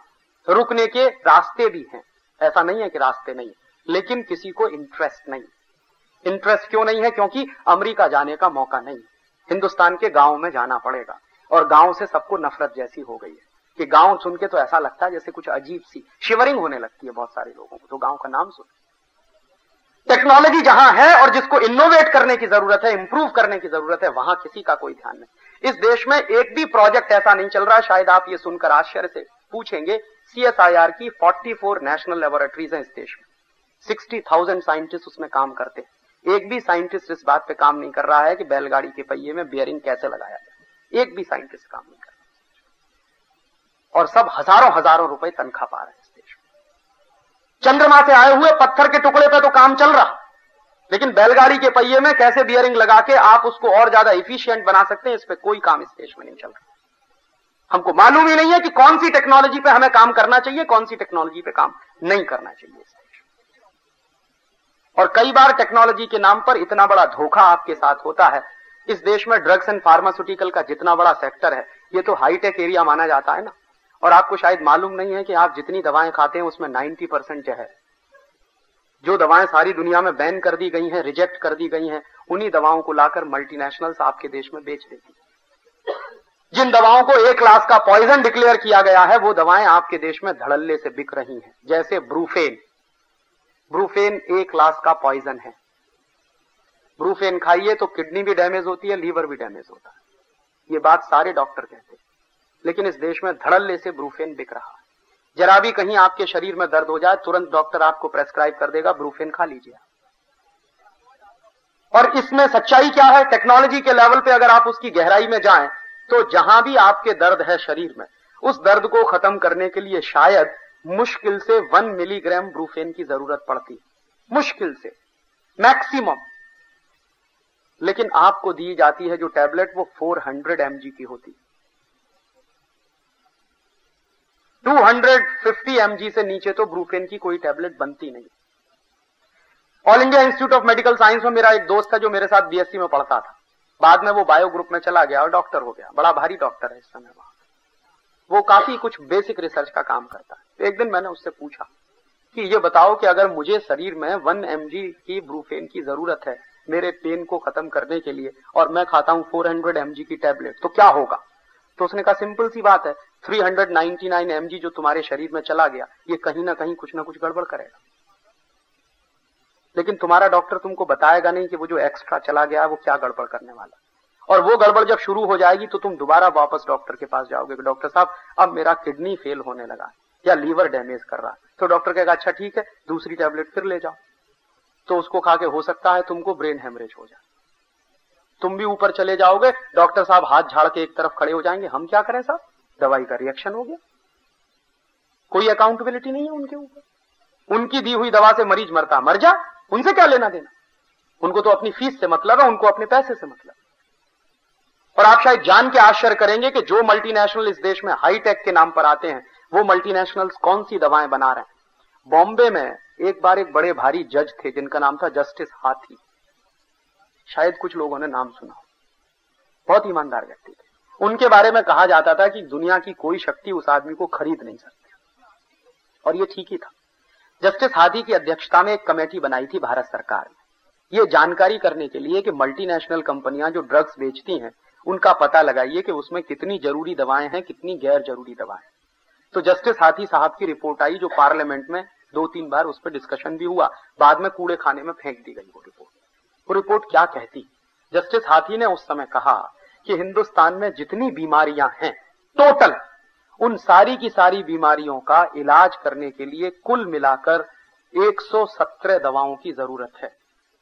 रुकने के रास्ते भी हैं, ऐसा नहीं है कि रास्ते नहीं, लेकिन किसी को इंटरेस्ट नहीं। इंटरेस्ट क्यों नहीं है? क्योंकि अमेरिका जाने का मौका नहीं, हिंदुस्तान के गांव में जाना पड़ेगा। और गांव से सबको नफरत जैसी हो गई है कि गांव सुन के तो ऐसा लगता है जैसे कुछ अजीब सी शिवरिंग होने लगती है बहुत सारे लोगों को तो गांव का नाम सुन। टेक्नोलॉजी जहां है और जिसको इनोवेट करने की जरूरत है, इंप्रूव करने की जरूरत है, वहां किसी का कोई ध्यान नहीं। इस देश में एक भी प्रोजेक्ट ऐसा नहीं चल रहा। शायद आप ये सुनकर आश्चर्य से पूछेंगे, CSIR की 44 नेशनल लेबोरेटरीज हैं इस देश में, 60,000 साइंटिस्ट उसमें काम करते हैं। एक भी साइंटिस्ट इस बात पे काम नहीं कर रहा है कि बैलगाड़ी के पहिए में बियरिंग कैसे लगाया जाए, एक भी साइंटिस्ट काम नहीं कर रहा। और सब हजारों हजारों रुपए तनख्वाह पा रहे हैं इस देश में। चंद्रमा से आए हुए पत्थर के टुकड़े पे तो काम चल रहा, लेकिन बैलगाड़ी के पहिए में कैसे बियरिंग लगा के आप उसको और ज्यादा इफिशिएंट बना सकते हैं, इस पे कोई काम इस देश में नहीं चल रहा। हमको मालूम ही नहीं है कि कौन सी टेक्नोलॉजी पे हमें काम करना चाहिए, कौन सी टेक्नोलॉजी पे काम नहीं करना चाहिए इस देश में। और कई बार टेक्नोलॉजी के नाम पर इतना बड़ा धोखा आपके साथ होता है। इस देश में ड्रग्स एंड फार्मास्यूटिकल का जितना बड़ा सेक्टर है, ये तो हाईटेक एरिया माना जाता है ना। और आपको शायद मालूम नहीं है कि आप जितनी दवाएं खाते हैं उसमें 90% जहर। जो दवाएं सारी दुनिया में बैन कर दी गई हैं, रिजेक्ट कर दी गई हैं, उन्हीं दवाओं को लाकर मल्टीनेशनल्स आपके देश में बेच देती हैं। जिन दवाओं को A क्लास का पॉइजन डिक्लेयर किया गया है, वो दवाएं आपके देश में धड़ल्ले से बिक रही हैं। जैसे ब्रूफेन, ब्रूफेन A क्लास का पॉइजन है। ब्रूफेन खाइए तो किडनी भी डैमेज होती है, लीवर भी डैमेज होता है। ये बात सारे डॉक्टर कहते हैं, लेकिन इस देश में धड़ल्ले से ब्रूफेन बिक रहा है। जरा भी कहीं आपके शरीर में दर्द हो जाए, तुरंत डॉक्टर आपको प्रेस्क्राइब कर देगा, ब्रूफेन खा लीजिए। और इसमें सच्चाई क्या है? टेक्नोलॉजी के लेवल पे अगर आप उसकी गहराई में जाएं, तो जहां भी आपके दर्द है शरीर में, उस दर्द को खत्म करने के लिए शायद मुश्किल से 1 मिलीग्राम ब्रूफेन की जरूरत पड़ती, मुश्किल से, मैक्सिमम। लेकिन आपको दी जाती है जो टैबलेट, वो 400 mg की होती, 250 mg से नीचे तो ब्रूफेन की कोई टैबलेट बनती नहीं। All India institute of medical science में मेरा एक दोस्त था जो मेरे साथ BSc में पढ़ता था। बाद में वो बायो ग्रुप में चला गया और डॉक्टर हो गया, बड़ा भारी डॉक्टर है इस समय वहां। वो काफी कुछ बेसिक रिसर्च का काम करता है। तो एक दिन मैंने उससे पूछा कि ये बताओ कि अगर मुझे शरीर में 1 mg की ब्रूफेन की जरूरत है मेरे पेन को खत्म करने के लिए, और मैं खाता हूं 400 mg की टैबलेट, तो क्या होगा? तो उसने कहा सिंपल सी बात है, 399 mg जो तुम्हारे शरीर में चला गया, ये कहीं ना कहीं कुछ ना कुछ गड़बड़ करेगा। लेकिन तुम्हारा डॉक्टर तुमको बताएगा नहीं कि वो जो एक्स्ट्रा चला गया वो क्या गड़बड़ करने वाला। और वो गड़बड़ जब शुरू हो जाएगी तो तुम दोबारा वापस डॉक्टर के पास जाओगे कि डॉक्टर साहब अब मेरा किडनी फेल होने लगा या लीवर डैमेज कर रहा है। तो डॉक्टर कहेगा अच्छा ठीक है, दूसरी टैबलेट फिर ले जाओ। तो उसको खा के हो सकता है तुमको ब्रेन हेमरेज हो जाए, तुम भी ऊपर चले जाओगे। डॉक्टर साहब हाथ झाड़ के एक तरफ खड़े हो जाएंगे, हम क्या करें साहब, दवाई का रिएक्शन हो गया। कोई अकाउंटेबिलिटी नहीं है उनके ऊपर। उनकी दी हुई दवा से मरीज मरता, मर जा, उनसे क्या लेना देना। उनको तो अपनी फीस से मतलब है, उनको अपने पैसे से मतलब। और आप शायद जान के आश्चर्य करेंगे कि जो मल्टीनेशनल इस देश में हाईटेक के नाम पर आते हैं, वो मल्टीनेशनल्स कौन सी दवाएं बना रहे हैं। बॉम्बे में एक बार एक बड़े भारी जज थे जिनका नाम था जस्टिस हाथी, शायद कुछ लोगों ने नाम सुना, बहुत ईमानदार व्यक्ति थे। उनके बारे में कहा जाता था कि दुनिया की कोई शक्ति उस आदमी को खरीद नहीं सकती, और ये ठीक ही था। जस्टिस हाथी की अध्यक्षता में एक कमेटी बनाई थी भारत सरकार ने, ये जानकारी करने के लिए कि मल्टीनेशनल कंपनियां जो ड्रग्स बेचती हैं उनका पता लगाइए कि उसमें कितनी जरूरी दवाएं हैं, कितनी गैर जरूरी दवाएं। तो जस्टिस हाथी साहब की रिपोर्ट आई, जो पार्लियामेंट में 2-3 बार उस पर डिस्कशन भी हुआ, बाद में कूड़े खाने में फेंक दी गई वो रिपोर्ट। वो रिपोर्ट क्या कहती? जस्टिस हाथी ने उस समय कहा कि हिंदुस्तान में जितनी बीमारियां हैं टोटल, उन सारी की सारी बीमारियों का इलाज करने के लिए कुल मिलाकर 117 दवाओं की जरूरत है।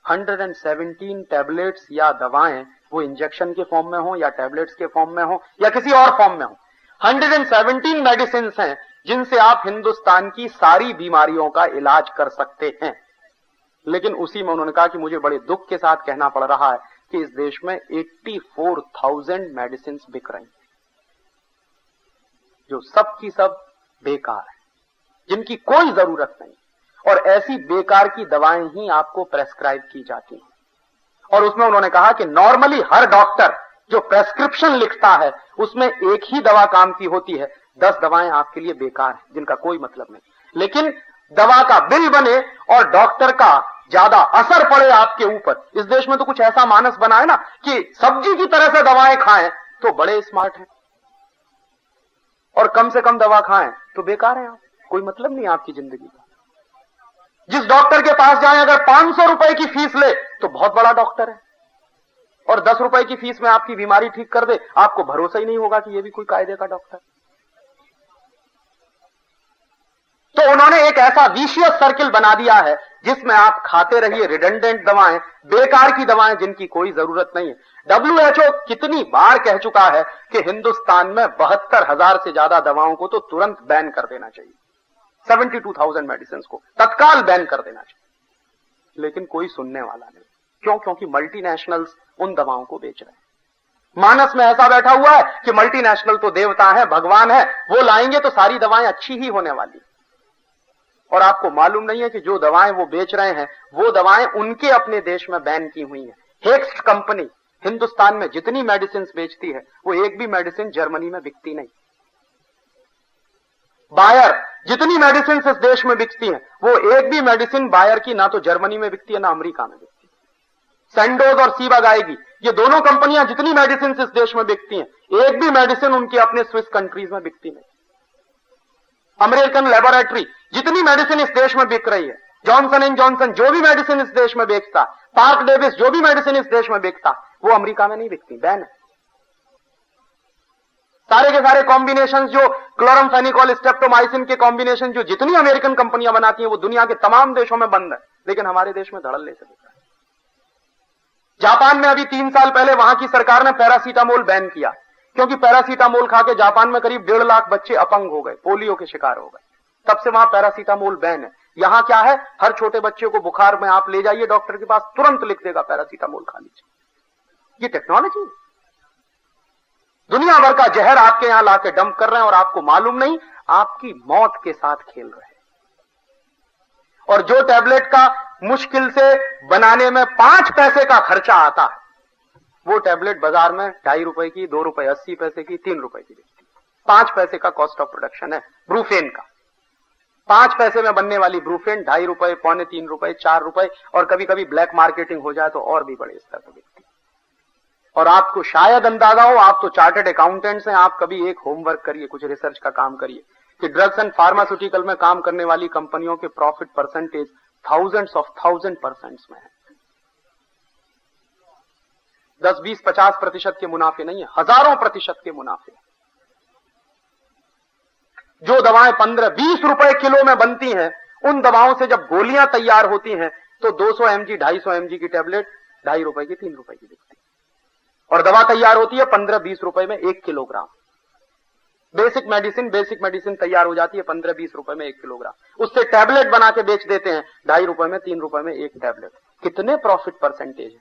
117 टैबलेट्स या दवाएं, वो इंजेक्शन के फॉर्म में हो या टैबलेट्स के फॉर्म में हो या किसी और फॉर्म में हो, 117 मेडिसिन हैं जिनसे आप हिंदुस्तान की सारी बीमारियों का इलाज कर सकते हैं। लेकिन उसी में उन्होंने कहा कि मुझे बड़े दुख के साथ कहना पड़ रहा है कि इस देश में 84,000 मेडिसिन बिक रही हैं, जो सब की सब बेकार है, जिनकी कोई जरूरत नहीं। और ऐसी बेकार की दवाएं ही आपको प्रेस्क्राइब की जाती हैं। और उसमें उन्होंने कहा कि नॉर्मली हर डॉक्टर जो प्रेस्क्रिप्शन लिखता है उसमें एक ही दवा काम की होती है, 10 दवाएं आपके लिए बेकार हैं जिनका कोई मतलब नहीं। लेकिन दवा का बिल बने और डॉक्टर का ज्यादा असर पड़े आपके ऊपर। इस देश में तो कुछ ऐसा मानस बना है ना कि सब्जी की तरह से दवाएं खाएं तो बड़े स्मार्ट हैं, और कम से कम दवा खाएं तो बेकार है आप, कोई मतलब नहीं आपकी जिंदगी का। जिस डॉक्टर के पास जाएं अगर 500 रुपए की फीस ले तो बहुत बड़ा डॉक्टर है, और 10 रुपए की फीस में आपकी बीमारी ठीक कर दे, आपको भरोसा ही नहीं होगा कि यह भी कोई कायदे का डॉक्टर। तो उन्होंने एक ऐसा विशियस सर्किल बना दिया है जिसमें आप खाते रहिए रिडंडेंट दवाएं, बेकार की दवाएं जिनकी कोई जरूरत नहीं है। WHO कितनी बार कह चुका है कि हिंदुस्तान में 72,000 से ज्यादा दवाओं को तो तुरंत बैन कर देना चाहिए, 72,000 मेडिसिन को तत्काल बैन कर देना चाहिए, लेकिन कोई सुनने वाला नहीं। क्यों? क्योंकि मल्टीनेशनल्स उन दवाओं को बेच रहे हैं। मानस में ऐसा बैठा हुआ है कि मल्टीनेशनल तो देवता है, भगवान है, वो लाएंगे तो सारी दवाएं अच्छी ही होने वाली। और आपको मालूम नहीं है कि जो दवाएं वो बेच रहे हैं वो दवाएं उनके अपने देश में बैन की हुई हैं। हेक्स्ट कंपनी हिंदुस्तान में जितनी मेडिसिन बेचती है वो एक भी मेडिसिन जर्मनी में बिकती नहीं। बायर जितनी मेडिसिन इस देश में बिकती हैं वो एक भी मेडिसिन बायर की ना तो जर्मनी में बिकती है ना अमेरिका में बिकती है। सैंडोज और सीबागाएगी ये दोनों कंपनियां जितनी मेडिसिन इस देश में बिकती हैं, एक भी मेडिसिन उनके अपने स्विस कंट्रीज में बिकती नहीं। अमेरिकन लेबोरेटरी जितनी मेडिसिन इस देश में बिक रही है, जॉनसन एंड जॉनसन जो भी मेडिसिन इस देश में बेचता, पार्क डेविस जो भी मेडिसिन इस देश में बेचता, वो अमेरिका में नहीं बिकती, बैन है। सारे के सारे कॉम्बिनेशन जो क्लोरमफेनिकोल स्ट्रेप्टोमाइसिन के कॉम्बिनेशन जो जितनी अमेरिकन कंपनियां बनाती हैं वो दुनिया के तमाम देशों में बंद है, लेकिन हमारे देश में धड़ल्ले से बिक रहा है। जापान में अभी 3 साल पहले वहां की सरकार ने पैरासीटामोल बैन किया, क्योंकि पैरासीटामोल खा के जापान में करीब 1.5 लाख बच्चे अपंग हो गए, पोलियो के शिकार हो गए। तब से वहां पैरासीटामोल बैन है। यहां क्या है, हर छोटे बच्चे को बुखार में आप ले जाइए डॉक्टर के पास, तुरंत लिख देगा पैरासीटामोल खा लीजिए। ये टेक्नोलॉजी है। दुनिया भर का जहर आपके यहां लाके डंप कर रहे हैं और आपको मालूम नहीं, आपकी मौत के साथ खेल रहे हैं। और जो टैबलेट का मुश्किल से बनाने में 5 पैसे का खर्चा आता है, वो टैबलेट बाजार में 2.5 रुपए की, 2 रुपए 80 पैसे की, 3 रुपए की बिकती है। 5 पैसे का कॉस्ट ऑफ प्रोडक्शन है ब्रूफेन का। 5 पैसे में बनने वाली ब्रूफेन 2.5 रुपए, 2.25 रुपए, 4 रुपए, और कभी कभी ब्लैक मार्केटिंग हो जाए तो और भी बड़े स्तर पर बिकती है। और आपको शायद अंदाजा हो, आप तो चार्टर्ड अकाउंटेंट्स हैं, आप कभी एक होमवर्क करिए, कुछ रिसर्च का काम करिए कि ड्रग्स एंड फार्मास्यूटिकल में काम करने वाली कंपनियों के प्रॉफिट परसेंटेज थाउजेंड्स ऑफ 1000% में है। 10, 20, 50% के मुनाफे नहीं है, हजारों प्रतिशत के मुनाफे। जो दवाएं 15, 20 रुपए किलो में बनती हैं, उन दवाओं से जब गोलियां तैयार होती हैं तो 200 mg, 250 mg की टैबलेट 2.5 रुपए की, 3 रुपए की बिकती है। और दवा तैयार होती है 15-20 रुपए में 1 किलोग्राम। बेसिक मेडिसिन तैयार हो जाती है 15-20 रुपए में 1 किलोग्राम। उससे टैबलेट बना के बेच देते हैं 2.5 रुपए में, 3 रुपए में 1 टैबलेट। कितने प्रॉफिट परसेंटेज है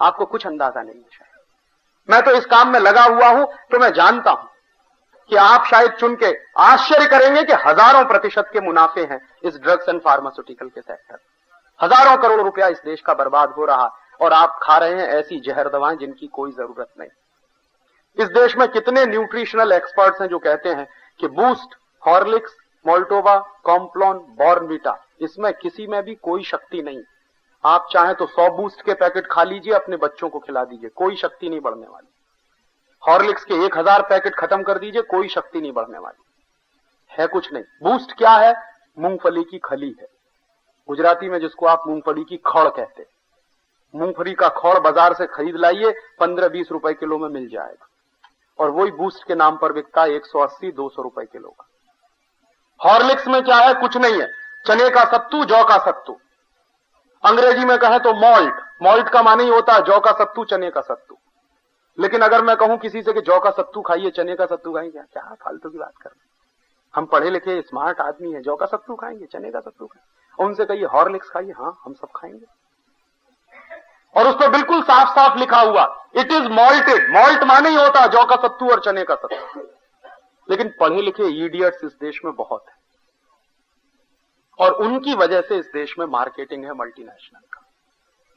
आपको कुछ अंदाजा नहीं है शायद। मैं तो इस काम में लगा हुआ हूं तो मैं जानता हूं कि आप शायद चुन के आश्चर्य करेंगे कि हजारों प्रतिशत के मुनाफे हैं इस ड्रग्स एंड फार्मास्यूटिकल के सेक्टर। हजारों करोड़ रुपया इस देश का बर्बाद हो रहा, और आप खा रहे हैं ऐसी जहर दवाएं जिनकी कोई जरूरत नहीं। इस देश में कितने न्यूट्रिशनल एक्सपर्ट्स हैं जो कहते हैं कि boost, Horlicks, Maltova, Complan, Bournvita, इसमें किसी में भी कोई शक्ति नहीं। आप चाहें तो 100 बूस्ट के पैकेट खा लीजिए, अपने बच्चों को खिला दीजिए, कोई शक्ति नहीं बढ़ने वाली। हॉर्लिक्स के 1000 पैकेट खत्म कर दीजिए, कोई शक्ति नहीं बढ़ने वाली है, कुछ नहीं। बूस्ट क्या है? मूंगफली की खली है, गुजराती में जिसको आप मूंगफली की खड़ कहते हैं। मूंगफली का खड़ बाजार से खरीद लाइए, 15-20 रुपए किलो में मिल जाएगा, और वही बूस्ट के नाम पर बिकता है 180-200 रुपए किलो का। हॉर्लिक्स में क्या है? कुछ नहीं है, चने का सत्तू, जौ का सत्तू। अंग्रेजी में कहें तो मॉल्ट, मॉल्ट का माने ही होता है जौ का सत्तू, चने का सत्तू। लेकिन अगर मैं कहूं किसी से कि जौ का सत्तू खाइए, चने का सत्तू खाइए, क्या फालतू की बात कर रहे हैं। हम पढ़े लिखे स्मार्ट आदमी है, जौ का सत्तू खाएंगे, चने का सत्तू खाएंगे। उनसे कहिए हॉर्लिक्स खाइए, हाँ हम सब खाएंगे। और उस पर बिल्कुल साफ साफ लिखा हुआ इट इज मॉल्टेड। मॉल्ट माने ही होता जौ का सत्तू और चने का सत्तू। लेकिन पढ़े लिखे इडियट्स इस देश में बहुत है, और उनकी वजह से इस देश में मार्केटिंग है मल्टीनेशनल का।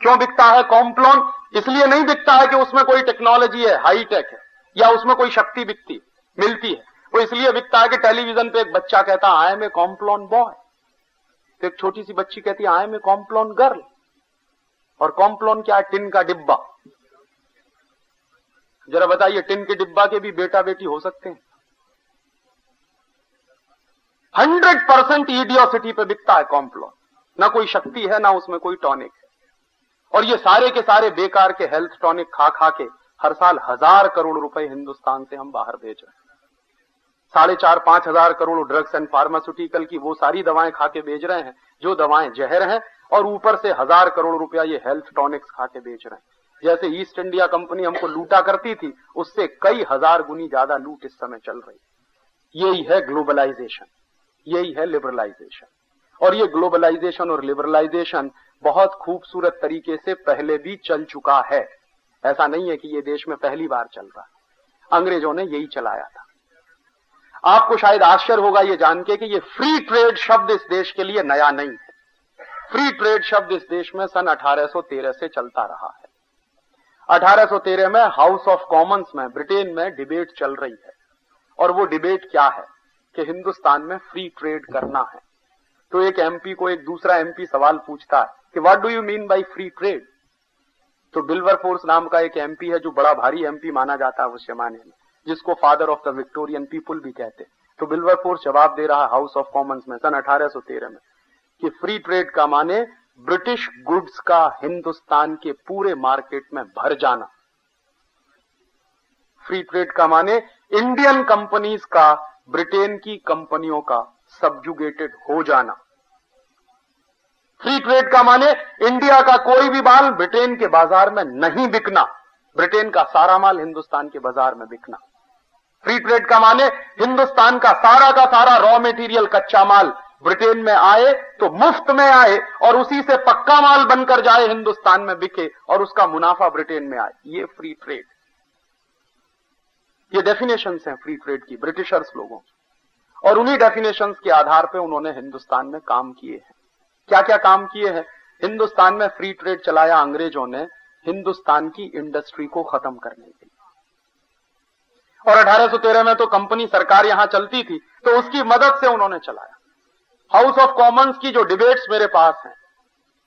क्यों बिकता है कॉम्प्लॉन? इसलिए नहीं बिकता है कि उसमें कोई टेक्नोलॉजी है, हाईटेक है, या उसमें कोई शक्ति बिकती मिलती है। वो इसलिए बिकता है कि टेलीविजन पे एक बच्चा कहता I am a Complan boy, तो एक छोटी सी बच्ची कहती है I am a Complan girl. और कॉम्प्लॉन क्या है? टिन का डिब्बा। जरा बताइए, टिन के डिब्बा के भी बेटा बेटी हो सकते हैं? 100% इडियोसिटी पे बिकता है कॉम्प्लॉन। ना कोई शक्ति है, ना उसमें कोई टॉनिक है। और ये सारे के सारे बेकार के हेल्थ टॉनिक खा खा के हर साल 1000 करोड़ रुपए हिंदुस्तान से हम बाहर भेज रहे हैं। 4.5-5 हजार करोड़ ड्रग्स एंड फार्मास्यूटिकल की वो सारी दवाएं खा के बेच रहे हैं जो दवाएं जहर हैं, और ऊपर से 1000 करोड़ रुपया ये हेल्थ टॉनिक्स खा के बेच रहे हैं। जैसे ईस्ट इंडिया कंपनी हमको लूटा करती थी, उससे कई हजार गुनी ज्यादा लूट इस समय चल रही है। यही है ग्लोबलाइजेशन, यही है लिबरलाइजेशन। और ये ग्लोबलाइजेशन और लिबरलाइजेशन बहुत खूबसूरत तरीके से पहले भी चल चुका है। ऐसा नहीं है कि ये देश में पहली बार चल रहा है, अंग्रेजों ने यही चलाया था। आपको शायद आश्चर्य होगा ये जान के कि ये फ्री ट्रेड शब्द इस देश के लिए नया नहीं है। फ्री ट्रेड शब्द इस देश में सन 1813 से चलता रहा है। 1813 में हाउस ऑफ कॉमन्स में ब्रिटेन में डिबेट चल रही है, और वो डिबेट क्या है कि हिंदुस्तान में फ्री ट्रेड करना है। तो एक एमपी को एक दूसरा एमपी सवाल पूछता है कि what do you mean by free trade? तो विल्बरफोर्स नाम का एक एमपी है जो बड़ा भारी एमपी माना जाता है उस जमाने में, जिसको father of the Victorian people भी कहते। तो विल्बरफोर्स जवाब दे रहा है हाउस ऑफ कॉमन्स में सन 1813 में कि फ्री ट्रेड का माने ब्रिटिश गुड्स का हिंदुस्तान के पूरे मार्केट में भर जाना। फ्री ट्रेड का माने इंडियन कंपनीज का ब्रिटेन की कंपनियों का सबजुगेटेड हो जाना। फ्री ट्रेड का माने इंडिया का कोई भी माल ब्रिटेन के बाजार में नहीं बिकना, ब्रिटेन का सारा माल हिंदुस्तान के बाजार में बिकना। फ्री ट्रेड का माने हिंदुस्तान का सारा रॉ मटेरियल कच्चा माल ब्रिटेन में आए तो मुफ्त में आए, और उसी से पक्का माल बनकर जाए हिंदुस्तान में बिके, और उसका मुनाफा ब्रिटेन में आए। ये फ्री ट्रेड। ये डेफिनेशंस हैं फ्री ट्रेड की ब्रिटिशर्स लोगों की, और उन्हीं डेफिनेशंस के आधार पे उन्होंने हिंदुस्तान में काम किए हैं। क्या क्या काम किए हैं? हिंदुस्तान में फ्री ट्रेड चलाया अंग्रेजों ने हिंदुस्तान की इंडस्ट्री को खत्म करने के लिए। और 1813 में तो कंपनी सरकार यहां चलती थी, तो उसकी मदद से उन्होंने चलाया। हाउस ऑफ कॉमन्स की जो डिबेट्स मेरे पास हैं,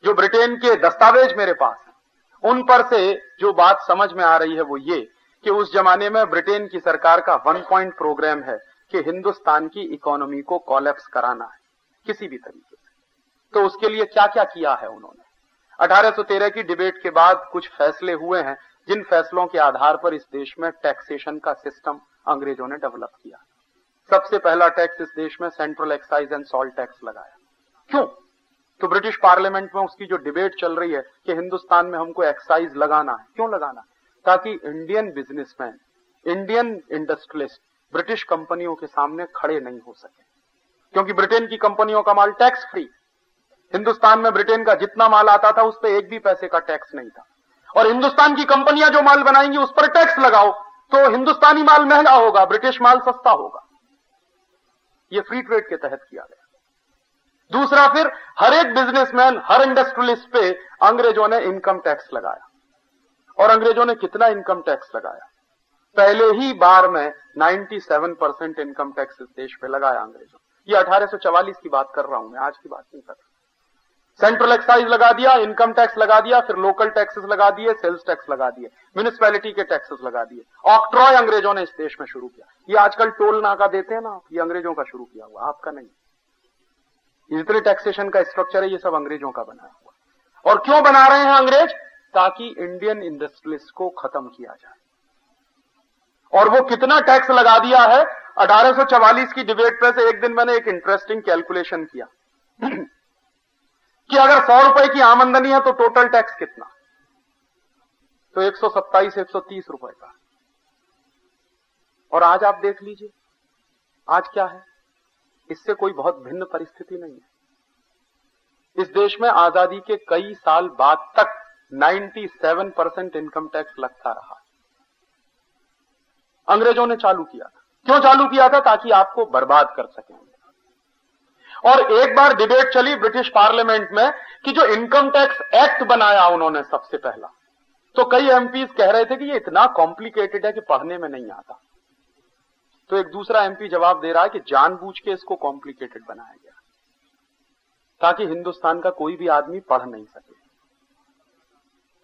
जो ब्रिटेन के दस्तावेज मेरे पास हैं, उन पर से जो बात समझ में आ रही है वो ये कि उस जमाने में ब्रिटेन की सरकार का 1 पॉइंट प्रोग्राम है कि हिंदुस्तान की इकोनॉमी को कोलैप्स कराना है किसी भी तरीके से। तो उसके लिए क्या क्या किया है उन्होंने? 1813 की डिबेट के बाद कुछ फैसले हुए हैं, जिन फैसलों के आधार पर इस देश में टैक्सेशन का सिस्टम अंग्रेजों ने डेवलप किया। सबसे पहला टैक्स इस देश में central excise and salt tax लगाया। क्यों? तो ब्रिटिश पार्लियामेंट में उसकी जो डिबेट चल रही है कि हिंदुस्तान में हमको एक्साइज लगाना है। क्यों लगाना है? ताकि Indian businessman, Indian industrialist British कंपनियों के सामने खड़े नहीं हो सके, क्योंकि ब्रिटेन की कंपनियों का माल टैक्स फ्री। हिंदुस्तान में ब्रिटेन का जितना माल आता था उस पर एक भी पैसे का टैक्स नहीं था, और हिंदुस्तान की कंपनियां जो माल बनाएंगी उस पर टैक्स लगाओ तो हिंदुस्तानी माल महंगा होगा, ब्रिटिश माल सस्ता होगा। यह फ्री ट्रेड के तहत किया गया। दूसरा, फिर हर एक बिजनेसमैन, हर इंडस्ट्रियलिस्ट पे अंग्रेजों ने इनकम टैक्स लगाया। और अंग्रेजों ने कितना इनकम टैक्स लगाया? पहले ही बार में 97% इनकम टैक्स इस देश पे लगाया अंग्रेजों। ये 1844 की बात कर रहा हूं मैं, आज की बात नहीं कर रहा। सेंट्रल एक्साइज लगा दिया, इनकम टैक्स लगा दिया, फिर लोकल टैक्सेस लगा दिए, सेल्स टैक्स लगा दिए, म्युनिसिपैलिटी के टैक्सेस लगा दिए। ऑक्ट्रॉय अंग्रेजों ने इस देश में शुरू किया। ये आजकल टोल नाका देते हैं ना, ये अंग्रेजों का शुरू किया हुआ, आपका नहीं। जितने टैक्सेशन का स्ट्रक्चर है ये सब अंग्रेजों का बनाया हुआ। और क्यों बना रहे हैं अंग्रेज? ताकि इंडियन इंडस्ट्रियलिस्ट को खत्म किया जाए। और वो कितना टैक्स लगा दिया है? 1844 की डिबेट पे से एक दिन मैंने एक इंटरेस्टिंग कैलकुलेशन किया कि अगर 100 रुपए की आमदनी है तो टोटल टैक्स कितना? तो 127-130 रुपए का। और आज आप देख लीजिए आज क्या है, इससे कोई बहुत भिन्न परिस्थिति नहीं है। इस देश में आजादी के कई साल बाद तक 97% इनकम टैक्स लगता रहा। अंग्रेजों ने चालू किया था। क्यों चालू किया था? ताकि आपको बर्बाद कर सकें। और एक बार डिबेट चली ब्रिटिश पार्लियामेंट में कि जो इनकम टैक्स एक्ट बनाया उन्होंने सबसे पहला, तो कई एमपीज कह रहे थे कि ये इतना कॉम्प्लिकेटेड है कि पढ़ने में नहीं आता। तो एक दूसरा एमपी जवाब दे रहा है कि जानबूझ के इसको कॉम्प्लिकेटेड बनाया गया ताकि हिंदुस्तान का कोई भी आदमी पढ़ नहीं सके।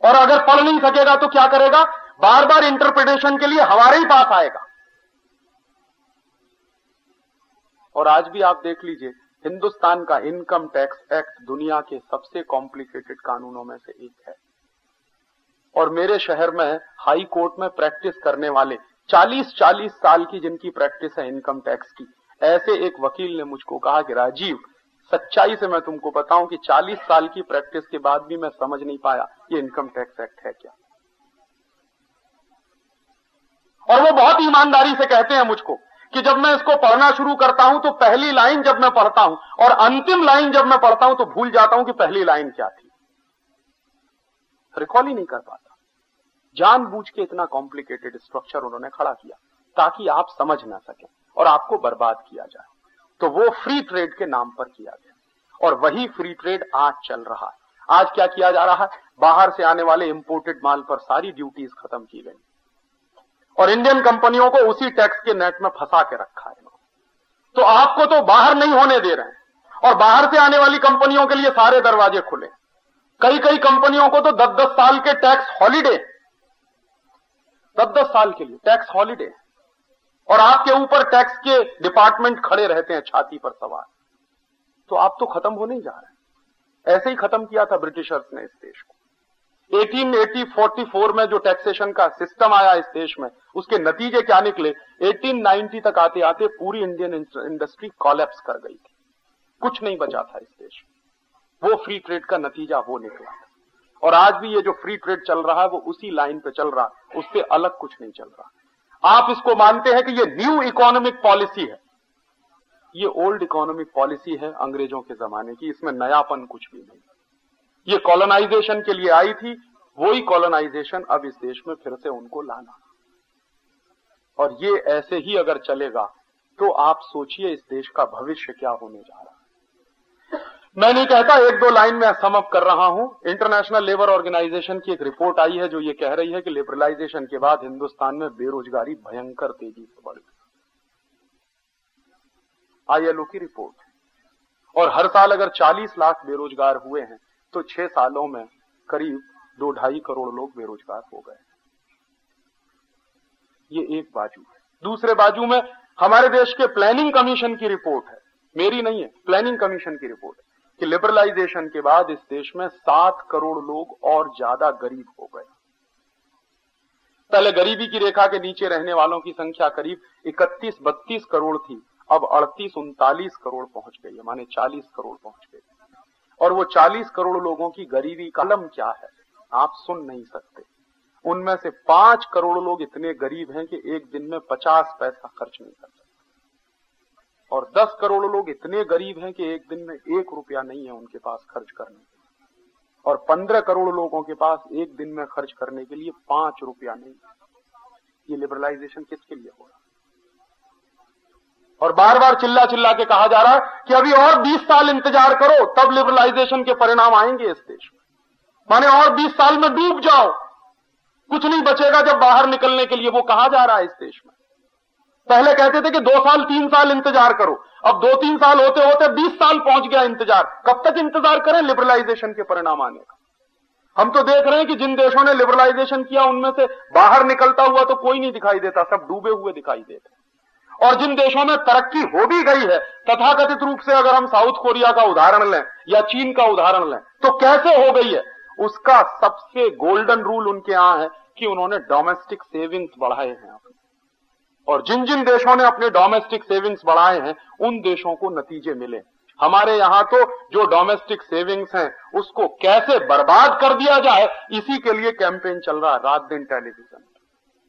और अगर पढ़ नहीं सकेगा तो क्या करेगा? बार बार इंटरप्रिटेशन के लिए हमारे ही पास आएगा। और आज भी आप देख लीजिए, हिंदुस्तान का इनकम टैक्स एक्ट दुनिया के सबसे कॉम्प्लिकेटेड कानूनों में से एक है। और मेरे शहर में हाई कोर्ट में प्रैक्टिस करने वाले 40-40 साल की जिनकी प्रैक्टिस है इनकम टैक्स की, ऐसे एक वकील ने मुझको कहा कि राजीव, सच्चाई से मैं तुमको बताऊं कि 40 साल की प्रैक्टिस के बाद भी मैं समझ नहीं पाया ये इनकम टैक्स एक्ट है क्या। और वो बहुत ईमानदारी से कहते हैं मुझको कि जब मैं इसको पढ़ना शुरू करता हूं तो पहली लाइन जब मैं पढ़ता हूं और अंतिम लाइन जब मैं पढ़ता हूं तो भूल जाता हूं कि पहली लाइन क्या थी, रिकॉल ही नहीं कर पाता। जानबूझ के इतना कॉम्प्लिकेटेड स्ट्रक्चर उन्होंने खड़ा किया ताकि आप समझ ना सकें और आपको बर्बाद किया जाए। तो वो फ्री ट्रेड के नाम पर किया गया और वही फ्री ट्रेड आज चल रहा है। आज क्या किया जा रहा है? बाहर से आने वाले इंपोर्टेड माल पर सारी ड्यूटीज खत्म की गई और इंडियन कंपनियों को उसी टैक्स के नेट में फंसा के रखा है। तो आपको तो बाहर नहीं होने दे रहे हैं और बाहर से आने वाली कंपनियों के लिए सारे दरवाजे खुले। कई कई कंपनियों को तो 10-10 साल के टैक्स हॉलिडे, 10-10 साल के लिए टैक्स हॉलिडे, और आपके ऊपर टैक्स के डिपार्टमेंट खड़े रहते हैं छाती पर सवार। तो आप तो खत्म होने ही जा रहे हैं। ऐसे ही खत्म किया था ब्रिटिशर्स ने इस देश को। 1844 में जो टैक्सेशन का सिस्टम आया इस देश में, उसके नतीजे क्या निकले? 1890 तक आते आते पूरी इंडियन इंडस्ट्री कोलैप्स कर गई थी, कुछ नहीं बचा था इस देश में। वो फ्री ट्रेड का नतीजा वो निकला। और आज भी ये जो फ्री ट्रेड चल रहा है वो उसी लाइन पे चल रहा है, उससे अलग कुछ नहीं चल रहा। आप इसको मानते हैं कि ये न्यू इकोनॉमिक पॉलिसी है, ये ओल्ड इकोनॉमिक पॉलिसी है अंग्रेजों के जमाने की, इसमें नयापन कुछ भी नहीं। ये कॉलोनाइजेशन के लिए आई थी, वही कॉलोनाइजेशन अब इस देश में फिर से उनको लाना। और ये ऐसे ही अगर चलेगा तो आप सोचिए इस देश का भविष्य क्या होने जा रहा है। मैं नहीं कहता, 1-2 लाइन में सम अप कर रहा हूं। इंटरनेशनल लेबर ऑर्गेनाइजेशन की एक रिपोर्ट आई है जो ये कह रही है कि लिबरलाइजेशन के बाद हिंदुस्तान में बेरोजगारी भयंकर तेजी से बढ़ी। ILO की रिपोर्ट। और हर साल अगर 40 लाख बेरोजगार हुए हैं तो 6 सालों में करीब 2-2.5 करोड़ लोग बेरोजगार हो गए। ये एक बाजू है। दूसरे बाजू में हमारे देश के प्लानिंग कमीशन की रिपोर्ट है, मेरी नहीं है, प्लानिंग कमीशन की रिपोर्ट है कि लिबरलाइजेशन के बाद इस देश में 7 करोड़ लोग और ज्यादा गरीब हो गए। पहले गरीबी की रेखा के नीचे रहने वालों की संख्या करीब 31-32 करोड़ थी, अब 38-39 करोड़ पहुंच गई है, माने 40 करोड़ पहुंच गई। और वो 40 करोड़ लोगों की गरीबी का आलम क्या है आप सुन नहीं सकते। उनमें से 5 करोड़ लोग इतने गरीब हैं कि एक दिन में 50 पैसा खर्च नहीं कर सकते, और 10 करोड़ लोग इतने गरीब हैं कि एक दिन में 1 रुपया नहीं है उनके पास खर्च करने के लिए, और 15 करोड़ लोगों के पास एक दिन में खर्च करने के लिए 5 रुपया नहीं है। ये लिबरलाइजेशन किसके लिए हो रहा है? और बार बार चिल्ला चिल्ला के कहा जा रहा है कि अभी और 20 साल इंतजार करो तब लिबरलाइजेशन के परिणाम आएंगे इस देश में, माने और 20 साल में डूब जाओ, कुछ नहीं बचेगा जब बाहर निकलने के लिए। वो कहा जा रहा है इस देश में। पहले कहते थे कि 2 साल 3 साल इंतजार करो, अब 2-3 साल होते होते 20 साल पहुंच गया इंतजार। कब तक इंतजार करें लिबरलाइजेशन के परिणाम आने का? हम तो देख रहे हैं कि जिन देशों ने लिबरलाइजेशन किया उनमें से बाहर निकलता हुआ तो कोई नहीं दिखाई देता, सब डूबे हुए दिखाई देते। और जिन देशों में तरक्की हो भी गई है, तथाकथित रूप से अगर हम साउथ कोरिया का उदाहरण लें या चीन का उदाहरण लें, तो कैसे हो गई है? उसका सबसे गोल्डन रूल उनके यहां है कि उन्होंने डोमेस्टिक सेविंग्स बढ़ाए हैं अपने। और जिन जिन देशों ने अपने डोमेस्टिक सेविंग्स बढ़ाए हैं उन देशों को नतीजे मिले। हमारे यहां तो जो डोमेस्टिक सेविंग्स हैं उसको कैसे बर्बाद कर दिया जाए, इसी के लिए कैंपेन चल रहा है रात दिन टेलीविजन।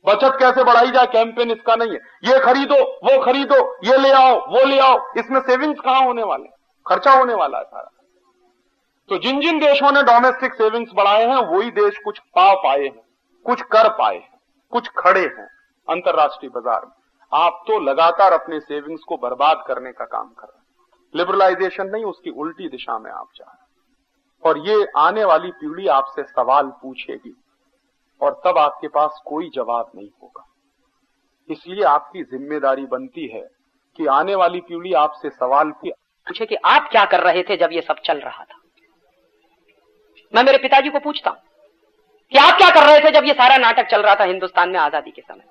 बचत कैसे बढ़ाई जाए, कैंपेन इसका नहीं है। ये खरीदो, वो खरीदो, ये ले आओ, वो ले आओ, इसमें सेविंग्स कहां होने वाले, खर्चा होने वाला है सारा। तो जिन जिन देशों ने डोमेस्टिक सेविंग्स बढ़ाए हैं वही देश कुछ पा पाए हैं, कुछ कर पाए हैं, कुछ खड़े हैं अंतर्राष्ट्रीय बाजार में। आप तो लगातार अपने सेविंग्स को बर्बाद करने का काम कर रहे हैं। लिबरलाइजेशन नहीं, उसकी उल्टी दिशा में आप जा रहे हैं। और ये आने वाली पीढ़ी आपसे सवाल पूछेगी और तब आपके पास कोई जवाब नहीं होगा। इसलिए आपकी जिम्मेदारी बनती है कि आने वाली पीढ़ी आपसे सवाल पूछे कि आप क्या कर रहे थे जब ये सब चल रहा था। मैं मेरे पिताजी को पूछता हूं कि आप क्या कर रहे थे जब ये सारा नाटक चल रहा था हिंदुस्तान में आजादी के समय,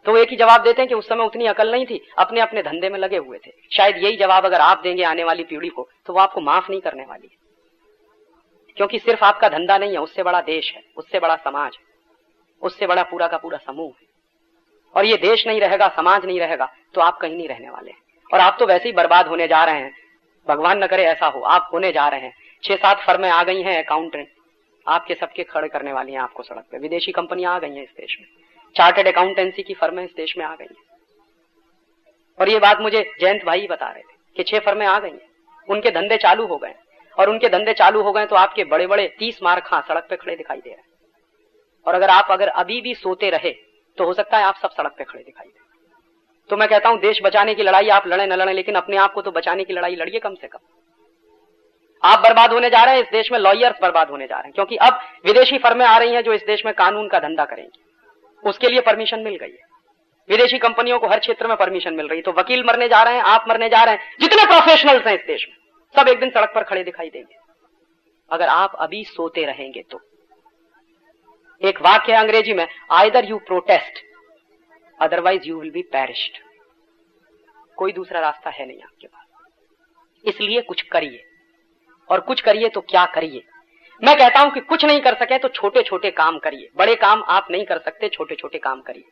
तो वो एक ही जवाब देते हैं कि उस समय उतनी अकल नहीं थी, अपने अपने धंधे में लगे हुए थे। शायद यही जवाब अगर आप देंगे आने वाली पीढ़ी को तो वो आपको माफ नहीं करने वाली है, क्योंकि सिर्फ आपका धंधा नहीं है, उससे बड़ा देश है, उससे बड़ा समाज है, उससे बड़ा पूरा का पूरा समूह है। और ये देश नहीं रहेगा, समाज नहीं रहेगा तो आप कहीं नहीं रहने वाले हैं। और आप तो वैसे ही बर्बाद होने जा रहे हैं, भगवान न करे ऐसा हो, आप होने जा रहे हैं। 6-7 फर्में आ गई हैं अकाउंटेंट, आपके सबके खड़े करने वाली हैं आपको सड़क पे। विदेशी कंपनियां आ गई हैं इस देश में, चार्टर्ड अकाउंटेंसी की फर्में इस देश में आ गई हैं। और ये बात मुझे जयंत भाई बता रहे थे कि 6 फर्में आ गई हैं, उनके धंधे चालू हो गए। और उनके धंधे चालू हो गए तो आपके बड़े बड़े 30 मार्खा सड़क पे खड़े दिखाई दे रहे हैं। और अगर अभी भी सोते रहे तो हो सकता है आप सब सड़क पे खड़े दिखाई दे। तो मैं कहता हूं देश बचाने की लड़ाई आप लड़े न लड़े, लेकिन अपने आप को तो बचाने की लड़ाई लड़िए कम से कम। आप बर्बाद होने जा रहे हैं, इस देश में लॉयर्स बर्बाद होने जा रहे हैं, क्योंकि अब विदेशी फर्में आ रही हैं जो इस देश में कानून का धंधा करेंगी। उसके लिए परमिशन मिल गई है, विदेशी कंपनियों को हर क्षेत्र में परमिशन मिल रही है। तो वकील मरने जा रहे हैं, आप मरने जा रहे हैं, जितने प्रोफेशनल्स हैं इस देश में सब एक दिन सड़क पर खड़े दिखाई देंगे अगर आप अभी सोते रहेंगे तो। एक वाक्य है अंग्रेजी में, either you protest otherwise you will be perished. कोई दूसरा रास्ता है नहीं आपके पास, इसलिए कुछ करिए। और कुछ करिए तो क्या करिए? मैं कहता हूं कि कुछ नहीं कर सके तो छोटे छोटे काम करिए। बड़े काम आप नहीं कर सकते, छोटे छोटे काम करिए।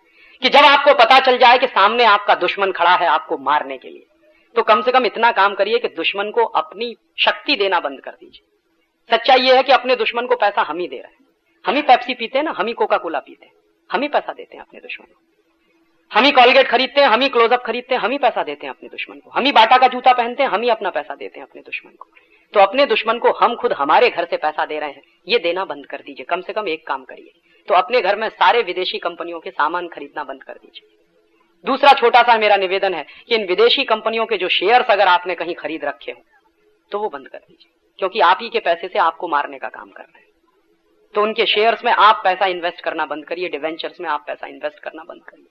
कि जब आपको पता चल जाए कि सामने आपका दुश्मन खड़ा है आपको मारने के लिए, तो कम से कम इतना काम करिए कि दुश्मन को अपनी शक्ति देना बंद कर दीजिए। सच्चाई यह है कि अपने दुश्मन को पैसा हम ही दे रहे हैं। हम ही पेप्सी पीते हैं ना, हम ही कोका कोला पीते हैं, हम ही पैसा देते हैं अपने दुश्मन को। हम ही कॉलगेट खरीदते हैं, हम ही क्लोजअप खरीदते हैं, हम ही पैसा देते हैं अपने दुश्मन को। हम ही बाटा का जूता पहनते हैं, हम ही अपना पैसा देते हैं अपने दुश्मन को। तो अपने दुश्मन को हम खुद हमारे घर से पैसा दे रहे हैं, ये देना बंद कर दीजिए। कम से कम एक काम करिए, तो अपने घर में सारे विदेशी कंपनियों के सामान खरीदना बंद कर दीजिए। दूसरा छोटा सा मेरा निवेदन है कि इन विदेशी कंपनियों के जो शेयर्स अगर आपने कहीं खरीद रखे हो तो वो बंद कर दीजिए, क्योंकि आप ही के पैसे से आपको मारने का काम कर रहे हैं। तो उनके शेयर्स में आप पैसा इन्वेस्ट करना बंद करिए, डिवेंचर्स में आप पैसा इन्वेस्ट करना बंद करिए।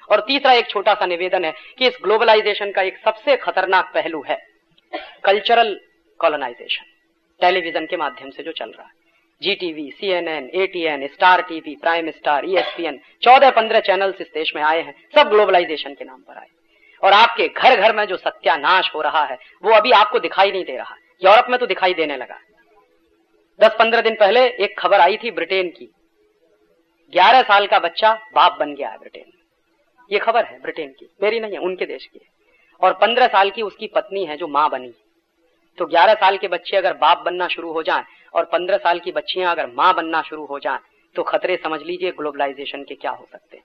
और तीसरा एक छोटा सा निवेदन है कि इस ग्लोबलाइजेशन का एक सबसे खतरनाक पहलू है कल्चरल कॉलोनाइजेशन। टेलीविजन के माध्यम से जो चल रहा है, GTV, CNN, ATN, star TV, prime star, ESPN, 14-15 channels इस देश में आए हैं, सब ग्लोबलाइजेशन के नाम पर आए। और आपके घर घर में जो सत्यानाश हो रहा है वो अभी आपको दिखाई नहीं दे रहा। यूरोप में तो दिखाई देने लगा। 10-15 दिन पहले एक खबर आई थी ब्रिटेन की, 11 साल का बच्चा बाप बन गया है ब्रिटेन में। ये खबर है ब्रिटेन की, मेरी नहीं है, उनके देश की है। और 15 साल की उसकी पत्नी है जो मां बनी। तो 11 साल के बच्चे अगर बाप बनना शुरू हो जाएं और 15 साल की बच्चियां अगर मां बनना शुरू हो जाएं तो खतरे समझ लीजिए ग्लोबलाइजेशन के क्या हो सकते हैं।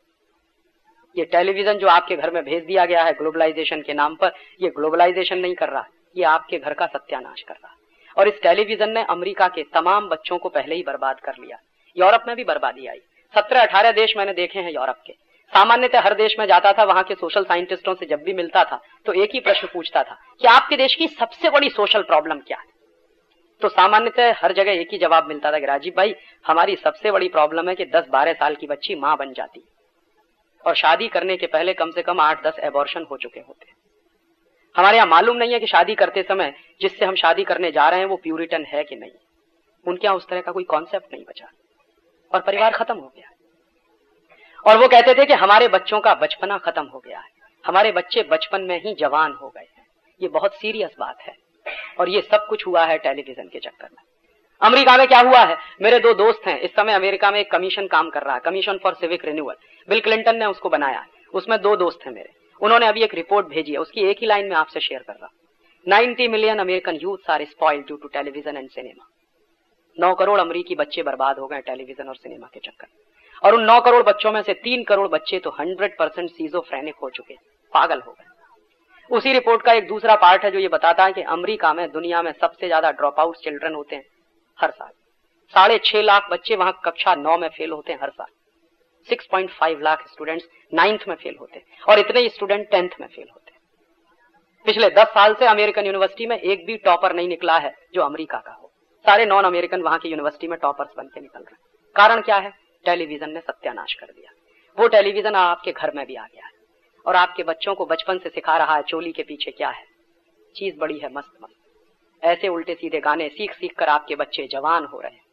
ये टेलीविजन जो आपके घर में भेज दिया गया है ग्लोबलाइजेशन के नाम पर, ये ग्लोबलाइजेशन नहीं कर रहा, ये आपके घर का सत्यानाश कर रहा है। और इस टेलीविजन ने अमेरिका के तमाम बच्चों को पहले ही बर्बाद कर लिया। यूरोप में भी बर्बादी आई। 17-18 देश मैंने देखे हैं यूरोप के। सामान्यतः हर देश में जाता था, वहां के सोशल साइंटिस्टों से जब भी मिलता था तो एक ही प्रश्न पूछता था कि आपके देश की सबसे बड़ी सोशल प्रॉब्लम क्या है। तो सामान्यतः हर जगह एक ही जवाब मिलता था कि राजीव भाई, हमारी सबसे बड़ी प्रॉब्लम है कि 10-12 साल की बच्ची मां बन जाती और शादी करने के पहले कम से कम 8-10 एबॉर्शन हो चुके होते। हमारे यहाँ मालूम नहीं है कि शादी करते समय जिससे हम शादी करने जा रहे हैं वो प्यूरिटन है कि नहीं। उनके यहाँ उस तरह का कोई कॉन्सेप्ट नहीं बचा और परिवार खत्म हो गया। और वो कहते थे कि हमारे बच्चों का बचपना खत्म हो गया है, हमारे बच्चे बचपन में ही जवान हो गए हैं। ये बहुत सीरियस बात है और ये सब कुछ हुआ है टेलीविजन के चक्कर में। अमेरिका में क्या हुआ है, मेरे 2 दोस्त हैं, इस समय अमेरिका में एक कमीशन काम कर रहा है, commission for civic renewal. Bill Clinton ने उसको बनाया है। उसमें 2 दोस्त हैं मेरे, उन्होंने अभी एक रिपोर्ट भेजी है, उसकी एक ही लाइन में आपसे शेयर कर रहा हूं। 90 million American youths are spoiled due to television and cinema. 9 crore अमेरिकी बच्चे बर्बाद हो गए टेलीविजन और सिनेमा के चक्कर। और उन 9 करोड़ बच्चों में से 3 करोड़ बच्चे तो 100% सीजोफ्रेनिक हो चुके, पागल हो गए। उसी रिपोर्ट का एक दूसरा पार्ट है जो ये बताता है कि अमेरिका में दुनिया में सबसे ज्यादा ड्रॉप आउट चिल्ड्रन होते हैं हर साल। 6.5 लाख बच्चे वहां कक्षा 9 में फेल होते हैं हर साल। 6.5 लाख स्टूडेंट्स 9th में फेल होते हैं और इतने ही स्टूडेंट 10th में फेल होते हैं। पिछले 10 साल से अमेरिकन यूनिवर्सिटी में एक भी टॉपर नहीं निकला है जो अमेरिका का हो। सारे नॉन अमेरिकन वहां की यूनिवर्सिटी में टॉपर्स बन के निकल रहे हैं। कारण क्या है? टेलीविजन ने सत्यानाश कर दिया। वो टेलीविजन आपके घर में भी आ गया है और आपके बच्चों को बचपन से सिखा रहा है चोली के पीछे क्या है। चीज बड़ी है मस्त मस्त, ऐसे उल्टे सीधे गाने सीख सीख कर आपके बच्चे जवान हो रहे हैं।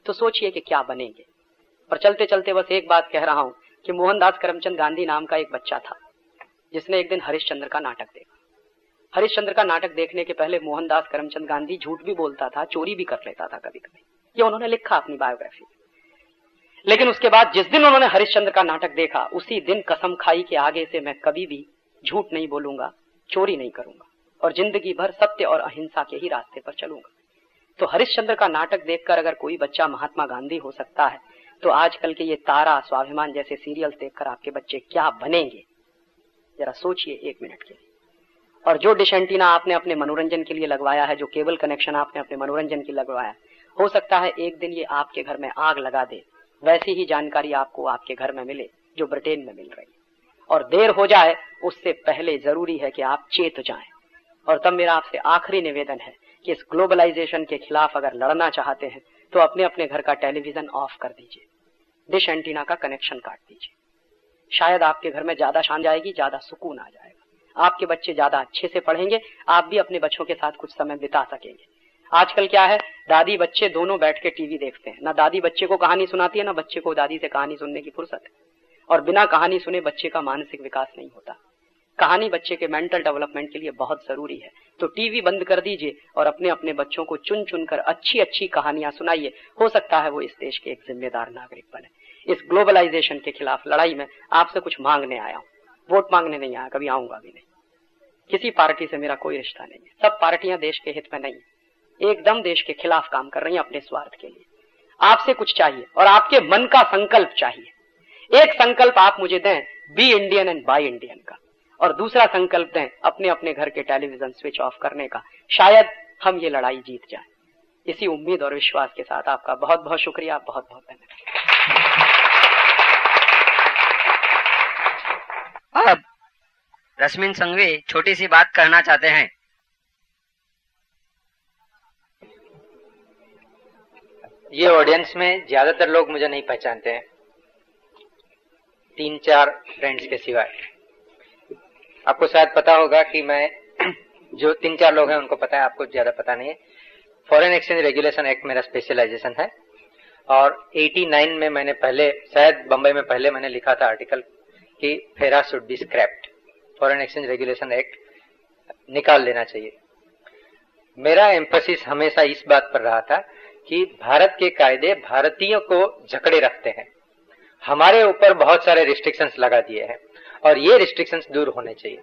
तो सोचिए कि क्या बनेंगे। पर चलते चलते बस एक बात कह रहा हूं कि मोहनदास करमचंद गांधी नाम का एक बच्चा था जिसने एक दिन हरिश्चंद्र का नाटक देखा। हरिश्चंद्र का नाटक देखने के पहले मोहनदास करमचंद गांधी झूठ भी बोलता था, चोरी भी कर लेता था कभी कभी। ये उन्होंने लिखा अपनी बायोग्राफी में। लेकिन उसके बाद जिस दिन उन्होंने हरिश्चंद्र का नाटक देखा उसी दिन कसम खाई कि आगे से मैं कभी भी झूठ नहीं बोलूंगा, चोरी नहीं करूंगा और जिंदगी भर सत्य और अहिंसा के ही रास्ते पर चलूंगा। तो हरिश्चंद्र का नाटक देखकर अगर कोई बच्चा महात्मा गांधी हो सकता है तो आजकल के ये तारा, स्वाभिमान जैसे सीरियल्स देखकर आपके बच्चे क्या बनेंगे, जरा सोचिए 1 मिनट के लिए। और जो डिश एंटीना आपने अपने मनोरंजन के लिए लगवाया है, जो केबल कनेक्शन आपने अपने मनोरंजन के लिए लगवाया है, हो सकता है एक दिन ये आपके घर में आग लगा दे। वैसी ही जानकारी आपको आपके घर में मिले जो ब्रिटेन में मिल रही है, और देर हो जाए उससे पहले जरूरी है कि आप चेत जाएं। और तब मेरा आपसे आखिरी निवेदन है कि इस ग्लोबलाइजेशन के खिलाफ अगर लड़ना चाहते हैं तो अपने अपने घर का टेलीविजन ऑफ कर दीजिए, डिश एंटीना का कनेक्शन काट दीजिए। शायद आपके घर में ज्यादा शान जाएगी, ज्यादा सुकून आ जाएगा, आपके बच्चे ज्यादा अच्छे से पढ़ेंगे, आप भी अपने बच्चों के साथ कुछ समय बिता सकेंगे। आजकल क्या है, दादी बच्चे दोनों बैठ के टीवी देखते हैं। ना दादी बच्चे को कहानी सुनाती है, ना बच्चे को दादी से कहानी सुनने की फुर्सत है। और बिना कहानी सुने बच्चे का मानसिक विकास नहीं होता। कहानी बच्चे के मेंटल डेवलपमेंट के लिए बहुत जरूरी है। तो टीवी बंद कर दीजिए और अपने अपने बच्चों को चुन चुन कर अच्छी अच्छी कहानियां सुनाइए। हो सकता है वो इस देश के एक जिम्मेदार नागरिक बने। इस ग्लोबलाइजेशन के खिलाफ लड़ाई में आपसे कुछ मांगने आया हूं, वोट मांगने नहीं आया, कभी आऊंगा भी नहीं। किसी पार्टी से मेरा कोई रिश्ता नहीं है। सब पार्टियां देश के हित में नहीं, एकदम देश के खिलाफ काम कर रही हैं अपने स्वार्थ के लिए। आपसे कुछ चाहिए और आपके मन का संकल्प चाहिए। एक संकल्प आप मुझे दें, be Indian and buy Indian का, और दूसरा संकल्प दें अपने अपने घर के टेलीविजन स्विच ऑफ करने का। शायद हम ये लड़ाई जीत जाएं। इसी उम्मीद और विश्वास के साथ आपका बहुत बहुत शुक्रिया, बहुत बहुत धन्यवाद। अब रश्मिन संघवी छोटी सी बात कहना चाहते हैं। ये ऑडियंस में ज्यादातर लोग मुझे नहीं पहचानते हैं, 3-4 फ्रेंड्स के सिवाय। आपको शायद पता होगा कि मैं जो 3-4 लोग हैं उनको पता है, आपको ज्यादा पता नहीं है। फॉरेन एक्सचेंज रेगुलेशन एक्ट मेरा स्पेशलाइजेशन है और 89 में मैंने पहले, शायद बंबई में पहले मैंने लिखा था आर्टिकल कि फेरा should be scraped, foreign exchange regulation act निकाल लेना चाहिए। मेरा एम्फेसिस हमेशा इस बात पर रहा था कि भारत के कायदे भारतीयों को जकड़े रखते हैं। हमारे ऊपर बहुत सारे रिस्ट्रिक्शंस लगा दिए हैं और ये रिस्ट्रिक्शंस दूर होने चाहिए।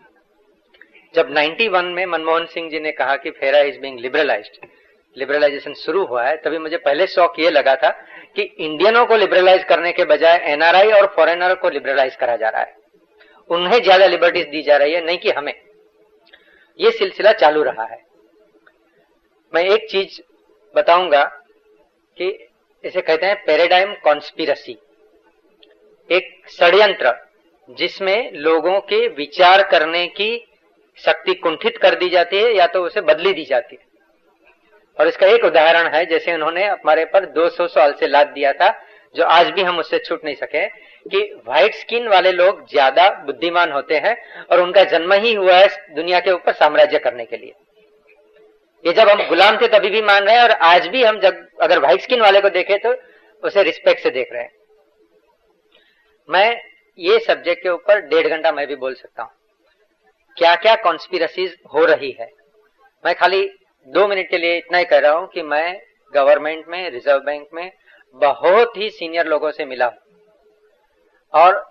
जब 91 में मनमोहन सिंह जी ने कहा कि फेरा इज बीइंग लिबरलाइज्ड, लिबरलाइजेशन शुरू हुआ है, तभी मुझे पहले शौक ये लगा था कि इंडियनों को लिबरलाइज करने के बजाय एनआरआई और फॉरेनर को लिबरलाइज करा जा रहा है, उन्हें ज्यादा लिबर्टीज दी जा रही है, नहीं कि हमें। ये सिलसिला चालू रहा है। मैं एक चीज बताऊंगा कि इसे कहते हैं पैराडाइम कॉन्स्पिरसी, एक षड्यंत्र जिसमें लोगों के विचार करने की शक्ति कुंठित कर दी जाती है या तो उसे बदली दी जाती है। और इसका एक उदाहरण है, जैसे उन्होंने हमारे पर 200 साल से लाद दिया था, जो आज भी हम उससे छूट नहीं सके, कि व्हाइट स्किन वाले लोग ज्यादा बुद्धिमान होते हैं और उनका जन्म ही हुआ है दुनिया के ऊपर साम्राज्य करने के लिए। ये जब हम गुलाम थे तभी भी मान रहे हैं और आज भी हम जब अगर व्हाइट स्किन वाले को देखें तो उसे रिस्पेक्ट से देख रहे हैं। मैं ये सब्जेक्ट के ऊपर 1.5 घंटा मैं भी बोल सकता हूं, क्या क्या कॉन्स्पिरसीज हो रही है। मैं खाली 2 मिनट के लिए इतना ही कह रहा हूं कि मैं गवर्नमेंट में, रिजर्व बैंक में बहुत ही सीनियर लोगों से मिला हूं और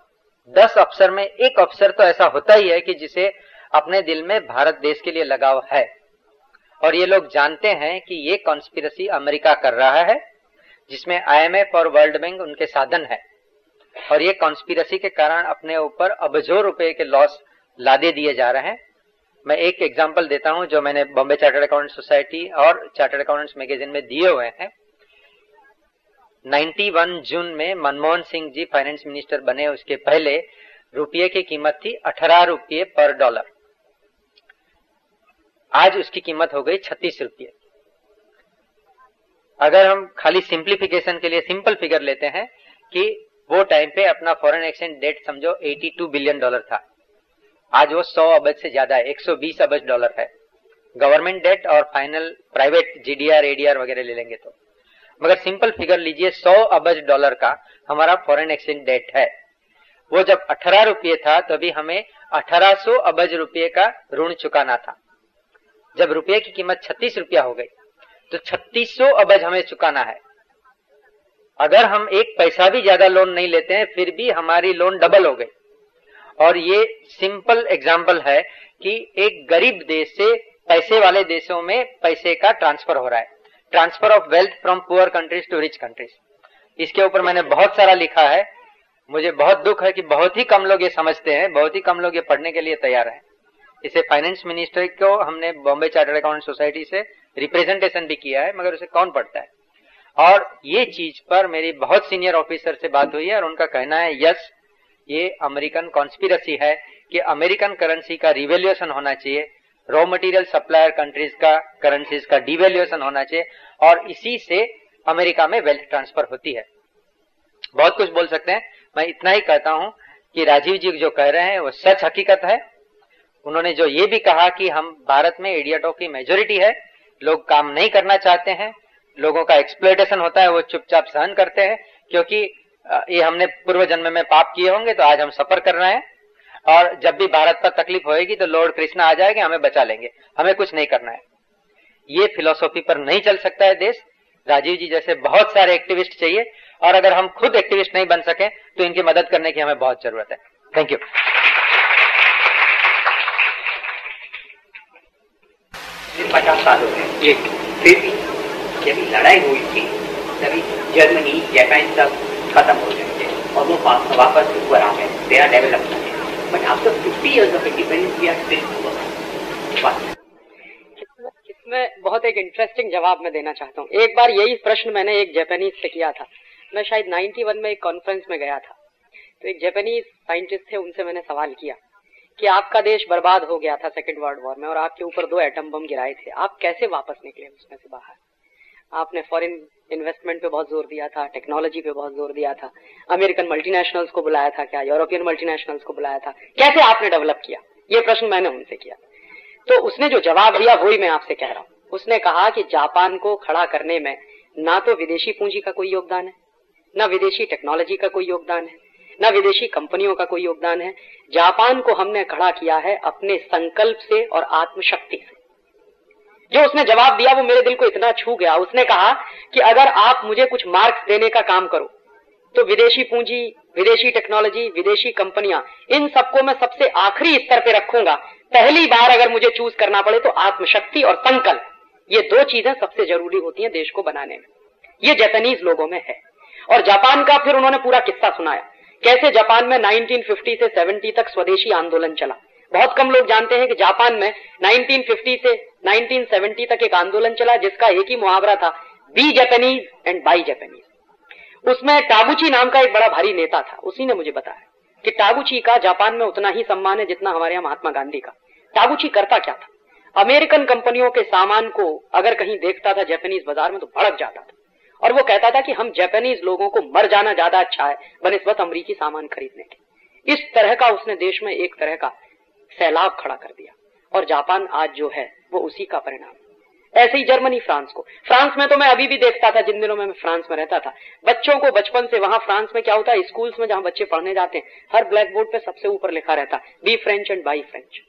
10 अफसर में एक अफसर तो ऐसा होता ही है कि जिसे अपने दिल में भारत देश के लिए लगाव है और ये लोग जानते हैं कि ये कॉन्स्पिरसी अमेरिका कर रहा है, जिसमें IMF और वर्ल्ड बैंक उनके साधन है और ये कॉन्स्पिरसी के कारण अपने ऊपर अबजों रुपए के लॉस लादे दिए जा रहे हैं। मैं एक एग्जांपल देता हूं जो मैंने बॉम्बे चार्टर्ड अकाउंटेंट सोसाइटी और चार्टर्ड अकाउंटेंट्स मैगजीन में दिए हुए हैं। 91 जून में मनमोहन सिंह जी फाइनेंस मिनिस्टर बने, उसके पहले रुपये की कीमत थी 18 रुपये पर डॉलर। आज उसकी कीमत हो गई 36 रुपये। अगर हम खाली सिंप्लीफिकेशन के लिए सिंपल फिगर लेते हैं कि वो टाइम पे अपना फॉरेन एक्सचेंज डेट समझो 82 बिलियन डॉलर था, आज वो 100 अरब से ज्यादा है, 120 अरब डॉलर है गवर्नमेंट डेट और फाइनल प्राइवेट जीडीआर एडीआर वगैरह ले लेंगे तो। मगर सिंपल फिगर लीजिए, 100 अरब डॉलर का हमारा फॉरेन एक्सचेंज डेट है। वो जब 18 रुपये था तभी हमें 1800 अरब रुपये का ऋण चुकाना था। जब रुपये की कीमत 36 रुपया हो गई तो 3600 अरब हमें चुकाना है। अगर हम एक पैसा भी ज्यादा लोन नहीं लेते हैं फिर भी हमारी लोन डबल हो गई। और ये सिंपल एग्जांपल है कि एक गरीब देश से पैसे वाले देशों में पैसे का ट्रांसफर हो रहा है, transfer of wealth from poor countries to rich countries. इसके ऊपर मैंने बहुत सारा लिखा है। मुझे बहुत दुख है कि बहुत ही कम लोग ये समझते हैं, बहुत ही कम लोग ये पढ़ने के लिए तैयार हैं। इसे फाइनेंस मिनिस्टर को हमने बॉम्बे चार्टर्ड अकाउंटेंट सोसाइटी से रिप्रेजेंटेशन भी किया है, मगर उसे कौन पढ़ता है। और ये चीज पर मेरी बहुत सीनियर ऑफिसर से बात हुई है और उनका कहना है यस, ये अमेरिकन कॉन्स्पिरेसी है कि अमेरिकन करेंसी का रिवैल्यूएशन होना चाहिए, रॉ मटेरियल सप्लायर कंट्रीज का करेंसीज का डिवैल्यूएशन होना चाहिए और इसी से अमेरिका में वेल्थ ट्रांसफर होती है। बहुत कुछ बोल सकते हैं, मैं इतना ही कहता हूं कि राजीव जी जो कह रहे हैं वो सच हकीकत है। उन्होंने जो ये भी कहा कि हम भारत में इडियटों की मेजोरिटी है, लोग काम नहीं करना चाहते हैं, लोगों का एक्सप्लॉयटेशन होता है, वो चुपचाप सहन करते हैं क्योंकि ये हमने पूर्व जन्म में पाप किए होंगे तो आज हम सफर कर रहे हैं और जब भी भारत पर तकलीफ होएगी तो लॉर्ड कृष्णा आ जाएंगे, हमें बचा लेंगे, हमें कुछ नहीं करना है। ये फिलॉसफी पर नहीं चल सकता है देश। राजीव जी जैसे बहुत सारे एक्टिविस्ट चाहिए और अगर हम खुद एक्टिविस्ट नहीं बन सके तो इनकी मदद करने की हमें बहुत जरूरत है। Thank you. 50 साल हो गए, फिर भी जब लड़ाई हुई थी तभी जर्मनी जापान सब खत्म हो गए थे और वो वापस ऊपर आ गए, तेरा डेवलप हो गया। But after 50 years of independence we are still. इसमें बहुत एक इंटरेस्टिंग जवाब मैं देना चाहता हूँ। एक बार यही प्रश्न मैंने एक जापानीज से किया था। मैं शायद 91 में एक कॉन्फ्रेंस में गया था, तो एक जापानीज साइंटिस्ट थे, उनसे मैंने सवाल किया कि आपका देश बर्बाद हो गया था सेकेंड वर्ल्ड वॉर में और आपके ऊपर 2 एटम बम गिराए थे, आप कैसे वापस निकले उसमें से बाहर? आपने फॉरेन इन्वेस्टमेंट पे बहुत जोर दिया था, टेक्नोलॉजी पे बहुत जोर दिया था, अमेरिकन मल्टीनेशनल्स को बुलाया था, क्या यूरोपियन मल्टीनेशनल्स को बुलाया था, कैसे आपने डेवलप किया? ये प्रश्न मैंने उनसे किया। तो उसने जो जवाब दिया वही मैं आपसे कह रहा हूँ। उसने कहा कि जापान को खड़ा करने में ना तो विदेशी पूंजी का कोई योगदान है, ना विदेशी टेक्नोलॉजी का कोई योगदान है, ना विदेशी कंपनियों का कोई योगदान है। जापान को हमने खड़ा किया है अपने संकल्प से और आत्मशक्ति से। जो उसने जवाब दिया वो मेरे दिल को इतना छू गया। उसने कहा कि अगर आप मुझे कुछ मार्क्स देने का काम करो तो विदेशी पूंजी, विदेशी टेक्नोलॉजी, विदेशी कंपनियां, इन सबको मैं सबसे आखिरी स्तर पे रखूंगा। पहली बार अगर मुझे चूज करना पड़े तो आत्मशक्ति और संकल्प, ये 2 चीजें सबसे जरूरी होती हैं देश को बनाने में। ये जापानीज लोगों में है। और जापान का फिर उन्होंने पूरा किस्सा सुनाया, कैसे जापान में 1950 से 70 तक स्वदेशी आंदोलन चला। बहुत कम लोग जानते हैं कि जापान में 1950 से 1970 तक एक आंदोलन चला जिसका एक ही मुहावरा था, be Japanese and buy Japanese. उसमें टागुची नाम का एक बड़ा भारी नेता था, उसी ने मुझे बताया कि टागुची का जापान में उतना ही सम्मान है जितना हमारे यहाँ महात्मा गांधी का। टागुची करता क्या था, अमेरिकन कंपनियों के सामान को अगर कहीं देखता था जापानीज बाजार में तो भड़क जाता था और वो कहता था कि हम जापानीज लोगों को मर जाना ज्यादा अच्छा है बनिस्बत अमरीकी सामान खरीदने के। इस तरह का उसने देश में एक तरह का सैलाब खड़ा कर दिया और जापान आज जो है वो उसी का परिणाम। ऐसे ही जर्मनी, फ्रांस को, फ्रांस में तो मैं अभी भी देखता था, जिन दिनों में मैं फ्रांस में रहता था, बच्चों को बचपन से, वहां फ्रांस में क्या होता है, स्कूल्स में जहां बच्चे पढ़ने जाते हैं हर ब्लैक बोर्ड पे सबसे ऊपर लिखा रहता be French and buy French,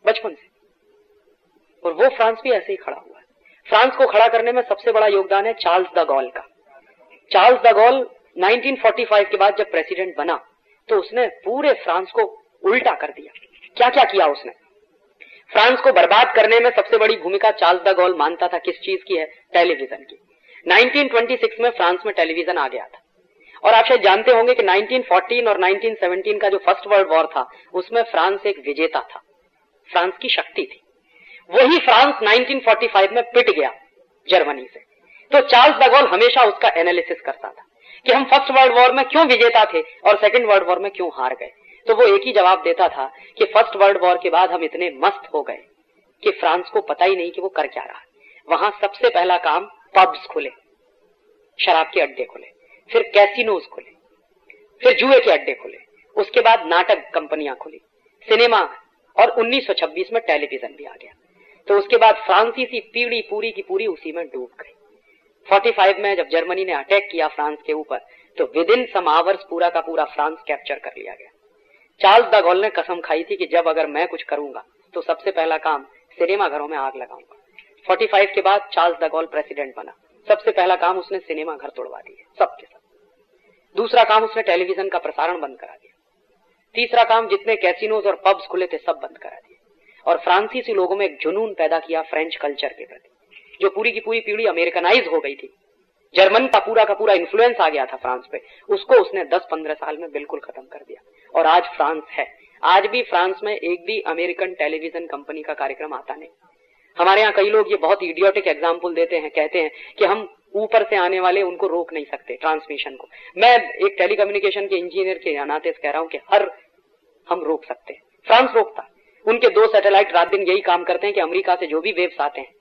बचपन से। और वो फ्रांस भी ऐसे ही खड़ा हुआ है। फ्रांस को खड़ा करने में सबसे बड़ा योगदान है चार्ल्स द गॉल का। चार्ल्स द गॉल 1945 के बाद जब प्रेसिडेंट बना तो उसने पूरे फ्रांस को उल्टा कर दिया। क्या क्या किया उसने? फ्रांस को बर्बाद करने में सबसे बड़ी भूमिका चार्ल्स द गॉल मानता था किस चीज की है? टेलीविजन की। 1926 में फ्रांस में टेलीविजन आ गया था और आप शायद जानते होंगे कि 1914 और 1917 का जो फर्स्ट वर्ल्ड वॉर था उसमें फ्रांस एक विजेता था, फ्रांस की शक्ति थी। वही फ्रांस 1945 में पिट गया जर्मनी से। तो चार्ल्स द गॉल हमेशा उसका एनालिसिस करता था कि हम फर्स्ट वर्ल्ड वॉर में क्यों विजेता थे और सेकंड वर्ल्ड वॉर में क्यों हार गए। तो वो एक ही जवाब देता था कि फर्स्ट वर्ल्ड वॉर के बाद हम इतने मस्त हो गए कि फ्रांस को पता ही नहीं कि वो कर क्या रहा है। वहां सबसे पहला काम पब्स खुले, शराब के अड्डे खुले, फिर कैसीनोज खुले, फिर जुए के अड्डे खुले, उसके बाद नाटक कंपनियां खुली, सिनेमा, और 1926 में टेलीविजन भी आ गया। तो उसके बाद फ्रांसीसी पीढ़ी पूरी की पूरी उसी में डूब गई। 45 में जब जर्मनी ने अटैक किया फ्रांस के ऊपर, तो विद इन सम आवर्स पूरा का पूरा फ्रांस कैप्चर कर लिया गया। चार्ल्स द गॉल ने कसम खाई थी कि जब अगर मैं कुछ करूंगा तो सबसे पहला काम सिनेमा घरों में आग लगाऊंगा। 45 के बाद चार्ल्स द गॉल प्रेसिडेंट बना, सबसे पहला काम उसने सिनेमा घर तोड़वा दिए सबके सब। दूसरा काम उसने टेलीविजन का प्रसारण बंद करा दिया। तीसरा काम जितने कैसीनोज और पब्स खुले थे सब बंद करा दिए। और फ्रांसीसी लोगों में एक जुनून पैदा किया फ्रेंच कल्चर के प्रति, जो पूरी की पूरी पीढ़ी अमेरिकनाइज हो गई थी। जर्मन का पूरा इन्फ्लुएंस आ गया था फ्रांस पे, उसको उसने 10-15 साल में बिल्कुल खत्म कर दिया। और आज फ्रांस है। आज भी फ्रांस में एक भी अमेरिकन टेलीविजन कंपनी का कार्यक्रम आता नहीं। हमारे यहाँ कई लोग ये बहुत इडियोटिक एग्जाम्पल देते हैं, कहते हैं कि हम ऊपर से आने वाले उनको रोक नहीं सकते ट्रांसमिशन को। मैं एक टेलीकम्युनिकेशन के इंजीनियर के नाते कह रहा हूं कि हम रोक सकते हैं। फ्रांस रोकता। उनके 2 सैटेलाइट रात दिन यही काम करते हैं कि अमेरिका से जो भी वेव्स आते हैं,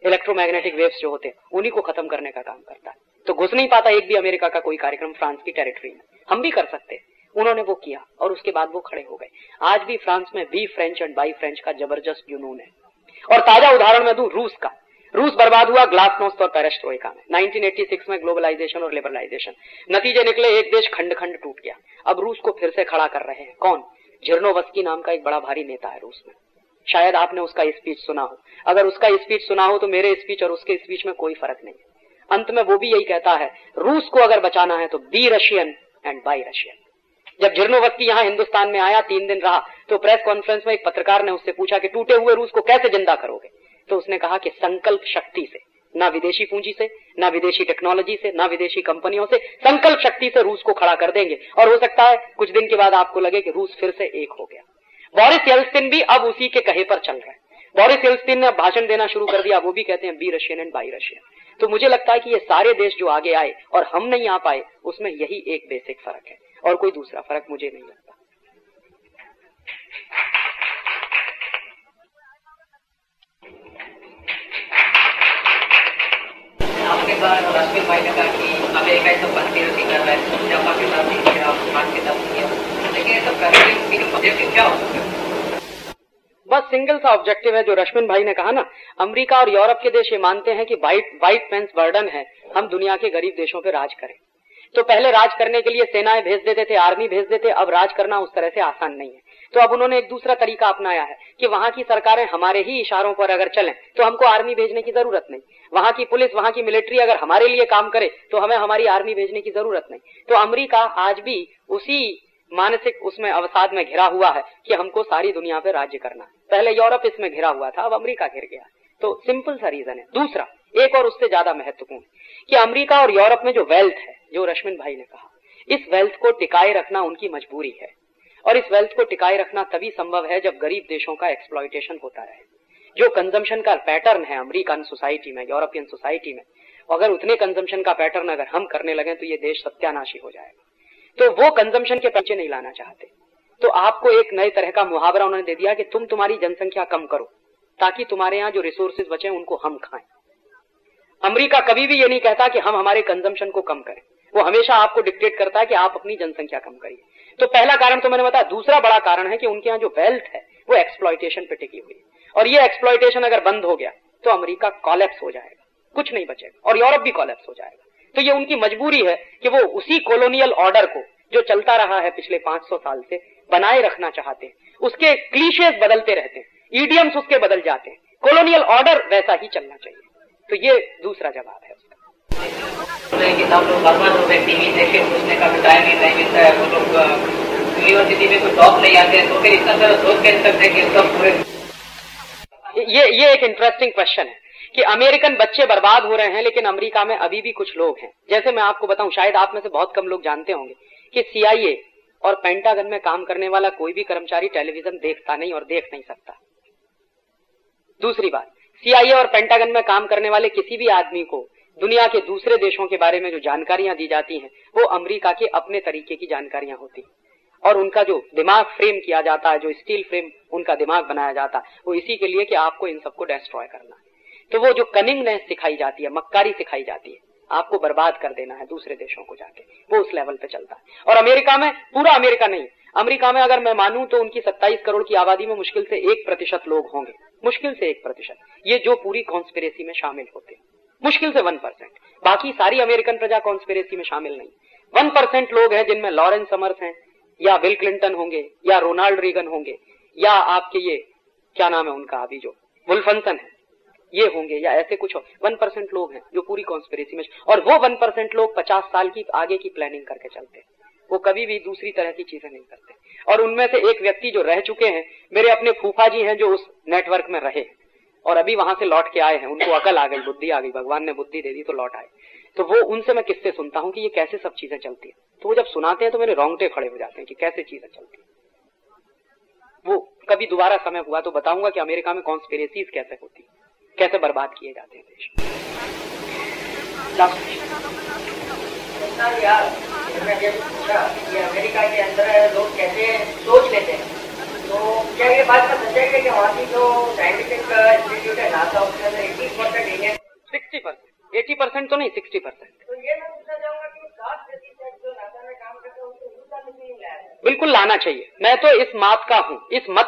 इलेक्ट्रोमैग्नेटिक वेव्स जो होते हैं, उन्हीं को खत्म करने का काम करता है। तो घुस नहीं पाता एक भी अमेरिका का कोई कार्यक्रम फ्रांस की टेरिटरी में। हम भी कर सकते हैं। उन्होंने वो किया और उसके बाद वो खड़े हो गए। आज भी फ्रांस में be French and buy French का जबरदस्त जुनून है। और ताजा उदाहरण मैं दूं रूस का। रूस बर्बाद हुआ ग्लासनोस्त और पेरेस्ट्रोइका में, 1986 में ग्लोबलाइजेशन और लिबरलाइजेशन। नतीजे निकले, एक देश खंड खंड टूट गया। अब रूस को फिर से खड़ा कर रहे हैं कौन? झिरनोवस्की नाम का एक बड़ा भारी नेता है रूस में। शायद आपने उसका स्पीच सुना हो। अगर उसका स्पीच सुना हो तो मेरे स्पीच और उसके स्पीच में कोई फर्क नहीं है। अंत में वो भी यही कहता है, रूस को अगर बचाना है तो be Russian and buy Russian. जब झिरनोवस्की यहाँ हिंदुस्तान में आया, 3 दिन रहा, तो प्रेस कॉन्फ्रेंस में एक पत्रकार ने उससे पूछा कि टूटे हुए रूस को कैसे जिंदा करोगे? तो उसने कहा कि संकल्प शक्ति से, ना विदेशी पूंजी से, ना विदेशी टेक्नोलॉजी से, ना विदेशी कंपनियों से, संकल्प शक्ति से रूस को खड़ा कर देंगे। और हो सकता है कुछ दिन के बाद आपको लगे कि रूस फिर से एक हो गया। बोरिस येल्त्सिन भी अब उसी के कहे पर चल रहे हैं। बोरिस येल्त्सिन ने भाषण देना शुरू कर दिया, वो भी कहते हैं be Russian and buy Russian. तो मुझे लगता है कि ये सारे देश जो आगे आए और हम नहीं आ पाए, उसमें यही एक बेसिक फर्क है और कोई दूसरा फर्क मुझे नहीं लगता। आपके बाद रश्मि भाई ने कहा कि अमेरिका ये सब कंस्पिरेसी कर रहा है, जापान के साथ नहीं किया, फ्रांस के साथ किया, लेकिन ये सब करने के ऑब्जेक्टिव क्या हो सकता है? बस सिंगल सा ऑब्जेक्टिव है जो रश्मिन भाई ने कहा ना, अमेरिका और यूरोप के देश ये मानते हैं कि व्हाइट मैन्स बर्डन है, हम दुनिया के गरीब देशों पे राज करें। तो पहले राज करने के लिए सेनाएं भेज देते थे, आर्मी भेज देते, अब राज करना उस तरह से आसान नहीं है। तो अब उन्होंने एक दूसरा तरीका अपनाया है कि वहां की सरकारें हमारे ही इशारों पर अगर चलें तो हमको आर्मी भेजने की जरूरत नहीं। वहां की पुलिस, वहां की मिलिट्री अगर हमारे लिए काम करे तो हमें हमारी आर्मी भेजने की जरूरत नहीं। तो अमेरिका आज भी उसी मानसिक उसमें अवसाद में घिरा हुआ है कि हमको सारी दुनिया पे राज्य करना है। पहले यूरोप इसमें घिरा हुआ था, अब अमेरिका घिर गया। तो सिंपल सा रीजन है। दूसरा एक और उससे ज्यादा महत्वपूर्ण कि अमेरिका और यूरोप में जो वेल्थ है, जो रश्मिन भाई ने कहा, इस वेल्थ को टिकाए रखना उनकी मजबूरी है। और इस वेल्थ को टिकाए रखना तभी संभव है जब गरीब देशों का एक्सप्लॉयटेशन होता रहे। जो कंजम्पशन का पैटर्न है अमेरिकन सोसाइटी में, यूरोपियन सोसाइटी में, अगर उतने कंजम्पशन का पैटर्न अगर हम करने लगे तो ये देश सत्यानाशी हो जाएगा। तो वो कंजम्पशन के पीछे नहीं लाना चाहते। तो आपको एक नए तरह का मुहावरा उन्होंने दे दिया कि तुम तुम्हारी जनसंख्या कम करो ताकि तुम्हारे यहाँ जो रिसोर्सेज बचे उनको हम खाएं। अमेरिका कभी भी ये नहीं कहता कि हम हमारे कंजम्पशन को कम करें, वो हमेशा आपको डिक्टेट करता है कि आप अपनी जनसंख्या कम करिए। तो पहला कारण तो मैंने बताया। दूसरा बड़ा कारण है कि उनके यहाँ जो वेल्थ है वो एक्सप्लॉयटेशन पे टिकी हुई है। और ये एक्सप्लॉयटेशन अगर बंद हो गया तो अमेरिका कोलैप्स हो जाएगा, कुछ नहीं बचेगा, और यूरोप भी कोलैप्स हो जाएगा। तो ये उनकी मजबूरी है कि वो उसी कॉलोनियल ऑर्डर को जो चलता रहा है पिछले 500 साल से बनाए रखना चाहते हैं। उसके क्लीशेज बदलते रहते हैं, ईडियम्स उसके बदल जाते हैं, कॉलोनियल ऑर्डर वैसा ही चलना चाहिए। तो ये दूसरा जवाब है उसका। सब लोग बर्बाद हो गए, टीवी देखे पूछने का भी टाइम नहीं मिलता है। वो लोग यूनिवर्सिटी में कोई टॉप नहीं आते हैं, तो फिर इतना सारा सोच कैसे सकते हैं कि सब पूरे। ये एक इंटरेस्टिंग क्वेश्चन है कि अमेरिकन बच्चे बर्बाद हो रहे हैं लेकिन अमेरिका में अभी भी कुछ लोग हैं। जैसे मैं आपको बताऊं, शायद आप में से बहुत कम लोग जानते होंगे कि CIA और पेंटागन में काम करने वाला कोई भी कर्मचारी टेलीविजन देखता नहीं और देख नहीं सकता। दूसरी बात, CIA और पेंटागन में काम करने वाले किसी भी आदमी को दुनिया के दूसरे देशों के बारे में जो जानकारियां दी जाती हैं वो अमेरिका के अपने तरीके की जानकारियां होती हैं। और उनका जो दिमाग फ्रेम किया जाता है, जो स्टील फ्रेम उनका दिमाग बनाया जाता है, वो इसी के लिए कि आपको इन सबको डिस्ट्रॉय करना है। तो वो जो कनिंगनेस सिखाई जाती है, मक्कारी सिखाई जाती है, आपको बर्बाद कर देना है दूसरे देशों को जाके, वो उस लेवल पे चलता है। और अमेरिका में, पूरा अमेरिका नहीं, अमेरिका में अगर मैं मानूं तो उनकी 27 करोड़ की आबादी में मुश्किल से 1% लोग होंगे, मुश्किल से 1%, ये जो पूरी कॉन्स्पिरेसी में शामिल होते हैं, मुश्किल से 1%। बाकी सारी अमेरिकन प्रजा कॉन्स्पिरेसी में शामिल नहीं। 1% लोग हैं जिनमें लॉरेंस समर्स हैं, या बिल क्लिंटन होंगे, या रोनाल्ड रीगन होंगे, या आपके ये क्या नाम है उनका अभी जो वुल्फनसन है, ये होंगे, या ऐसे कुछ हो। 1% लोग हैं जो पूरी कॉन्स्पिरेसी में, और वो 1% लोग 50 साल की आगे की प्लानिंग करके चलते हैं, वो कभी भी दूसरी तरह की चीजें नहीं करते। और उनमें से एक व्यक्ति जो रह चुके हैं, मेरे अपने फूफा जी हैं जो उस नेटवर्क में रहे और अभी वहां से लौट के आए हैं, उनको अकल आ गई, बुद्धि आ गई, भगवान ने बुद्धि दे दी तो लौट आए। तो वो उनसे मैं किससे सुनता हूं कि ये कैसे सब चीजें चलती है, तो वो जब सुनाते हैं तो मेरे रोंगटे खड़े हो जाते हैं कि कैसे चीजें चलती है। वो कभी दोबारा समय हुआ तो बताऊंगा कि अमेरिका में कॉन्स्पिरेसीज कैसे होती है, कैसे बर्बाद किए जाते हैं देश। अमेरिका के अंदर लोग कैसे सोच लेते हैं, तो क्या ये बात का सच्चाई है कि वहाँ की जो साइंटिफिक इंस्टीट्यूट है नासा, उसके अंदर 80% इंडियन, 60%, 80% तो नहीं, 60%। तो ये मैं पूछना चाहूंगा कि 60% जो नासा में काम करते हैं उनको हिंदुस्तान में क्यों नहीं लाया? बिल्कुल लाना चाहिए। मैं तो इस मत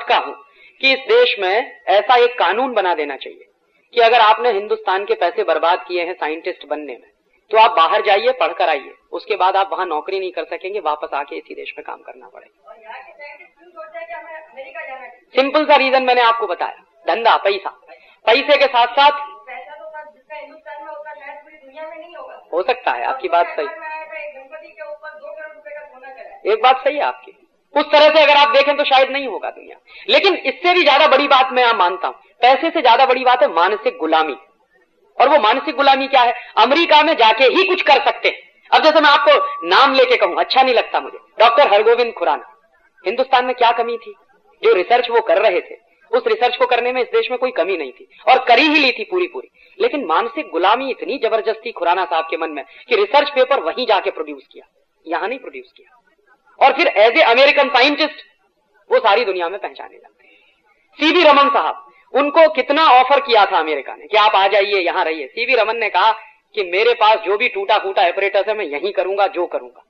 का हूं कि इस देश में ऐसा एक कानून बना देना चाहिए कि अगर आपने हिंदुस्तान के पैसे बर्बाद किए हैं साइंटिस्ट बनने में, तो आप बाहर जाइए, पढ़कर आइए, उसके बाद आप वहां नौकरी नहीं कर सकेंगे, वापस आके इसी देश में काम करना पड़ेगा। और यहाँ के साइंटिस्ट क्यों सोचते हैं कि हमें अमेरिका जाना चाहिए? सिंपल सा रीजन मैंने आपको बताया, धंधा, पैसा। पैसे के साथ साथ पैसा तो जिसका हिंदुस्तान में होगा शायद पूरी दुनिया में नहीं होगा। हो सकता है, आपकी बात सही, गणपति के ऊपर 2 करोड़ रुपए का सोना चला, एक बात सही है आपकी। उस तरह से अगर आप देखें तो शायद नहीं होगा दुनिया। लेकिन इससे भी ज्यादा बड़ी बात मैं मानता हूं, पैसे से ज्यादा बड़ी बात है मानसिक गुलामी। और वो मानसिक गुलामी क्या है? अमेरिका में जाके ही कुछ कर सकते हैं। अब जैसे मैं आपको नाम लेके कहूं, अच्छा नहीं लगता मुझे, डॉक्टर हरगोविंद खुराना, हिंदुस्तान में क्या कमी थी? जो रिसर्च वो कर रहे थे, उस रिसर्च को करने में इस देश में कोई कमी नहीं थी, और करी ही ली थी पूरी। लेकिन मानसिक गुलामी इतनी जबरदस्ती खुराना साहब के मन में कि रिसर्च पेपर वहीं जाके प्रोड्यूस किया, यहां नहीं प्रोड्यूस किया, और फिर एज ए अमेरिकन साइंटिस्ट वो सारी दुनिया में पहचाने लगते हैं। सीवी रमन साहब, उनको कितना ऑफर किया था अमेरिका ने कि आप आ जाइए, यहां रहिए। सीवी रमन ने कहा कि मेरे पास जो भी टूटा फूटा एपरेटस है मैं यहीं करूंगा, जो करूंगा।